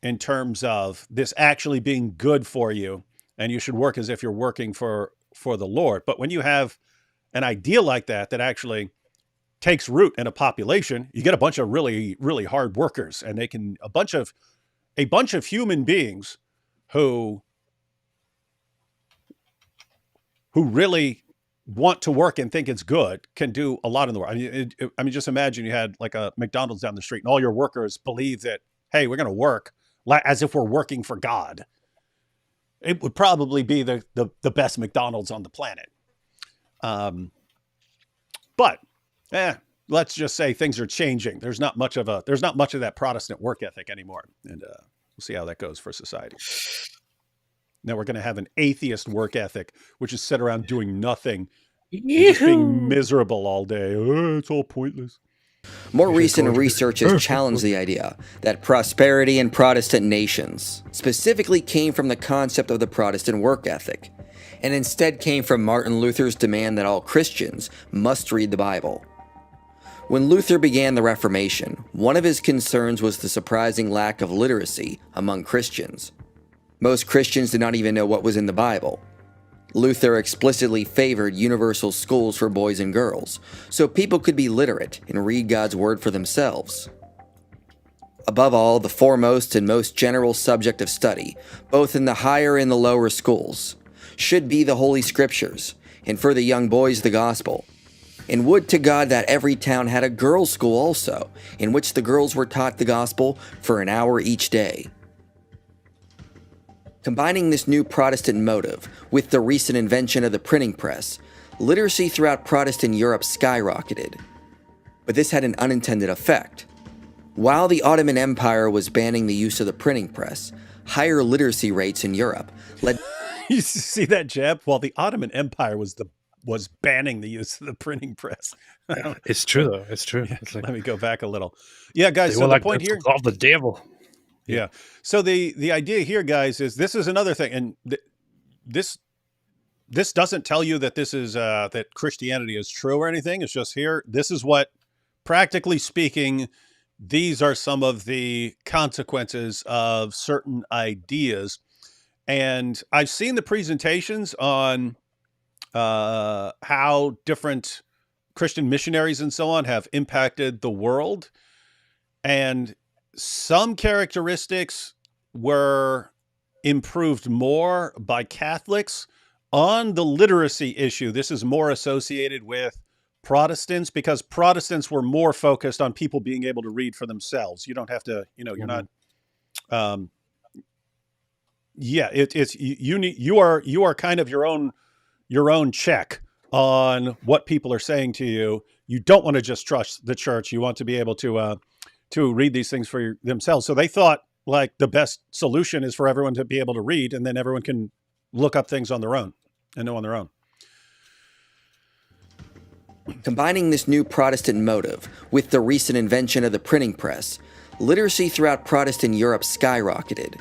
in terms of this actually being good for you, and you should work as if you're working for the Lord. But when you have an idea like that actually takes root in a population, you get a bunch of really, really hard workers, and they can a bunch of human beings who really want to work and think it's good can do a lot in the world. I mean, just imagine you had like a McDonald's down the street, and all your workers believe that, hey, we're going to work as if we're working for God. It would probably be the best McDonald's on the planet. But let's just say things are changing. There's not much of that Protestant work ethic anymore, and we'll see how that goes for society. Now we're going to have an atheist work ethic, which is sit around doing nothing, just being miserable all day. Oh, it's all pointless. More recent research has challenged the idea that prosperity in Protestant nations specifically came from the concept of the Protestant work ethic, and instead came from Martin Luther's demand that all Christians must read the Bible. When Luther began the Reformation, one of his concerns was the surprising lack of literacy among Christians. Most Christians did not even know what was in the Bible. Luther explicitly favored universal schools for boys and girls, so people could be literate and read God's word for themselves. Above all, the foremost and most general subject of study, both in the higher and the lower schools, should be the Holy Scriptures, and for the young boys the Gospel. And would to God that every town had a girls' school also, in which the girls were taught the Gospel for an hour each day. Combining this new Protestant motive with the recent invention of the printing press, literacy throughout Protestant Europe skyrocketed. But this had an unintended effect. While the Ottoman Empire was banning the use of the printing press, higher literacy rates in Europe led... You see that, Jeb? While the Ottoman Empire was banning the use of the printing press. It's true, though. It's true. Yeah, It's like, let me go back a little. Yeah, guys, they so were the like, point "That's here... of the devil." Yeah. So the idea here, guys, is this is another thing, and this doesn't tell you that this is that Christianity is true or anything. It's just here. This is what, practically speaking, these are some of the consequences of certain ideas. And I've seen the presentations on how different Christian missionaries and so on have impacted the world, and some characteristics were improved more by Catholics. On the literacy issue, this is more associated with Protestants, because Protestants were more focused on people being able to read for themselves. You don't have to, you're not, you are kind of your own check on what people are saying to you. You don't want to just trust the church. You want to be able to read these things for themselves. So they thought like the best solution is for everyone to be able to read, and then everyone can look up things on their own and know on their own. Combining this new Protestant motive with the recent invention of the printing press, literacy throughout Protestant Europe skyrocketed.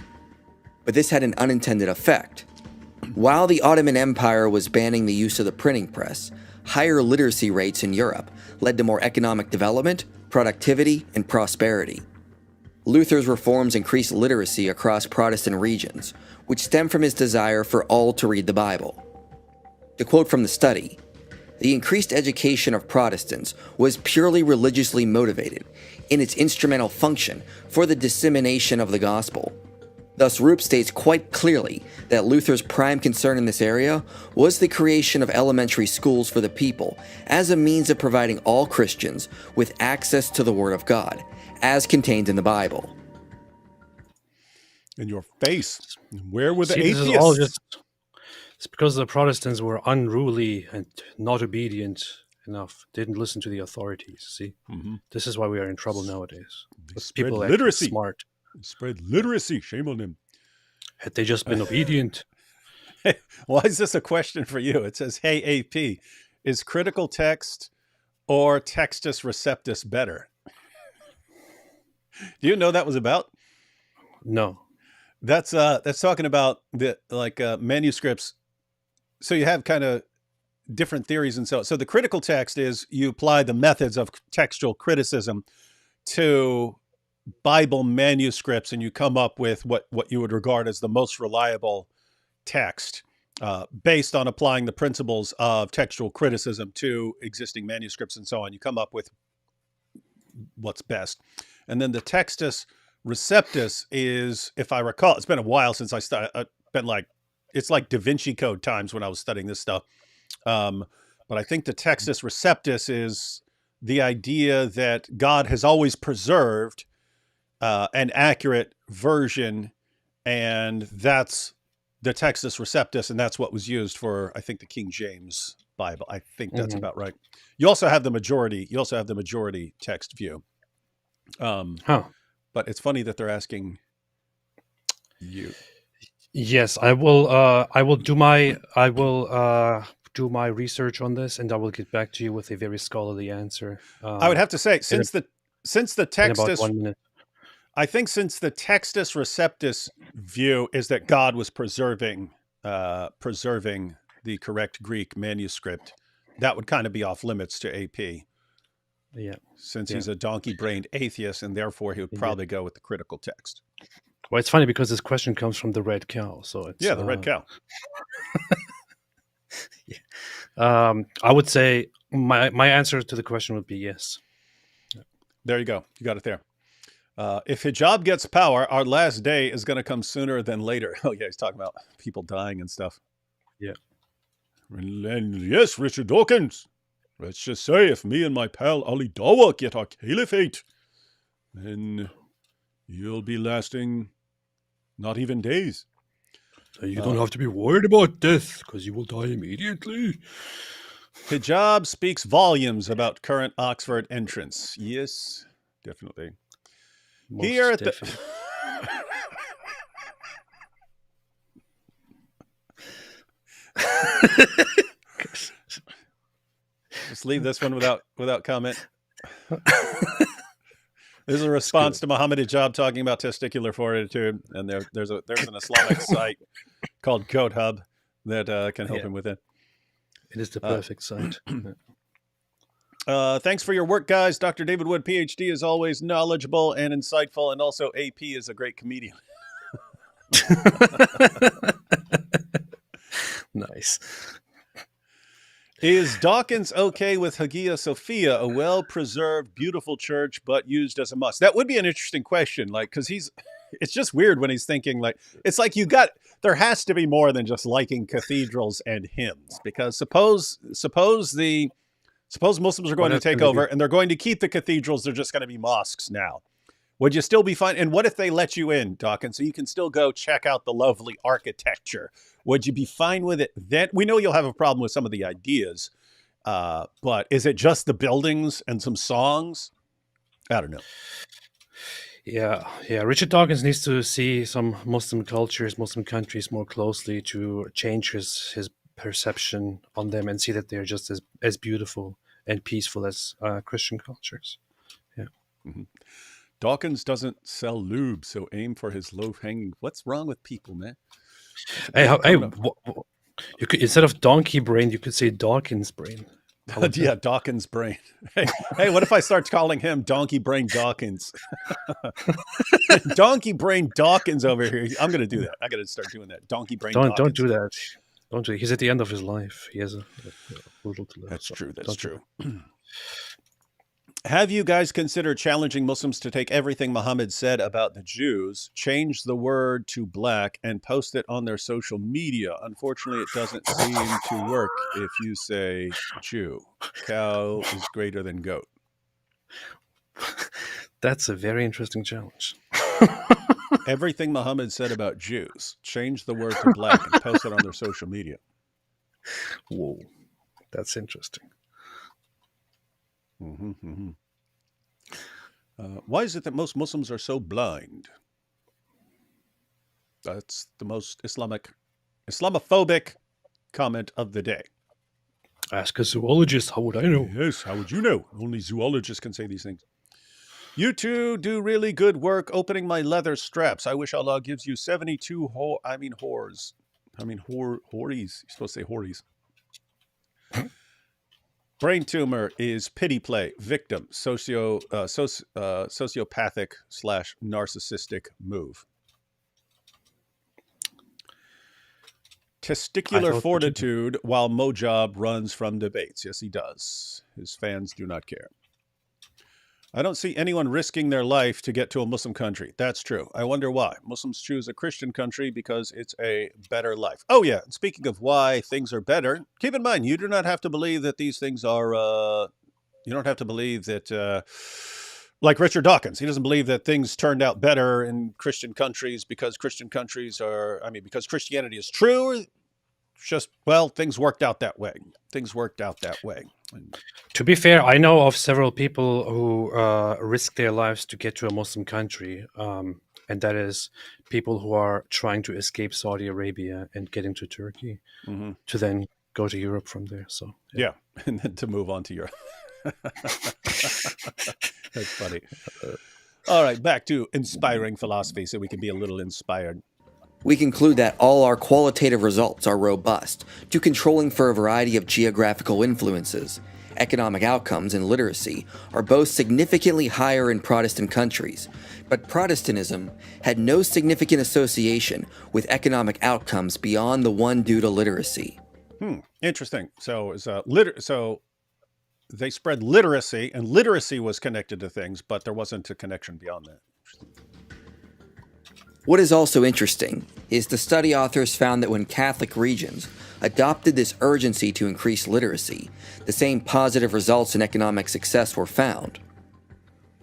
But this had an unintended effect. While the Ottoman Empire was banning the use of the printing press, higher literacy rates in Europe led to more economic development, productivity, and prosperity. Luther's reforms increased literacy across Protestant regions, which stemmed from his desire for all to read the Bible. To quote from the study, "The increased education of Protestants was purely religiously motivated in its instrumental function for the dissemination of the gospel." Thus, Roop states quite clearly that Luther's prime concern in this area was the creation of elementary schools for the people as a means of providing all Christians with access to the Word of God, as contained in the Bible. In your face. Where were the See, atheists? this is all just... It's because the Protestants were unruly and not obedient, enough. Didn't listen to the authorities. See, Mm-hmm. this is why we are in trouble nowadays. With Spread people literacy. actually smart. Spread literacy. Shame on them. Had they just been obedient. Why is this a question for you? It says, "Hey AP, is critical text or Textus Receptus better?" Do you know that was about? No. That's talking about the manuscripts. So you have kind of different theories and so the critical text is you apply the methods of textual criticism to Bible manuscripts and you come up with what you would regard as the most reliable text based on applying the principles of textual criticism to existing manuscripts and so on. You come up with what's best. And then the Textus Receptus is, if I recall, it's been a while since I started, it's like Da Vinci Code times when I was studying this stuff. But I think the Textus Receptus is the idea that God has always preserved an accurate version, and that's the Textus Receptus, and that's what was used for, I think, the King James Bible. I think that's about right. You also have the majority text view. But it's funny that they're asking you. Yes, I will do my research on this, and I will get back to you with a very scholarly answer. I would have to say, since the in about Textus, 1 minute. I think since the Textus Receptus view is that God was preserving the correct Greek manuscript, that would kind of be off limits to AP. Yeah. Since he's a donkey-brained atheist, and therefore he would probably go with the critical text. Well, it's funny because this question comes from the Red Cow, so it's the Red Cow. I would say my answer to the question would be yes. There you go. You got it there. If hijab gets power, our last day is going to come sooner than later. Oh yeah, he's talking about people dying and stuff. Yeah. And yes, Richard Dawkins. Let's just say if me and my pal Ali Dawa get our caliphate, then you'll be lasting not even days. You don't have to be worried about death because you will die immediately. Hijab speaks volumes about current Oxford entrance. Yes, definitely. Most Here at definitely. Just leave this one without comment. There's a response to Muhammad Hijab talking about testicular fortitude, and there's an Islamic site called Goat Hub that can help him with it. It is the perfect site. Thanks for your work, guys. Dr. David Wood, PhD, is always knowledgeable and insightful, and also AP is a great comedian. Nice. Is Dawkins okay with Hagia Sophia, a well-preserved, beautiful church, but used as a must? That would be an interesting question, because it's just weird when he's thinking, it's like there has to be more than just liking cathedrals and hymns, because suppose Muslims are going to take over and they're going to keep the cathedrals, they're just going to be mosques now. Would you still be fine? And what if they let you in, Dawkins, so you can still go check out the lovely architecture? Would you be fine with it then? We know you'll have a problem with some of the ideas, but is it just the buildings and some songs? I don't know. Yeah. Richard Dawkins needs to see some Muslim cultures, Muslim countries more closely to change his perception on them and see that they're just as beautiful and peaceful as Christian cultures. Yeah. Mm-hmm. Dawkins doesn't sell lube, so aim for his low-hanging. What's wrong with people, man? Hey, you could, instead of donkey brain, you could say Dawkins brain. Yeah, Dawkins brain. Hey, what if I start calling him Donkey Brain Dawkins? Donkey Brain Dawkins over here. I'm going to do that. I got to start doing that. Donkey Brain Dawkins. Don't do that. Don't do it. He's at the end of his life. He has a little to live. That's true. That's true. Have you guys considered challenging Muslims to take everything Muhammad said about the Jews, change the word to black, and post it on their social media? Unfortunately, it doesn't seem to work if you say Jew. Cow is greater than goat. That's a very interesting challenge. Everything Muhammad said about Jews, change the word to black and post it on their social media. Whoa, that's interesting. Mm-hmm, mm-hmm. Why is it that most Muslims are so blind? That's the most Islamophobic comment of the day. Ask a zoologist. How would I know? Yes, how would you know? Only zoologists can say these things. You two do really good work opening my leather straps. I wish Allah gives you 72 whores. Whores. You're supposed to say whories. Brain tumor is pity play, victim, sociopathic / narcissistic move. Testicular fortitude while Mojab runs from debates. Yes, he does. His fans do not care. I don't see anyone risking their life to get to a Muslim country. That's true. I wonder why. Muslims choose a Christian country because it's a better life. Oh, yeah. And speaking of why things are better, keep in mind, you do not have to believe that these things are, you don't have to believe that, like Richard Dawkins, he doesn't believe that things turned out better in Christian countries because because Christianity is true. It's just, well, things worked out that way. To be fair, I know of several people who risk their lives to get to a Muslim country, and that is people who are trying to escape Saudi Arabia and get into Turkey to then go to Europe from there. So yeah. And then to move on to Europe. That's funny. All right, back to inspiring philosophy so we can be a little inspired. We conclude that all our qualitative results are robust to controlling for a variety of geographical influences. Economic outcomes and literacy are both significantly higher in Protestant countries, but Protestantism had no significant association with economic outcomes beyond the one due to literacy. Interesting. So so they spread literacy, and literacy was connected to things, but there wasn't a connection beyond that. What is also interesting is the study authors found that when Catholic regions adopted this urgency to increase literacy, the same positive results in economic success were found.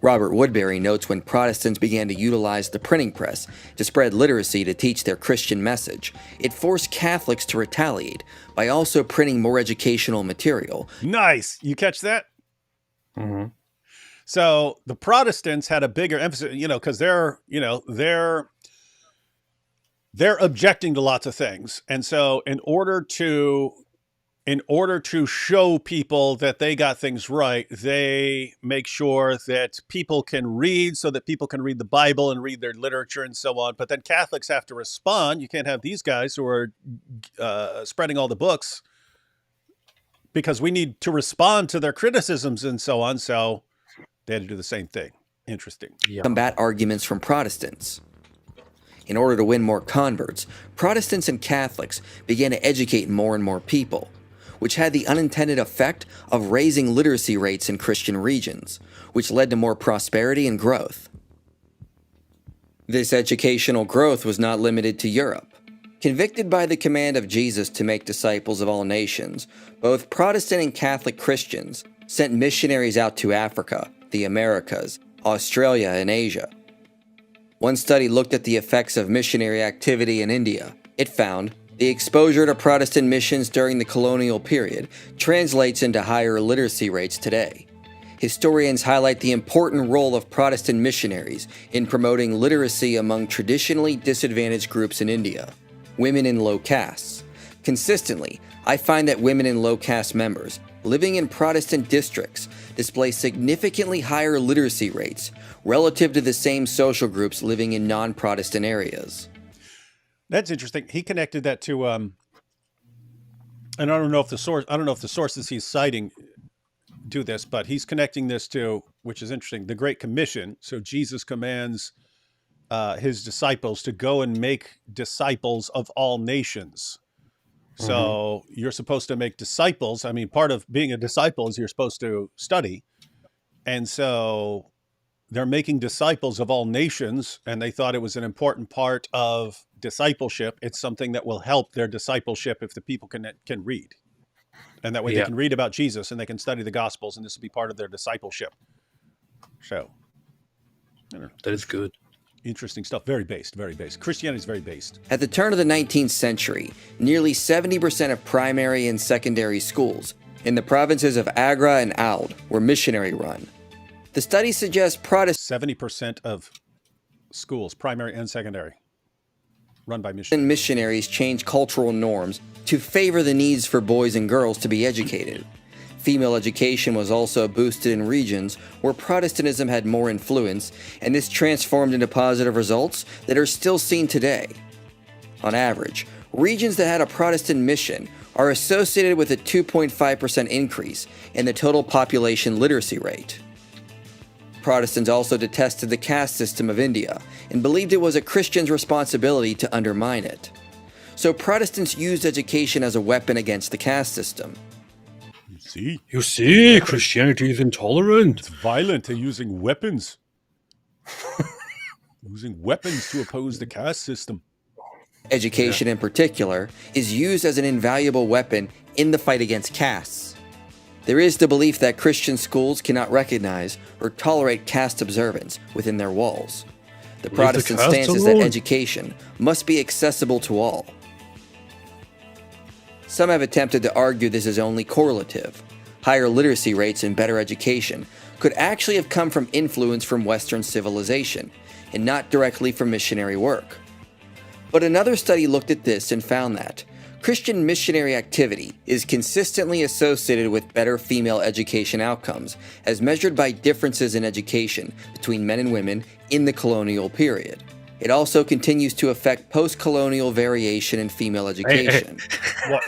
Robert Woodbury notes when Protestants began to utilize the printing press to spread literacy to teach their Christian message, it forced Catholics to retaliate by also printing more educational material. Nice! You catch that? Mm-hmm. So the Protestants had a bigger emphasis, because they're objecting to lots of things. And so in order to show people that they got things right, they make sure that people can read so that people can read the Bible and read their literature and so on. But then Catholics have to respond. You can't have these guys who are spreading all the books because we need to respond to their criticisms and so on. So they had to do the same thing. Interesting. Yeah. Combat arguments from Protestants. In order to win more converts, Protestants and Catholics began to educate more and more people, which had the unintended effect of raising literacy rates in Christian regions, which led to more prosperity and growth. This educational growth was not limited to Europe. Convicted by the command of Jesus to make disciples of all nations, both Protestant and Catholic Christians sent missionaries out to Africa, the Americas, Australia, and Asia. One study looked at the effects of missionary activity in India. It found the exposure to Protestant missions during the colonial period translates into higher literacy rates today. Historians highlight the important role of Protestant missionaries in promoting literacy among traditionally disadvantaged groups in India, women in low castes. Consistently, I find that women in low caste members living in Protestant districts display significantly higher literacy rates relative to the same social groups living in non-Protestant areas. That's interesting. He connected that to, and I don't know if the sources he's citing do this, but he's connecting this to, which is interesting, the Great Commission. So Jesus commands his disciples to go and make disciples of all nations. So you're supposed to make disciples. I mean, part of being a disciple is you're supposed to study. And so they're making disciples of all nations, and they thought it was an important part of discipleship. It's something that will help their discipleship if the people can read. And that way they can read about Jesus and they can study the Gospels, and this will be part of their discipleship. So, that is good. Interesting stuff. Very based, very based. Christianity is very based. At the turn of the 19th century, nearly 70% of primary and secondary schools in the provinces of Agra and Oud were missionary-run. The study suggests Protestant 70% of schools, primary and secondary, run by missionaries. missionaries changed cultural norms to favor the needs for boys and girls to be educated. Female education was also boosted in regions where Protestantism had more influence, and this transformed into positive results that are still seen today. On average, regions that had a Protestant mission are associated with a 2.5% increase in the total population literacy rate. Protestants also detested the caste system of India and believed it was a Christian's responsibility to undermine it. So Protestants used education as a weapon against the caste system. You see, Christianity is intolerant. It's violent. They're using weapons. Using weapons to oppose the caste system. Education in particular is used as an invaluable weapon in the fight against castes. There is the belief that Christian schools cannot recognize or tolerate caste observance within their walls. The Protestant stance is that education must be accessible to all. Some have attempted to argue this is only correlative. Higher literacy rates and better education could actually have come from influence from Western civilization and not directly from missionary work. But another study looked at this and found that Christian missionary activity is consistently associated with better female education outcomes, as measured by differences in education between men and women in the colonial period. It also continues to affect post-colonial variation in female education. What?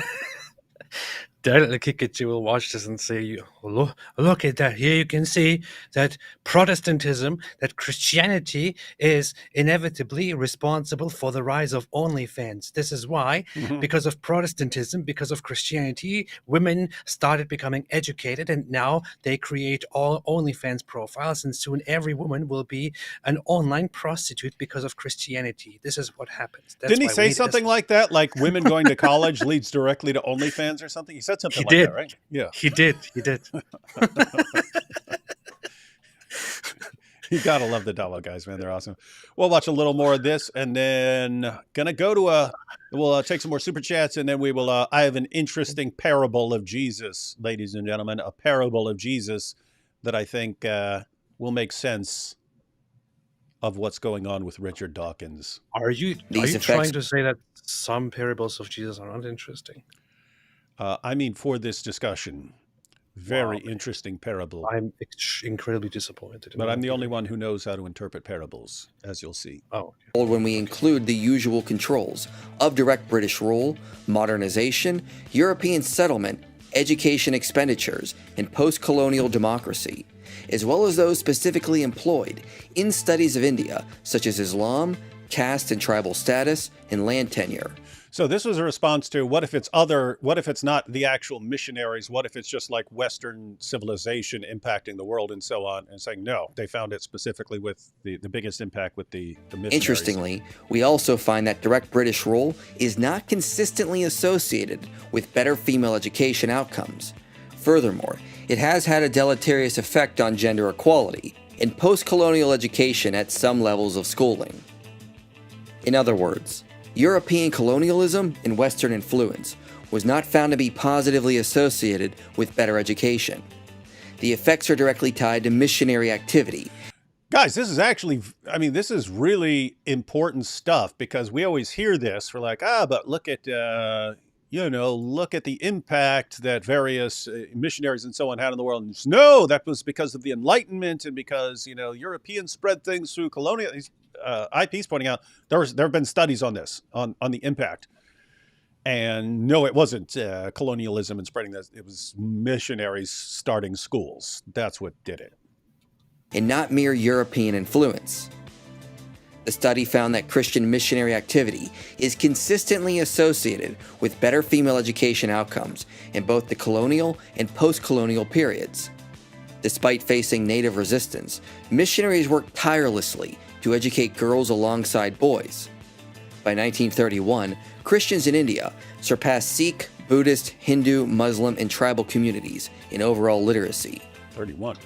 Dad, the Kikachi will watch this and say, look at that. Here you can see that Protestantism, that Christianity is inevitably responsible for the rise of OnlyFans. This is why, because of Protestantism, because of Christianity, women started becoming educated, and now they create all OnlyFans profiles, and soon every woman will be an online prostitute because of Christianity. This is what happens. Didn't he say something like that? Like women going to college leads directly to OnlyFans or something? He said something like that, right? Yeah. He did. You gotta love the Dalo guys, man. They're awesome. We'll watch a little more of this, and then gonna go to we'll take some more super chats, and then we will. I have an interesting parable of Jesus, ladies and gentlemen, a parable of Jesus that I think will make sense of what's going on with Richard Dawkins. Are you trying to say that some parables of Jesus are not interesting? I mean, for this discussion, very interesting parable. I'm incredibly disappointed. But I'm the only one who knows how to interpret parables, as you'll see. Oh. When we include the usual controls of direct British rule, modernization, European settlement, education expenditures, and post-colonial democracy, as well as those specifically employed in studies of India, such as Islam, caste and tribal status, and land tenure. So this was a response to what if it's not the actual missionaries? What if it's just like Western civilization impacting the world and so on, and saying, no, they found it specifically with the biggest impact with the missionaries. Interestingly, we also find that direct British rule is not consistently associated with better female education outcomes. Furthermore, it has had a deleterious effect on gender equality in post-colonial education at some levels of schooling. In other words, European colonialism and Western influence was not found to be positively associated with better education. The effects are directly tied to missionary activity. Guys, this is actually, this is really important stuff, because we always hear this. We're like, but look at, look at the impact that various missionaries and so on had in the world. And no, that was because of the Enlightenment and because, Europeans spread things through colonial. IP's pointing out there have been studies on this, on the impact. And no, it wasn't colonialism and spreading this. It was missionaries starting schools. That's what did it. And not mere European influence. The study found that Christian missionary activity is consistently associated with better female education outcomes in both the colonial and post-colonial periods. Despite facing native resistance, missionaries worked tirelessly to educate girls alongside boys. By 1931, Christians in India surpassed Sikh, Buddhist, Hindu, Muslim, and tribal communities in overall literacy. 31.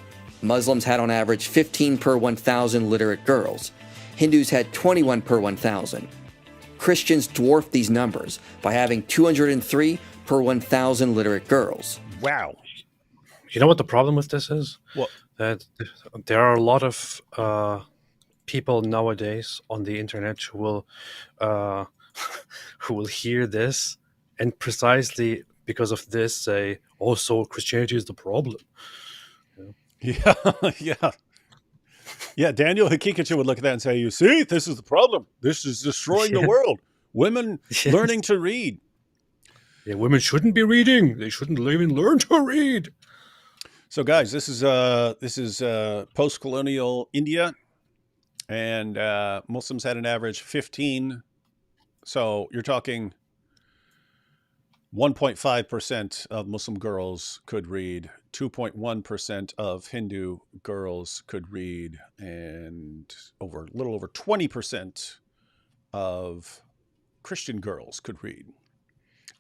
Muslims had on average 15 per 1,000 literate girls. Hindus had 21 per 1,000. Christians dwarfed these numbers by having 203 per 1,000 literate girls. Wow. You know what the problem with this is? What? That there are a lot of people nowadays on the internet who will who will hear this and precisely because of this say, "Oh, so Christianity is the problem." Yeah, yeah. Yeah, Daniel Hakikachu would look at that and say, "You see, this is the problem. This is destroying the Yeah. world. Women Yes. learning to read." Yeah, women shouldn't be reading. They shouldn't even learn to read. So, guys, this is post-colonial India, and Muslims had an average 15. So you're talking 1.5% of Muslim girls could read, 2.1% of Hindu girls could read, and a little over 20% of Christian girls could read.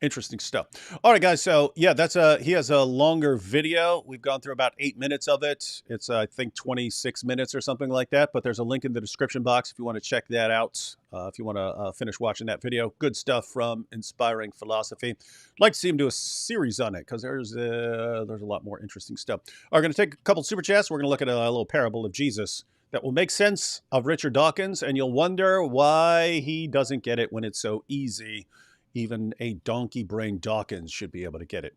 Interesting stuff. All right, guys. So yeah, he has a longer video. We've gone through about 8 minutes of it. It's I think 26 minutes or something like that. But there's a link in the description box if you want to check that out. If you want to finish watching that video, good stuff from Inspiring Philosophy. I'd like to see him do a series on it because there's a lot more interesting stuff. We're going to take a couple super chats. We're going to look at a little parable of Jesus that will make sense of Richard Dawkins, and you'll wonder why he doesn't get it when it's so easy. Even a donkey-brained Dawkins should be able to get it.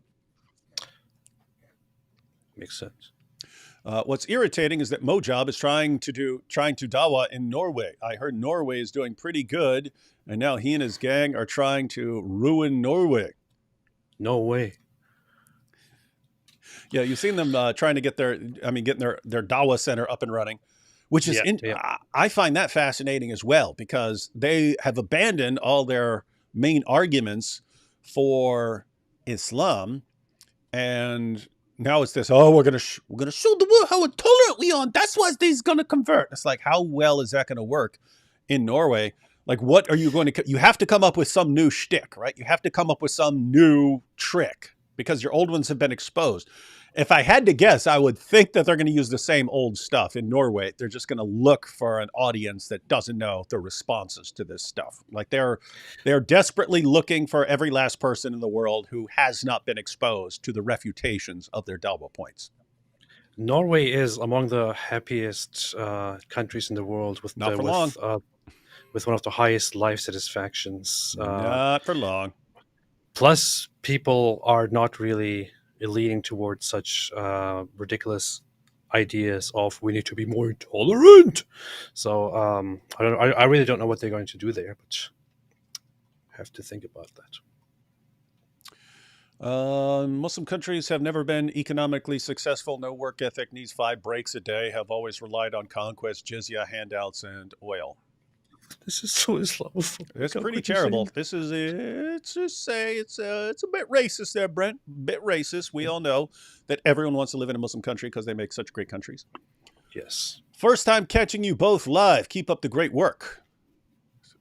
Makes sense. What's irritating is that Mojab is trying to dawah in Norway. I heard Norway is doing pretty good, and now he and his gang are trying to ruin Norway. No way. Yeah, you've seen them trying to get getting their dawah center up and running, which is I find that fascinating as well because they have abandoned all their main arguments for Islam, and now it's this. Oh, we're gonna show the world how intolerant we are. That's why these gonna convert. It's like, how well is that going to work in Norway? Like, what are you going to? You have to come up with some new shtick, right? You have to come up with some new trick because your old ones have been exposed. If I had to guess, I would think that they're going to use the same old stuff in Norway. They're just going to look for an audience that doesn't know the responses to this stuff. Like they're desperately looking for every last person in the world who has not been exposed to the refutations of their dawah points. Norway is among the happiest countries in the world with Not for long. With one of the highest life satisfactions. Not for long. Plus, people are not really leaning towards such ridiculous ideas of we need to be more intolerant. So I really don't know what they're going to do there, but I have to think about that. Muslim countries have never been economically successful. No work ethic, needs 5 breaks a day, have always relied on conquest, jizya, handouts, and oil. This is so Islamophobic. It's pretty terrible. This is it's a bit racist there, Brent. A bit racist. We all know that everyone wants to live in a Muslim country because they make such great countries. Yes. First time catching you both live. Keep up the great work.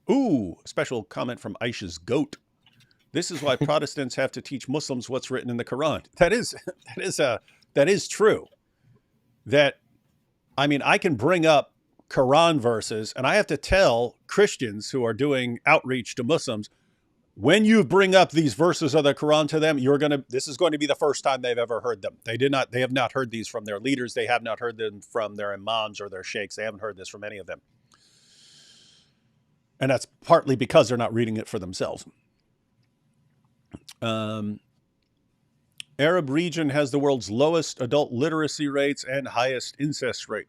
Ooh, a special comment from Aisha's goat. This is why Protestants have to teach Muslims what's written in the Quran. That is true. I can bring up Quran verses, and I have to tell Christians who are doing outreach to Muslims, when you bring up these verses of the Quran to them, this is going to be the first time they've ever heard them. They have not heard these from their leaders. They have not heard them from their imams or their sheikhs. They haven't heard this from any of them. And that's partly because they're not reading it for themselves. Arab region has the world's lowest adult literacy rates and highest incest rate.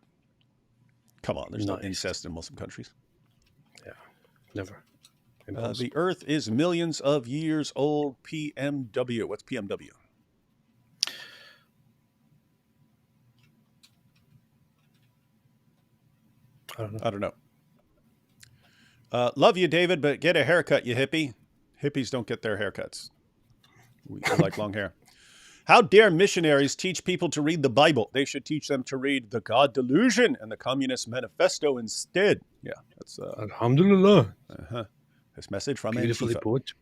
Come on, there's no incest in Muslim countries. Yeah, never. The Earth is millions of years old. PMW. What's PMW? I don't know. Love you, David, but get a haircut, you hippie. Hippies don't get their haircuts. We like long hair. How dare missionaries teach people to read the Bible? They should teach them to read The God Delusion and the Communist Manifesto instead. Yeah, that's Alhamdulillah. This message from Beautifully put.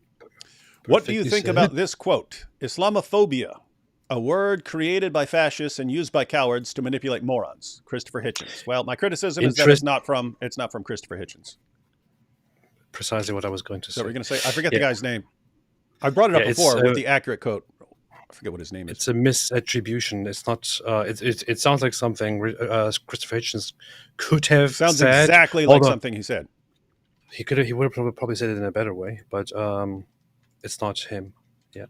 What do you think about this quote? Islamophobia, a word created by fascists and used by cowards to manipulate morons. Christopher Hitchens. Well, my criticism is that it's not from Christopher Hitchens. Precisely what I was going to say. So we're going to say, I forget the guy's name. I brought it up before with the accurate quote. I forget what his name is. It's a misattribution. It's not. It sounds like something Christopher Hitchens could have Sounds said. exactly like although something he said. He would have probably said it in a better way, but it's not him. Yeah.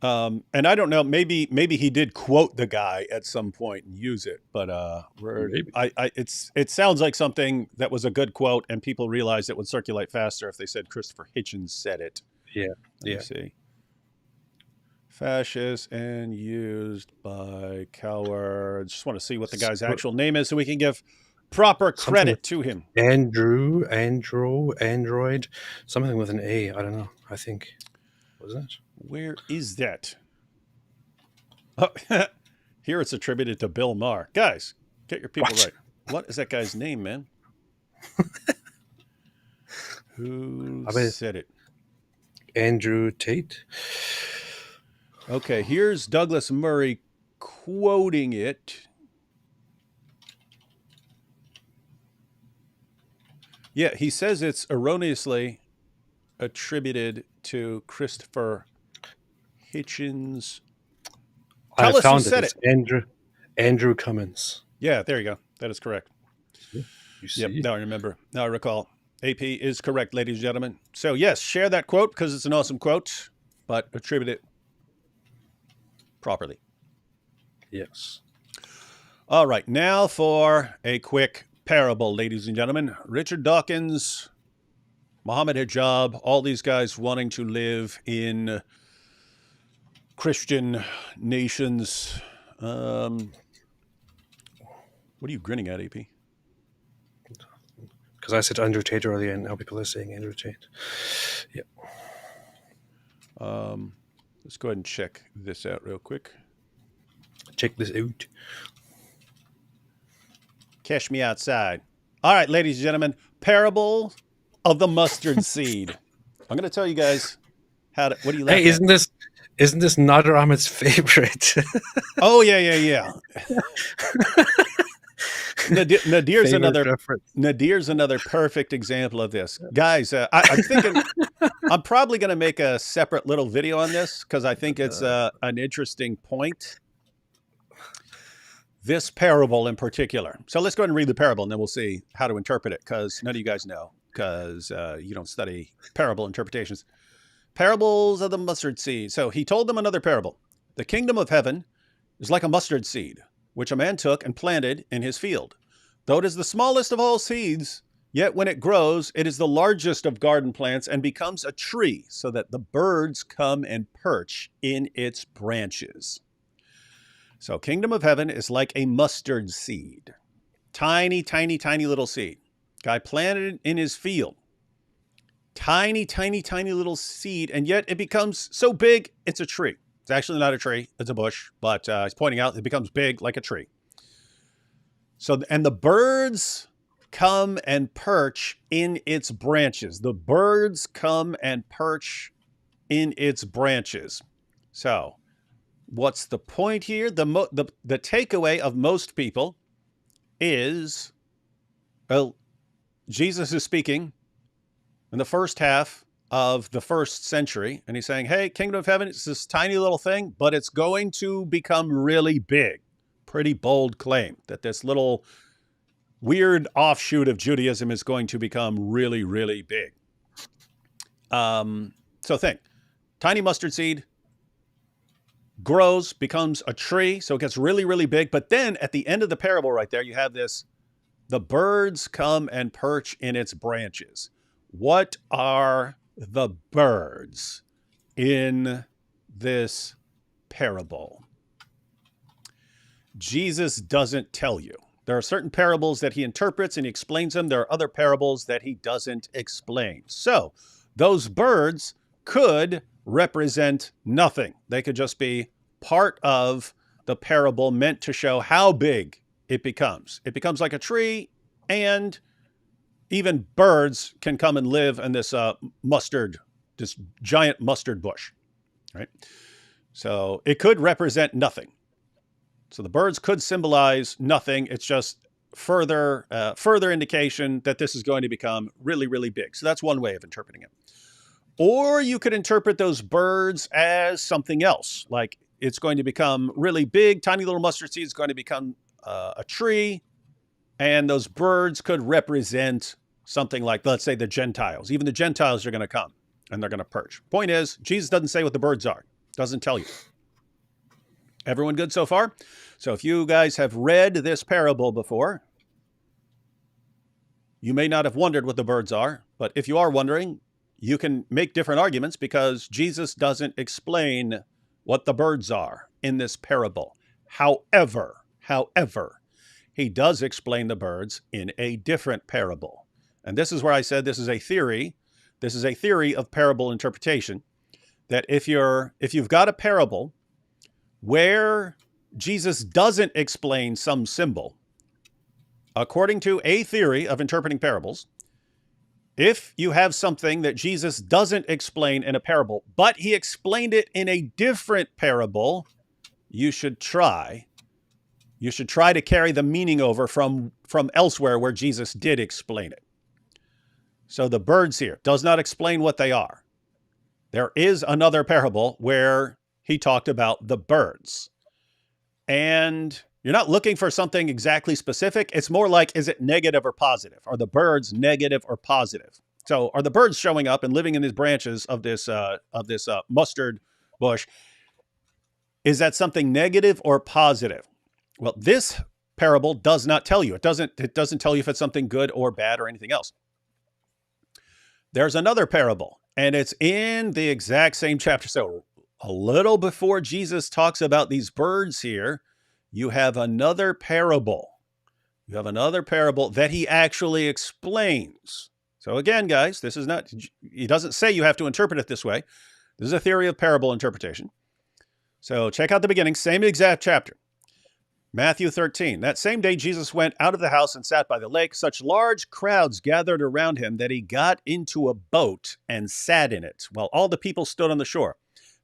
And I don't know. Maybe he did quote the guy at some point and use it, but Maybe. it sounds like something that was a good quote, and people realized it would circulate faster if they said Christopher Hitchens said it. Yeah. Let me see. Fascist and used by cowards. Just want to see what the guy's actual name is so we can give proper credit to him. Android, something with an A. I don't know. I think. Wasn't it? Where is that? Oh, here it's attributed to Bill Maher. Guys, get your people right. What is that guy's name, man? Who said it? Andrew Tate. Okay, here's Douglas Murray quoting it. Yeah, he says it's erroneously attributed to Christopher Hitchens. Tell us who said it. It's Andrew Cummins. Yeah, there you go. That is correct. You see? Yep, now I remember. Now I recall. AP is correct, ladies and gentlemen. So yes, share that quote because it's an awesome quote, but attribute it properly. Yes. All right, now for a quick parable, ladies and gentlemen. Richard Dawkins, Muhammad Hijab, all these guys wanting to live in Christian nations. What are you grinning at, AP? Because I said Andrew Tate earlier, and now people are saying Andrew Tate. Yeah. Let's go ahead and check this out real quick. Check this out. Cash me outside. All right, ladies and gentlemen, parable of the mustard seed. I'm going to tell you guys how to. What do you like? Hey, isn't this Nader Ahmed's favorite? Oh yeah. Nadir's another perfect example of this, guys. I'm thinking I'm probably going to make a separate little video on this because I think it's an interesting point. This parable in particular. So let's go ahead and read the parable, and then we'll see how to interpret it because none of you guys know because you don't study parable interpretations. Parables of the mustard seed. So he told them another parable. The kingdom of heaven is like a mustard seed, which a man took and planted in his field. Though it is the smallest of all seeds, yet when it grows, it is the largest of garden plants and becomes a tree, so that the birds come and perch in its branches. So kingdom of heaven is like a mustard seed. Tiny, tiny, tiny little seed. Guy planted it in his field. Tiny, tiny, tiny little seed, and yet it becomes so big, it's a tree. It's actually not a tree, it's a bush, but he's pointing out it becomes big like a tree. So, and the birds come and perch in its branches. The birds come and perch in its branches. So, what's the point here? The takeaway of most people is, well, Jesus is speaking in the first half of the first century, and he's saying, hey, kingdom of heaven, it's this tiny little thing, but it's going to become really big. Pretty bold claim that this little weird offshoot of Judaism is going to become really, really big. So think, tiny mustard seed grows, becomes a tree, so it gets really, really big. But then at the end of the parable right there, you have this, the birds come and perch in its branches. What are the birds in this parable? Jesus doesn't tell you. There are certain parables that he interprets and he explains them. There are other parables that he doesn't explain. So those birds could represent nothing. They could just be part of the parable meant to show how big it becomes. It becomes like a tree, and even birds can come and live in this this giant mustard bush, right? So it could represent nothing. So the birds could symbolize nothing. It's just further indication that this is going to become really, really big. So that's one way of interpreting it. Or you could interpret those birds as something else, like it's going to become really big, tiny little mustard seed is going to become a tree, and those birds could represent something like, let's say, the Gentiles. Even the Gentiles are going to come, and they're going to perch. Point is, Jesus doesn't say what the birds are. Doesn't tell you. Everyone good so far? So if you guys have read this parable before, you may not have wondered what the birds are, but if you are wondering, you can make different arguments because Jesus doesn't explain what the birds are in this parable. However, he does explain the birds in a different parable. And this is where I said this is a theory. This is a theory of parable interpretation, that if you've got a parable where Jesus doesn't explain some symbol, according to a theory of interpreting parables, if you have something that Jesus doesn't explain in a parable, but he explained it in a different parable, you should try to carry the meaning over from elsewhere where Jesus did explain it. So the birds here does not explain what they are. There is another parable where he talked about the birds. And you're not looking for something exactly specific. It's more like, is it negative or positive? Are the birds negative or positive? So are the birds showing up and living in these branches of this mustard bush? Is that something negative or positive? Well, this parable does not tell you. It doesn't tell you if it's something good or bad or anything else. There's another parable, and it's in the exact same chapter. So a little before Jesus talks about these birds here, you have another parable. You have another parable that he actually explains. So again, guys, this is not, he doesn't say you have to interpret it this way. This is a theory of parable interpretation. So check out the beginning, same exact chapter. Matthew 13. That same day, Jesus went out of the house and sat by the lake. Such large crowds gathered around him that he got into a boat and sat in it, while all the people stood on the shore.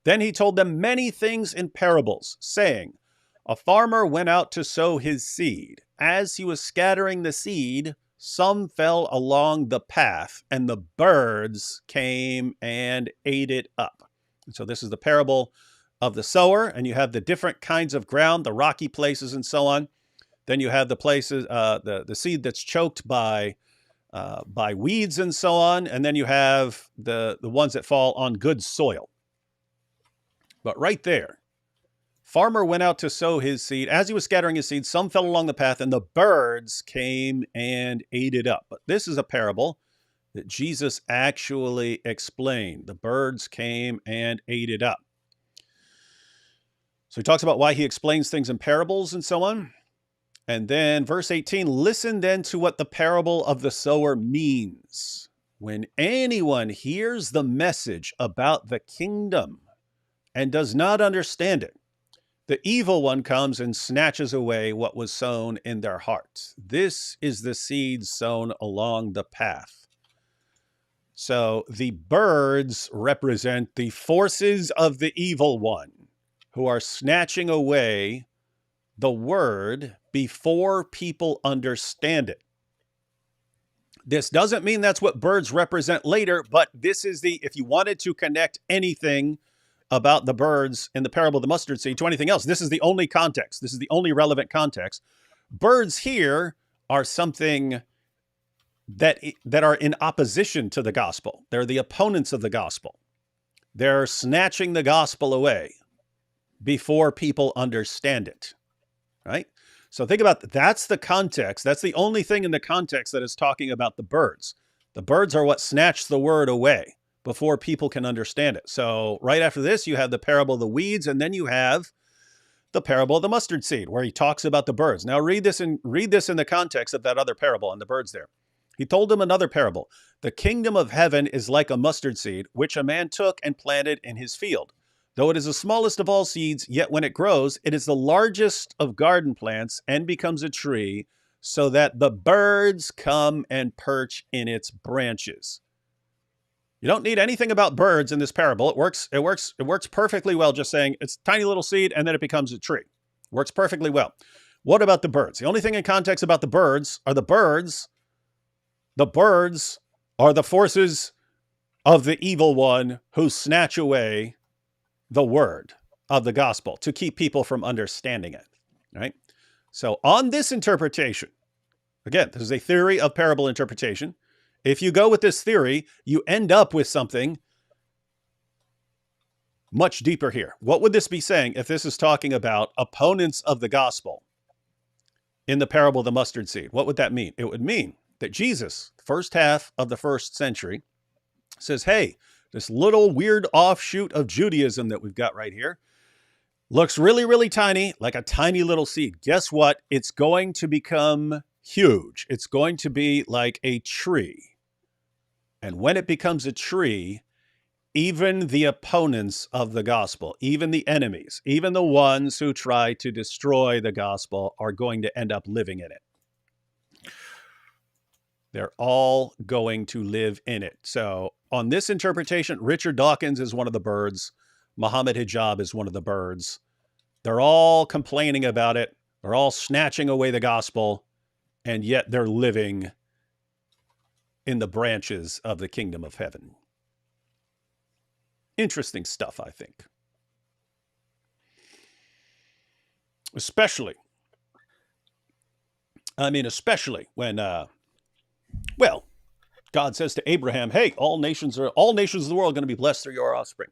Then he told them many things in parables, saying, a farmer went out to sow his seed. As he was scattering the seed, some fell along the path, and the birds came and ate it up. And so this is the parable of the sower, and you have the different kinds of ground, the rocky places and so on. Then you have the places, the seed that's choked by weeds and so on. And then you have the ones that fall on good soil. But right there, farmer went out to sow his seed. As he was scattering his seed, some fell along the path, and the birds came and ate it up. But this is a parable that Jesus actually explained. The birds came and ate it up. So he talks about why he explains things in parables and so on. And then verse 18, listen then to what the parable of the sower means. When anyone hears the message about the kingdom and does not understand it, the evil one comes and snatches away what was sown in their hearts. This is the seed sown along the path. So the birds represent the forces of the evil one who are snatching away the word before people understand it. This doesn't mean that's what birds represent later, but this is if you wanted to connect anything about the birds in the parable of the mustard seed to anything else, this is the only context. This is the only relevant context. Birds here are something that are in opposition to the gospel. They're the opponents of the gospel. They're snatching the gospel away before people understand it, right? So think about that. That's the context. That's the only thing in the context that is talking about the birds. The birds are what snatch the word away before people can understand it. So right after this, you have the parable of the weeds, and then you have the parable of the mustard seed, where he talks about the birds. Now read this in the context of that other parable and the birds there. He told them another parable. The kingdom of heaven is like a mustard seed, which a man took and planted in his field. Though it is the smallest of all seeds, yet when it grows, it is the largest of garden plants and becomes a tree, so that the birds come and perch in its branches. You don't need anything about birds in this parable. It works perfectly well just saying it's a tiny little seed and then it becomes a tree. Works perfectly well. What about the birds? The only thing in context about the birds are the birds. The birds are the forces of the evil one who snatch away the word of the gospel to keep people from understanding it, right? So on this interpretation, again, this is a theory of parable interpretation. If you go with this theory, you end up with something much deeper here. What would this be saying if this is talking about opponents of the gospel in the parable of the mustard seed? What would that mean? It would mean that Jesus, the first half of the first century, says, hey, this little weird offshoot of Judaism that we've got right here looks really, really tiny, like a tiny little seed. Guess what? It's going to become huge. It's going to be like a tree. And when it becomes a tree, even the opponents of the gospel, even the enemies, even the ones who try to destroy the gospel are going to end up living in it. They're all going to live in it. So on this interpretation, Richard Dawkins is one of the birds. Muhammad Hijab is one of the birds. They're all complaining about it. They're all snatching away the gospel, and yet they're living in the branches of the kingdom of heaven. Interesting stuff, I think. Especially when, well, God says to Abraham, hey, all nations of the world are going to be blessed through your offspring.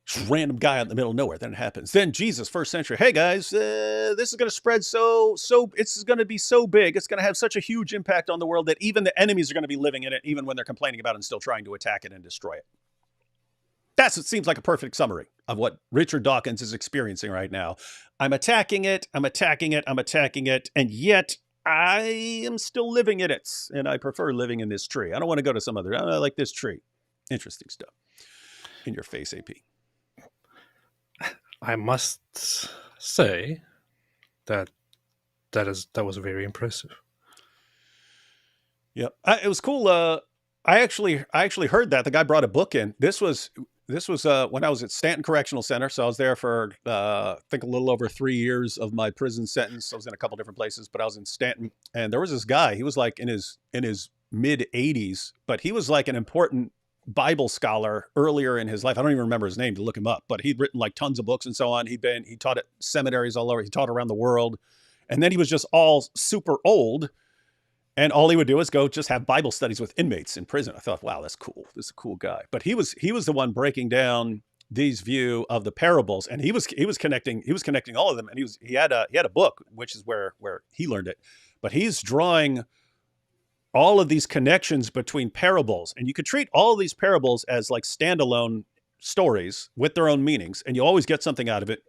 Just random guy out in the middle of nowhere. Then it happens. Then Jesus, first century, hey guys, this is going to spread so it's going to be so big. It's going to have such a huge impact on the world that even the enemies are going to be living in it, even when they're complaining about it and still trying to attack it and destroy it. It seems like a perfect summary of what Richard Dawkins is experiencing right now. I'm attacking it, and yet I am still living in it, and I prefer living in this tree. I don't want to go to some other, I like this tree. Interesting stuff. In your face, AP. I must say that was very impressive. Yeah, it was cool. I actually heard that the guy brought a book in. This was when I was at Stanton Correctional Center. So I was there for I think a little over 3 years of my prison sentence. I was in a couple different places, but I was in Stanton, and there was this guy. He was like in his mid 80s, but he was like an important Bible scholar earlier in his life. I don't even remember his name to look him up, but he'd written like tons of books and so on. He taught at seminaries all over. He taught around the world, and then he was just all super old. And all he would do is go just have Bible studies with inmates in prison. I thought, wow, that's cool. This is a cool guy. But he was the one breaking down these view of the parables, and he was connecting all of them. And he had a book, which is where he learned it. But he's drawing all of these connections between parables, and you could treat all of these parables as like standalone stories with their own meanings, and you always get something out of it.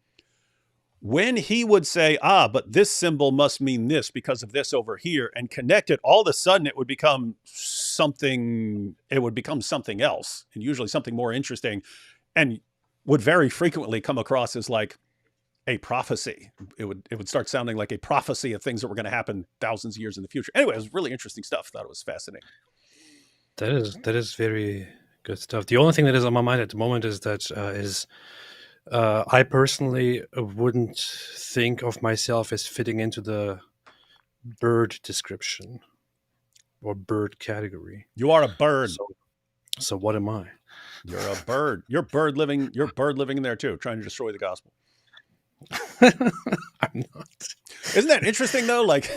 When he would say, but this symbol must mean this because of this over here, and connect it, all of a sudden it would become something else, and usually something more interesting, and would very frequently come across as like a prophecy. It would start sounding like a prophecy of things that were going to happen thousands of years in the future. Anyway, it was really interesting stuff. Thought it was fascinating. That is very good stuff. The only thing that is on my mind at the moment is that I personally wouldn't think of myself as fitting into the bird description or bird category. You are a bird. So what am I? You're a bird. You're bird living in there too, trying to destroy the gospel. I'm not. Isn't that interesting though? Like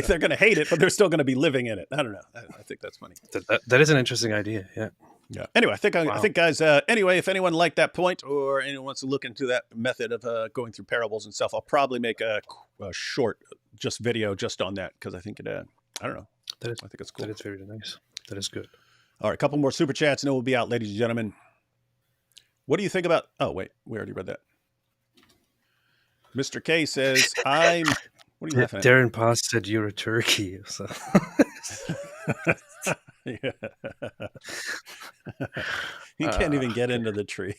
they're going to hate it, but they're still going to be living in it. I don't know. I think that's funny. That is an interesting idea. Yeah. Yeah. Anyway, I think guys, anyway, if anyone liked that point or anyone wants to look into that method of going through parables and stuff, I'll probably make a short video just on that. Cause I think I don't know. I think it's cool. That is very nice. That is good. All right. A couple more super chats and then we'll be out, ladies and gentlemen. What do you think about, oh wait, we already read that. Mr. K says, what are you laughing at? Darren Pass said you're a turkey. So. Yeah. He can't even get into the tree.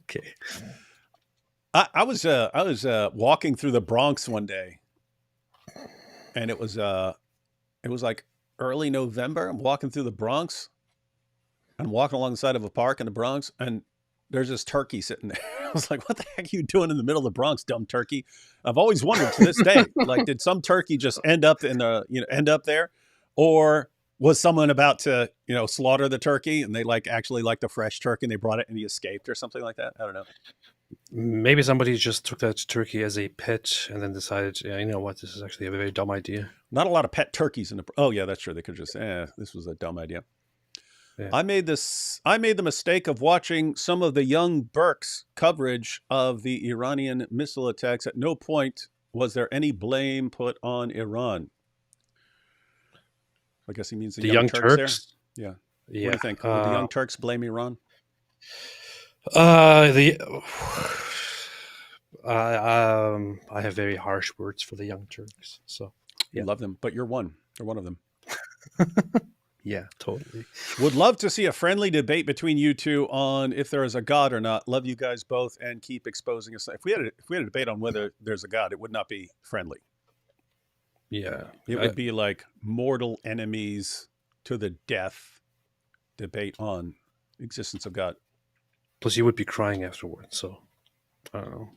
Okay. I was walking through the Bronx one day, and it was like early November. I'm walking through the Bronx. I'm walking along the side of a park in the Bronx, and there's this turkey sitting there. I was like, what the heck are you doing in the middle of the Bronx, dumb turkey? I've always wondered to this day, like, did some turkey just end up there, or was someone about to, slaughter the turkey and they actually like the fresh turkey and they brought it and he escaped or something like that? I don't know. Maybe somebody just took that turkey as a pet and then decided, yeah, you know what, this is actually a very dumb idea. Not a lot of pet turkeys in the. Oh yeah, that's true. They could just, this was a dumb idea. Yeah. I made the mistake of watching some of the young Burke's coverage of the Iranian missile attacks. At no point was there any blame put on Iran. I guess he means the young Turks there. Yeah. What do you think? Would the young Turks blame Iran? I have very harsh words for the young Turks. So you love them, but you're one. You're one of them. Yeah, totally. Would love to see a friendly debate between you two on if there is a God or not. Love you guys both and keep exposing us. If we had a debate on whether there's a God, it would not be friendly. Yeah. It would be like mortal enemies to the death debate on existence of God. Plus you would be crying afterwards, so I don't know.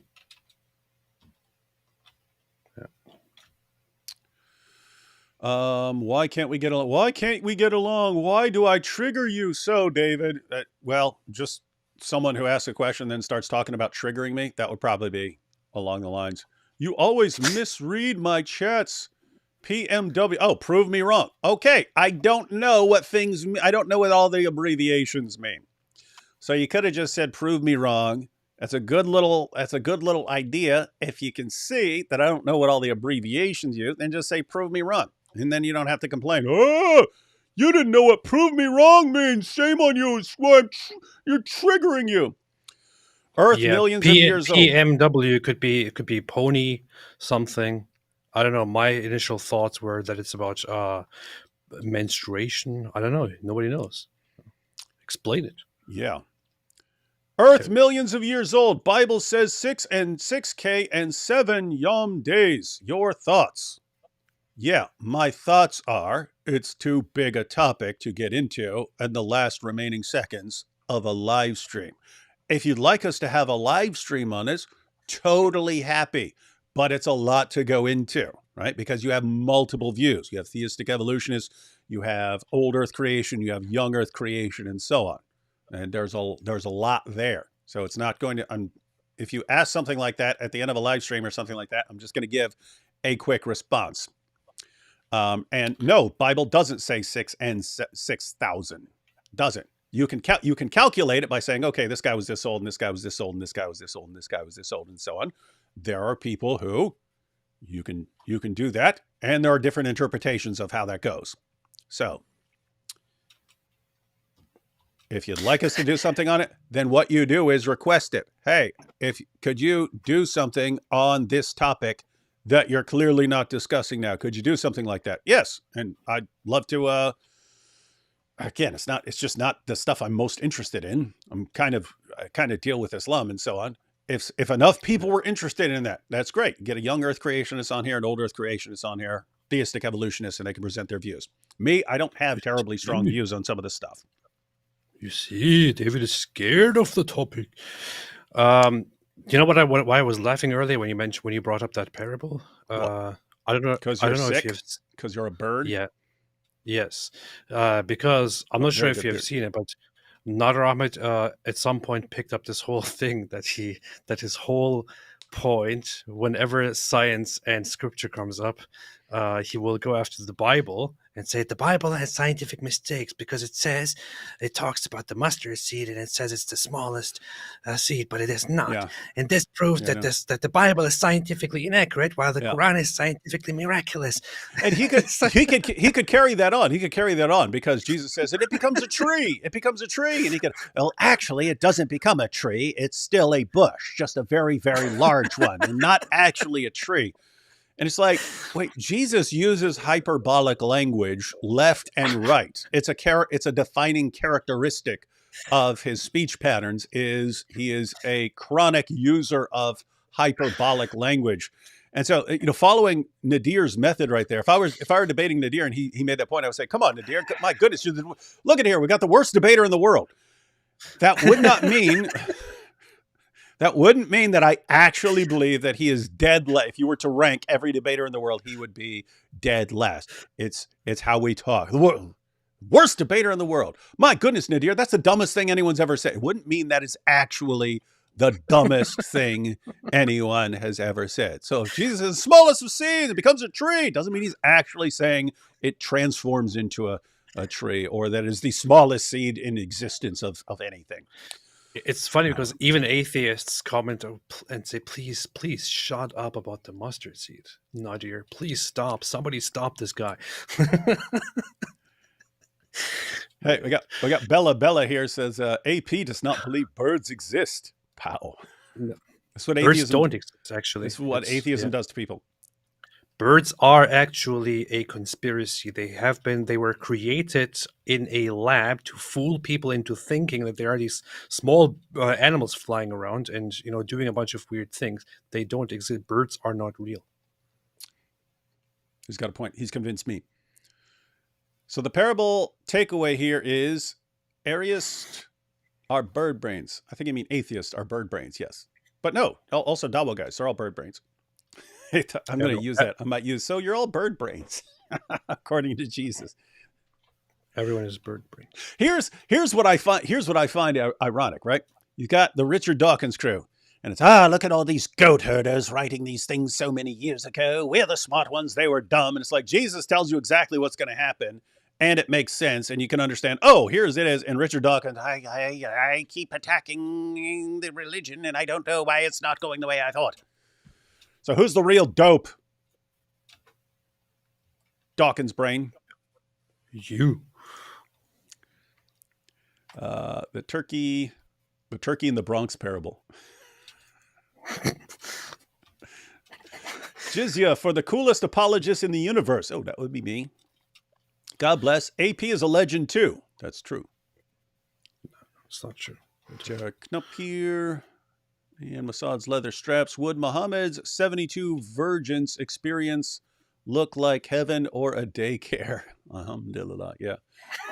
Why can't we get along? Why can't we get along? Why do I trigger you so, David? Well, just someone who asks a question then starts talking about triggering me. That would probably be along the lines. You always misread my chats. PMW. Oh, prove me wrong. Okay. I don't know what things mean. I don't know what all the abbreviations mean. So you could have just said, prove me wrong. That's a good little idea. If you can see that I don't know what all the abbreviations use, then just say, prove me wrong. And then you don't have to complain. Oh, you didn't know what prove me wrong means. Shame on you. You're triggering you. Earth millions of years old. PMW could be pony something. I don't know. My initial thoughts were that it's about menstruation. I don't know. Nobody knows. Explain it. Yeah. Earth millions of years old. Bible says 6K and 7 Yom days. Your thoughts? Yeah, my thoughts are it's too big a topic to get into in the last remaining seconds of a live stream. If you'd like us to have a live stream on this, totally happy. But it's a lot to go into, right? Because you have multiple views. You have theistic evolutionists, you have old Earth creation, you have young Earth creation, and so on. And there's a lot there. So it's not going to, if you ask something like that at the end of a live stream or something like that, I'm just going to give a quick response. And no, Bible doesn't say 6 and 6,000. Doesn't. You can calculate it by saying, okay, this guy was this old, and this guy was this old, and this guy was this old, and this guy was this old, and so on. There are people who you can do that, and there are different interpretations of how that goes. So if you'd like us to do something on it, then what you do is request it. Hey, could you do something on this topic that you're clearly not discussing now? Could you do something like that? Yes. And I'd love to, again, it's just not the stuff I'm most interested in. I kind of deal with Islam and so on. If enough people were interested in that, that's great. Get a young Earth creationist on here, an old Earth creationist on here, theistic evolutionists, and they can present their views. Me, I don't have terribly strong views on some of this stuff. You see, David is scared of the topic. You know why I was laughing earlier when you brought up that parable? I don't know. Because you're sick? Because you're a bird? Yeah. Yes. Because I'm not sure if you've seen it, but Nader Ahmed at some point picked up this whole thing that his whole point, whenever science and scripture comes up, he will go after the Bible and say the Bible has scientific mistakes because it talks about the mustard seed and it says it's the smallest seed, but it is not. Yeah. And this proves that the Bible is scientifically inaccurate while the Quran is scientifically miraculous. And he could carry that on. He could carry that on because Jesus says that it becomes a tree. It becomes a tree. And he could, well, actually, it doesn't become a tree. It's still a bush, just a very, very large one, and not actually a tree. And it's like, wait, Jesus uses hyperbolic language left and right. It's a defining characteristic of his speech patterns is he is a chronic user of hyperbolic language. And so, following Nadir's method right there, if I were debating Nadir and he made that point, I would say, come on, Nadir, my goodness, look at here. We got the worst debater in the world. That would not mean That wouldn't mean that I actually believe that he is dead last. If you were to rank every debater in the world, he would be dead last. It's how we talk. The worst debater in the world. My goodness, Nadir, that's the dumbest thing anyone's ever said. It wouldn't mean that is actually the dumbest thing anyone has ever said. So if Jesus is the smallest of seeds, it becomes a tree. Doesn't mean he's actually saying it transforms into a tree, or that is the smallest seed in existence of anything. It's funny because even atheists comment and say, please shut up about the mustard seed. Nadir, please stop. Somebody stop this guy. Hey, we got Bella here says AP does not believe birds exist. Pow. No. That's what Birds atheism don't exist, actually. That's what atheism does to people. Birds are actually a conspiracy. They were created in a lab to fool people into thinking that there are these small animals flying around and, doing a bunch of weird things. They don't exist. Birds are not real. He's got a point. He's convinced me. So the parable takeaway here is atheists are bird brains. I think you mean atheists are bird brains, yes. But no, also Dawo guys, they're all bird brains. I'm going to use that. I might use, so you're all bird brains, according to Jesus. Everyone is bird brains. Here's what I find ironic, right? You got the Richard Dawkins crew, and it's, look at all these goat herders writing these things so many years ago. We're the smart ones. They were dumb. And it's like Jesus tells you exactly what's going to happen, and it makes sense, and you can understand, here's it is. And Richard Dawkins, I keep attacking the religion, and I don't know why it's not going the way I thought. So who's the real dope? Dawkins brain. You. The turkey in the Bronx parable. Jizya for the coolest apologist in the universe. Oh, that would be me. God bless. AP is a legend too. That's true. It's not true. Jared Knupp here. And Massad's leather straps. Would Muhammad's 72 virgins experience look like heaven or a daycare? Alhamdulillah. Yeah.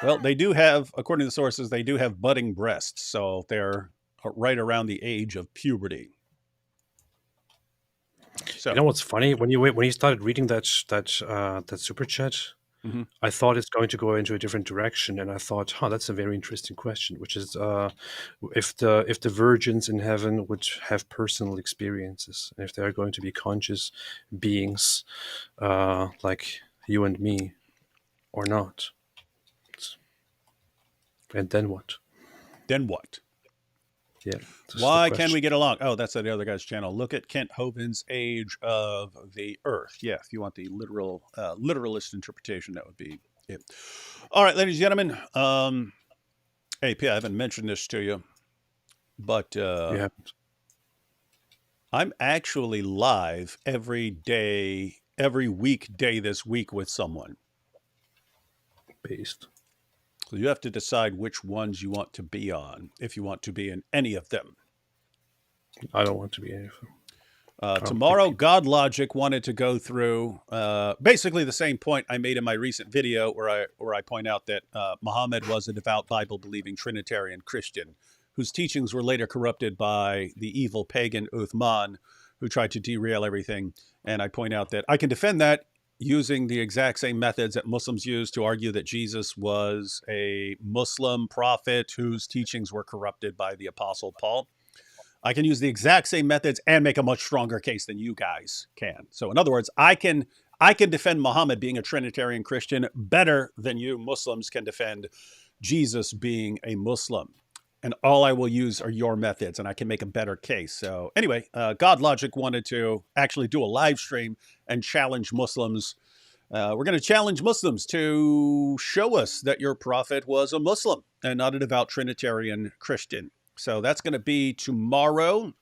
Well, they do have, according to the sources, they do have budding breasts. So they're right around the age of puberty. So, you know what's funny? When you started reading that super chat, mm-hmm. I thought it's going to go into a different direction, and I thought, that's a very interesting question. Which is, if the virgins in heaven would have personal experiences, and if they are going to be conscious beings, like you and me, or not. And then what? Then what? Yeah. Why can we get along? Oh, that's the other guy's channel. Look at Kent Hovind's Age of the Earth. Yeah, if you want the literalist interpretation, that would be it. All right, ladies and gentlemen. AP, I haven't mentioned this to you, but I'm actually live every weekday this week with someone. Based. So you have to decide which ones you want to be on, if you want to be in any of them. I don't want to be any of them. Tomorrow, God Logic wanted to go through basically the same point I made in my recent video where I point out that Muhammad was a devout Bible-believing Trinitarian Christian whose teachings were later corrupted by the evil pagan Uthman, who tried to derail everything. And I point out that I can defend that using the exact same methods that Muslims use to argue that Jesus was a Muslim prophet whose teachings were corrupted by the Apostle Paul. I can use the exact same methods and make a much stronger case than you guys can. So in other words, I can defend Muhammad being a Trinitarian Christian better than you Muslims can defend Jesus being a Muslim. And all I will use are your methods, and I can make a better case. So anyway, God Logic wanted to actually do a live stream and challenge Muslims. We're going to challenge Muslims to show us that your prophet was a Muslim and not a devout Trinitarian Christian. So that's going to be tomorrow.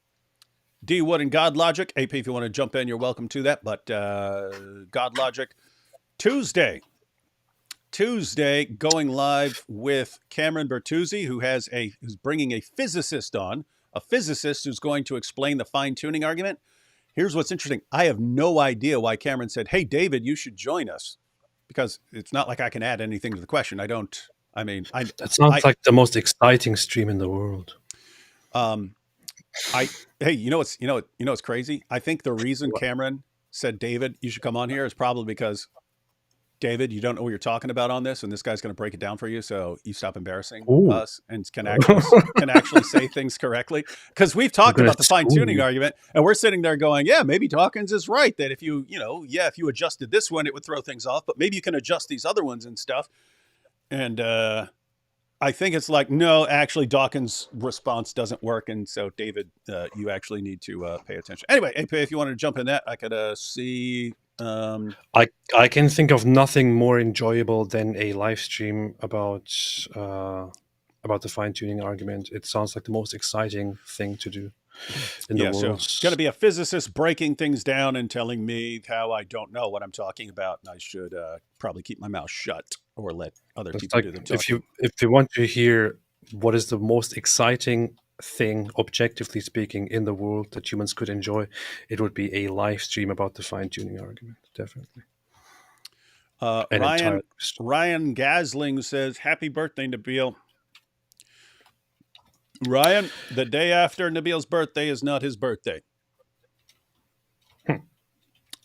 D Wood and God Logic. AP, if you want to jump in, you're welcome to that. But God Logic, Tuesday, going live with Cameron Bertuzzi, who's bringing a physicist on, a physicist who's going to explain the fine-tuning argument. Here's what's interesting. I have no idea why Cameron said, hey, David, you should join us, because it's not like I can add anything to the question. That sounds like the most exciting stream in the world. Hey, what's crazy? I think the reason What? Cameron said, David, you should come on here is probably because, David, you don't know what you're talking about on this, and this guy's going to break it down for you, so you stop embarrassing Ooh. us and can actually say things correctly. Because we've I'm talked gonna about the fine school tuning you. argument, and we're sitting there going, yeah, maybe Dawkins is right that if if you adjusted this one, it would throw things off, but maybe you can adjust these other ones and stuff. And I think it's like, no, actually, Dawkins' response doesn't work, and so David, you actually need to pay attention. Anyway, AP, if you wanted to jump in that, I could see. I can think of nothing more enjoyable than a live stream about the fine tuning argument. It sounds like the most exciting thing to do in the Yeah, so world. it's going to be a physicist breaking things down and telling me how I don't know what I'm talking about, and I should probably keep my mouth shut or let other It's people like do the talking. if you want to hear what is the most exciting thing, objectively speaking, in the world that humans could enjoy, it would be a live stream about the fine tuning argument. Definitely. An entire Ryan Gasling says, "Happy birthday, Nabil." Ryan, the day after Nabil's birthday is not his birthday.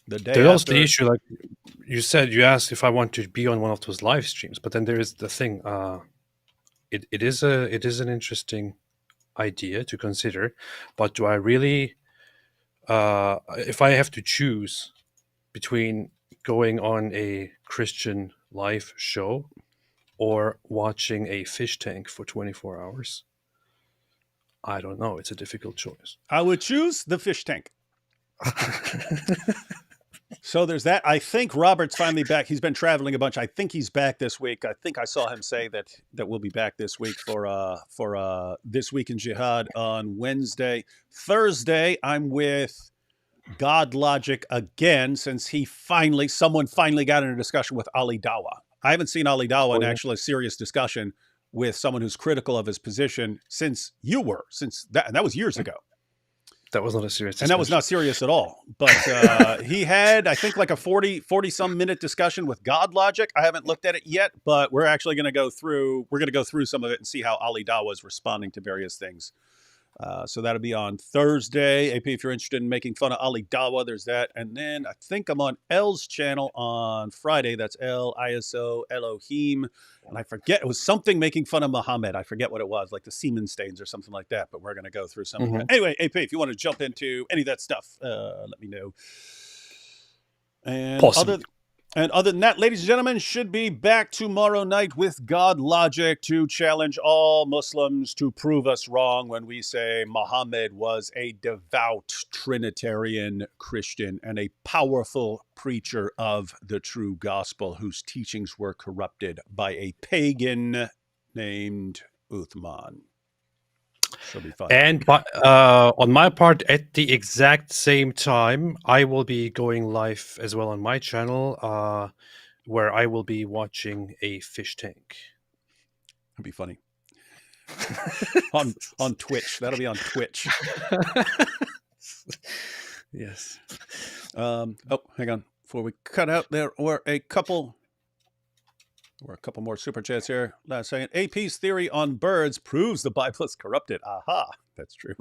The day There's also after. the issue, like you said, you asked if I want to be on one of those live streams, but then there is the thing. It is an interesting idea to consider, but do I really? If I have to choose between going on a Christian live show or watching a fish tank for 24 hours, I don't know. It's a difficult choice. I would choose the fish tank. So there's that. I think Robert's finally back. He's been traveling a bunch. I think he's back this week. I think I saw him say that we'll be back this week for This Week in Jihad on Wednesday. Thursday, I'm with God Logic again, since someone finally got in a discussion with Ali Dawa. I haven't seen Ali Dawa in actually a serious discussion with someone who's critical of his position since that was years ago. That was not a serious discussion. And that was not serious at all. But he had, I think, like a 40-some minute discussion with God Logic. I haven't looked at it yet, but we're actually going to go through some of it and see how Ali Dawa is responding to various things. So that'll be on Thursday. AP, if you're interested in making fun of Ali Dawa, there's that. And then I think I'm on L's channel on Friday. That's L, ISO, Elohim. And I forget, it was something making fun of Muhammad. I forget what it was, like the semen stains or something like that. But we're going to go through some of that. Anyway, AP, if you want to jump into any of that stuff, let me know. And Possibly. other than that, ladies and gentlemen, should be back tomorrow night with God Logic to challenge all Muslims to prove us wrong when we say Muhammad was a devout Trinitarian Christian and a powerful preacher of the true gospel whose teachings were corrupted by a pagan named Uthman. Should be fun. And on my part, at the exact same time, I will be going live as well on my channel, where I will be watching a fish tank. That'd be funny. on Twitch. That'll be on Twitch. Yes. Oh, hang on. Before we cut out, there were a couple more super chats here. Last second. AP's theory on birds proves the Bible is corrupted. Aha. That's true.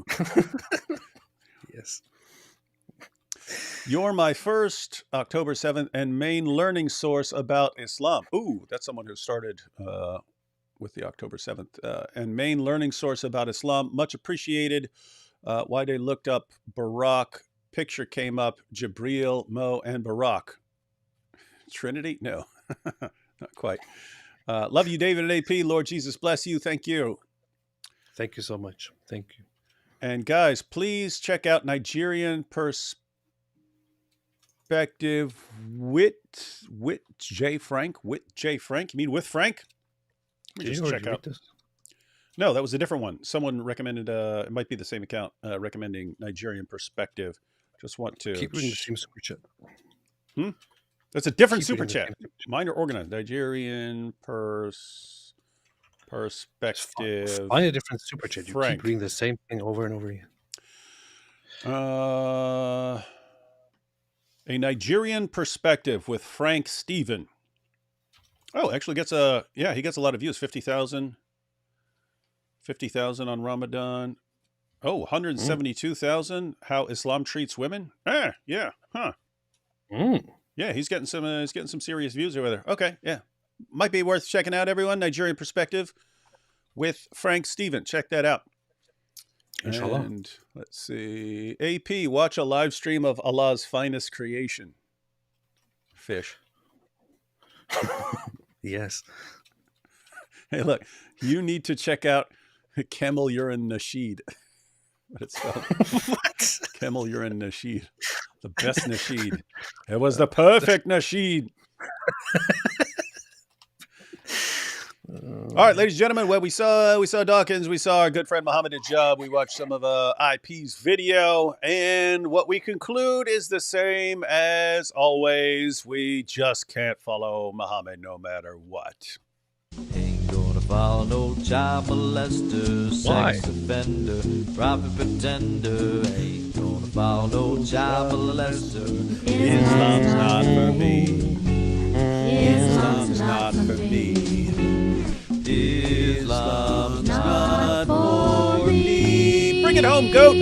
Yes. You're my first October 7th and main learning source about Islam. Ooh, that's someone who started with the October 7th. And main learning source about Islam. Much appreciated. Why they looked up Barak. Picture came up. Jibril, Mo, and Barak. Trinity? No. Not quite. Love you, David and AP. Lord Jesus bless you. Thank you. Thank you so much. Thank you. And guys, please check out Nigerian Perspective with J. Frank. You mean with Frank? Let me just check out this. No, that was a different one. Someone recommended, it might be the same account, recommending Nigerian Perspective. Just want to keep reading the same super chat. That's a different super chat. Mine are organized. Nigerian Perspective. Find a different super chat. You Frank. keep reading the same thing over and over again. A Nigerian Perspective with Frank Stephen. Oh, actually gets he gets a lot of views. 50,000 on Ramadan. Oh, 172,000. How Islam treats women? Yeah. Huh. Yeah, he's getting some serious views over there. Okay, yeah. Might be worth checking out, everyone. Nigerian Perspective with Frank Steven. Check that out. Inshallah. And let's see. AP, watch a live stream of Allah's finest creation. Fish. Yes. Hey, look, you need to check out Camel Urine Nasheed. What it's spelled. What? Camel Urine Nasheed. The best Nasheed. It was the perfect Nasheed. All right, ladies and gentlemen, well, we saw Dawkins, we saw our good friend Muhammad Ajab, we watched some of IP's video, and what we conclude is the same as always. We just can't follow Muhammad no matter what. Ain't gonna follow no child molester, sex offender, prophet pretender. Ain't gonna follow no child molester. Islam's not for me. Islam's not for me. Islam's not for me. Bring it home, goat.